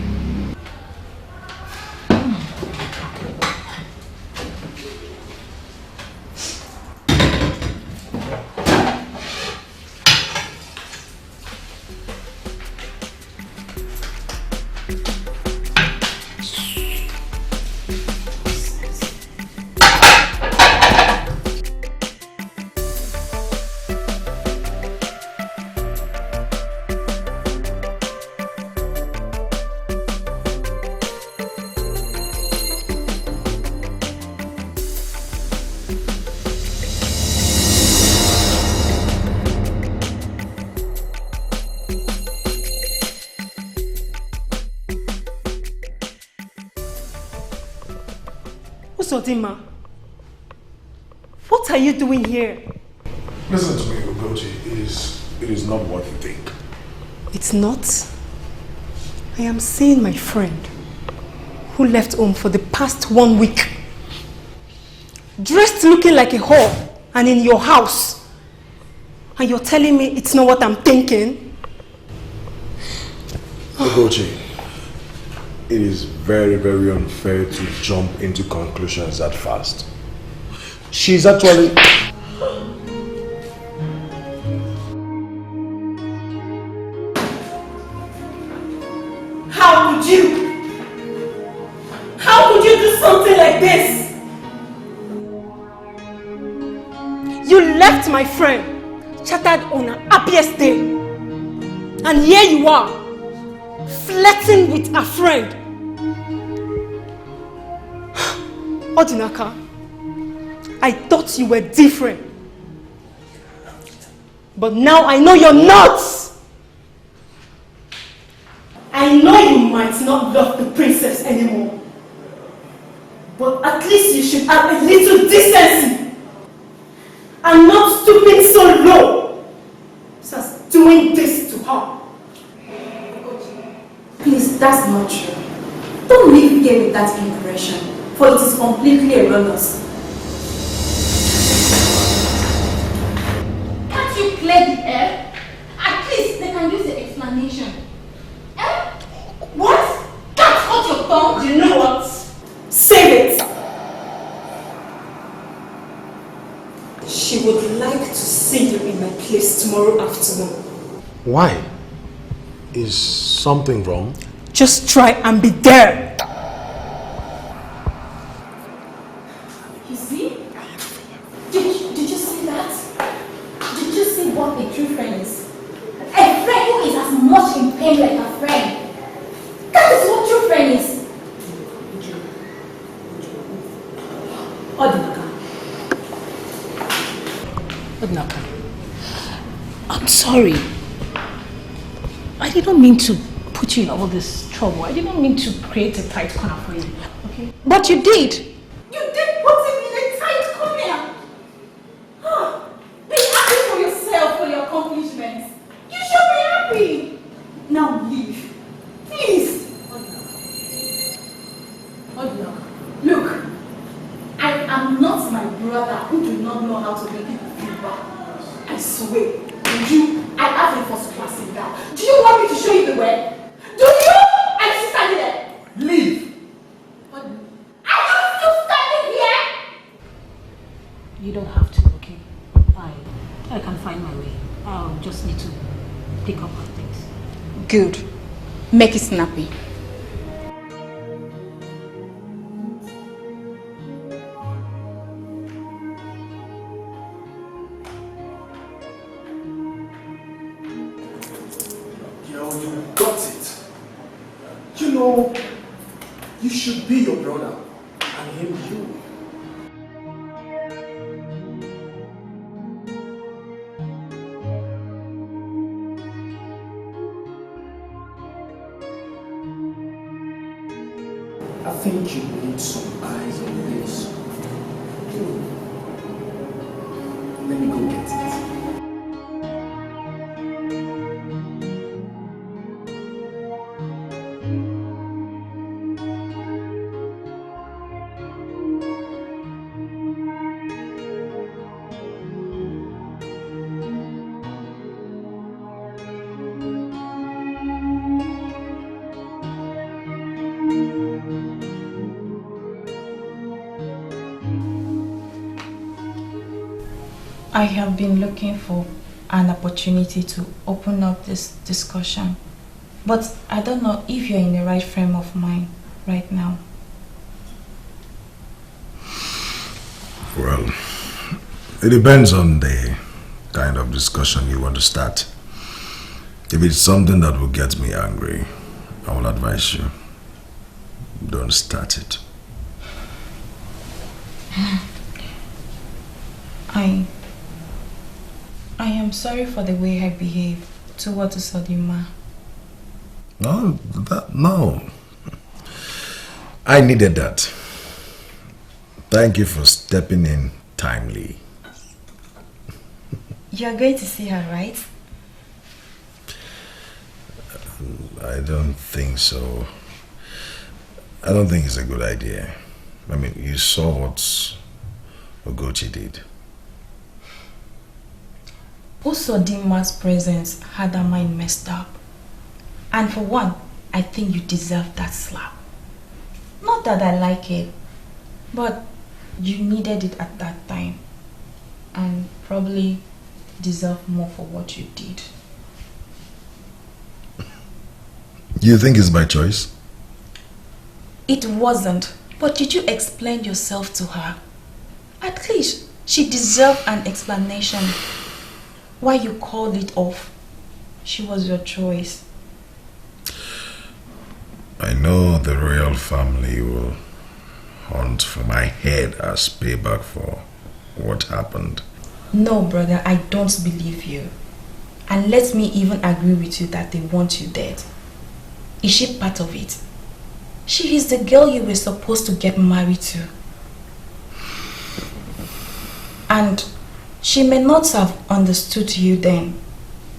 Usodima, what are you doing here? Listen to me, Ugochi. It is not what you think. It's not. I am seeing my friend who left home for the past 1 week. dressed looking like a whore, and in your house. And you're telling me it's not what I'm thinking? Ogochi, it is very, very unfair to jump into conclusions that fast. She's actually... How could you? How could you do something like this? You left my friend chattered on her happiest day. And here you are, flirting with a friend. Odinaka, I thought you were different. But now I know you're not. I know you might not love the princess anymore. But at least you should have a little decency. And not stooping so low as doing this to her. Please, that's not true. Don't leave here with that impression, for it is completely erroneous. Can't you clear the air? At least they can use the explanation. Eh? What? Can't hold your tongue? You know what? Save it! She would like to see you in my place tomorrow afternoon. Why? Is something wrong? Just try and be there. You see? Did you see that? Did you see what a true friend is? A friend who is as much in pain like a friend. That is what true friend is. Odinaka, I'm sorry. I didn't mean to put you in all this trouble. I didn't mean to create a tight corner for you. Okay? But you did. You did put him in a tight corner. Be happy for yourself for your accomplishments. You should be happy. Now leave. Please. Look, I am not my brother who do not know how to make people feel bad. I swear, I have a first class in that. Do you want me to show you the way? Do you? I'm still standing there. Leave. I am still standing here. You don't have to, okay? I can find my way. I'll just need to pick up my things. Good. Make it snappy. You got it. You know, you should be your brother and him you. I think you need some eyes on this. Let me go get it. I have been looking for an opportunity to open up this discussion, but I don't know if you're in the right frame of mind right now. Well, it depends on the kind of discussion you want to start. If it's something that will get me angry, I will advise you, don't start it. I am sorry for the way I behaved towards Sodima. No. I needed that. Thank you for stepping in timely. You're going to see her, right? I don't think so. I don't think it's a good idea. I mean, you saw Ugochi did. Usodima's presence had her mind messed up. And for one, I think you deserve that slap. Not that I like it, but you needed it at that time. And probably deserve more for what you did. You think it's by choice? It wasn't. But did you explain yourself to her? At least she deserved an explanation. Why you called it off? She was your choice. I know the royal family will hunt for my head as payback for what happened. No, brother, I don't believe you. And let me even agree with you that they want you dead. Is she part of it? She is the girl you were supposed to get married to. And she may not have understood you then.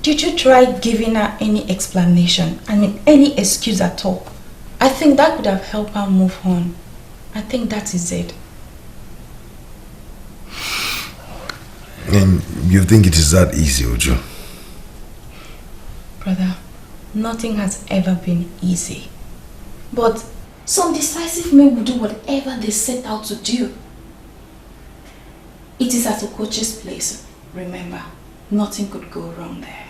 Did you try giving her any explanation? I mean, any excuse at all? I think that could have helped her move on. I think that is it. And you think it is that easy, Uju? Brother, nothing has ever been easy. But some decisive men will do whatever they set out to do. It is at Okoche's place. Remember, nothing could go wrong there.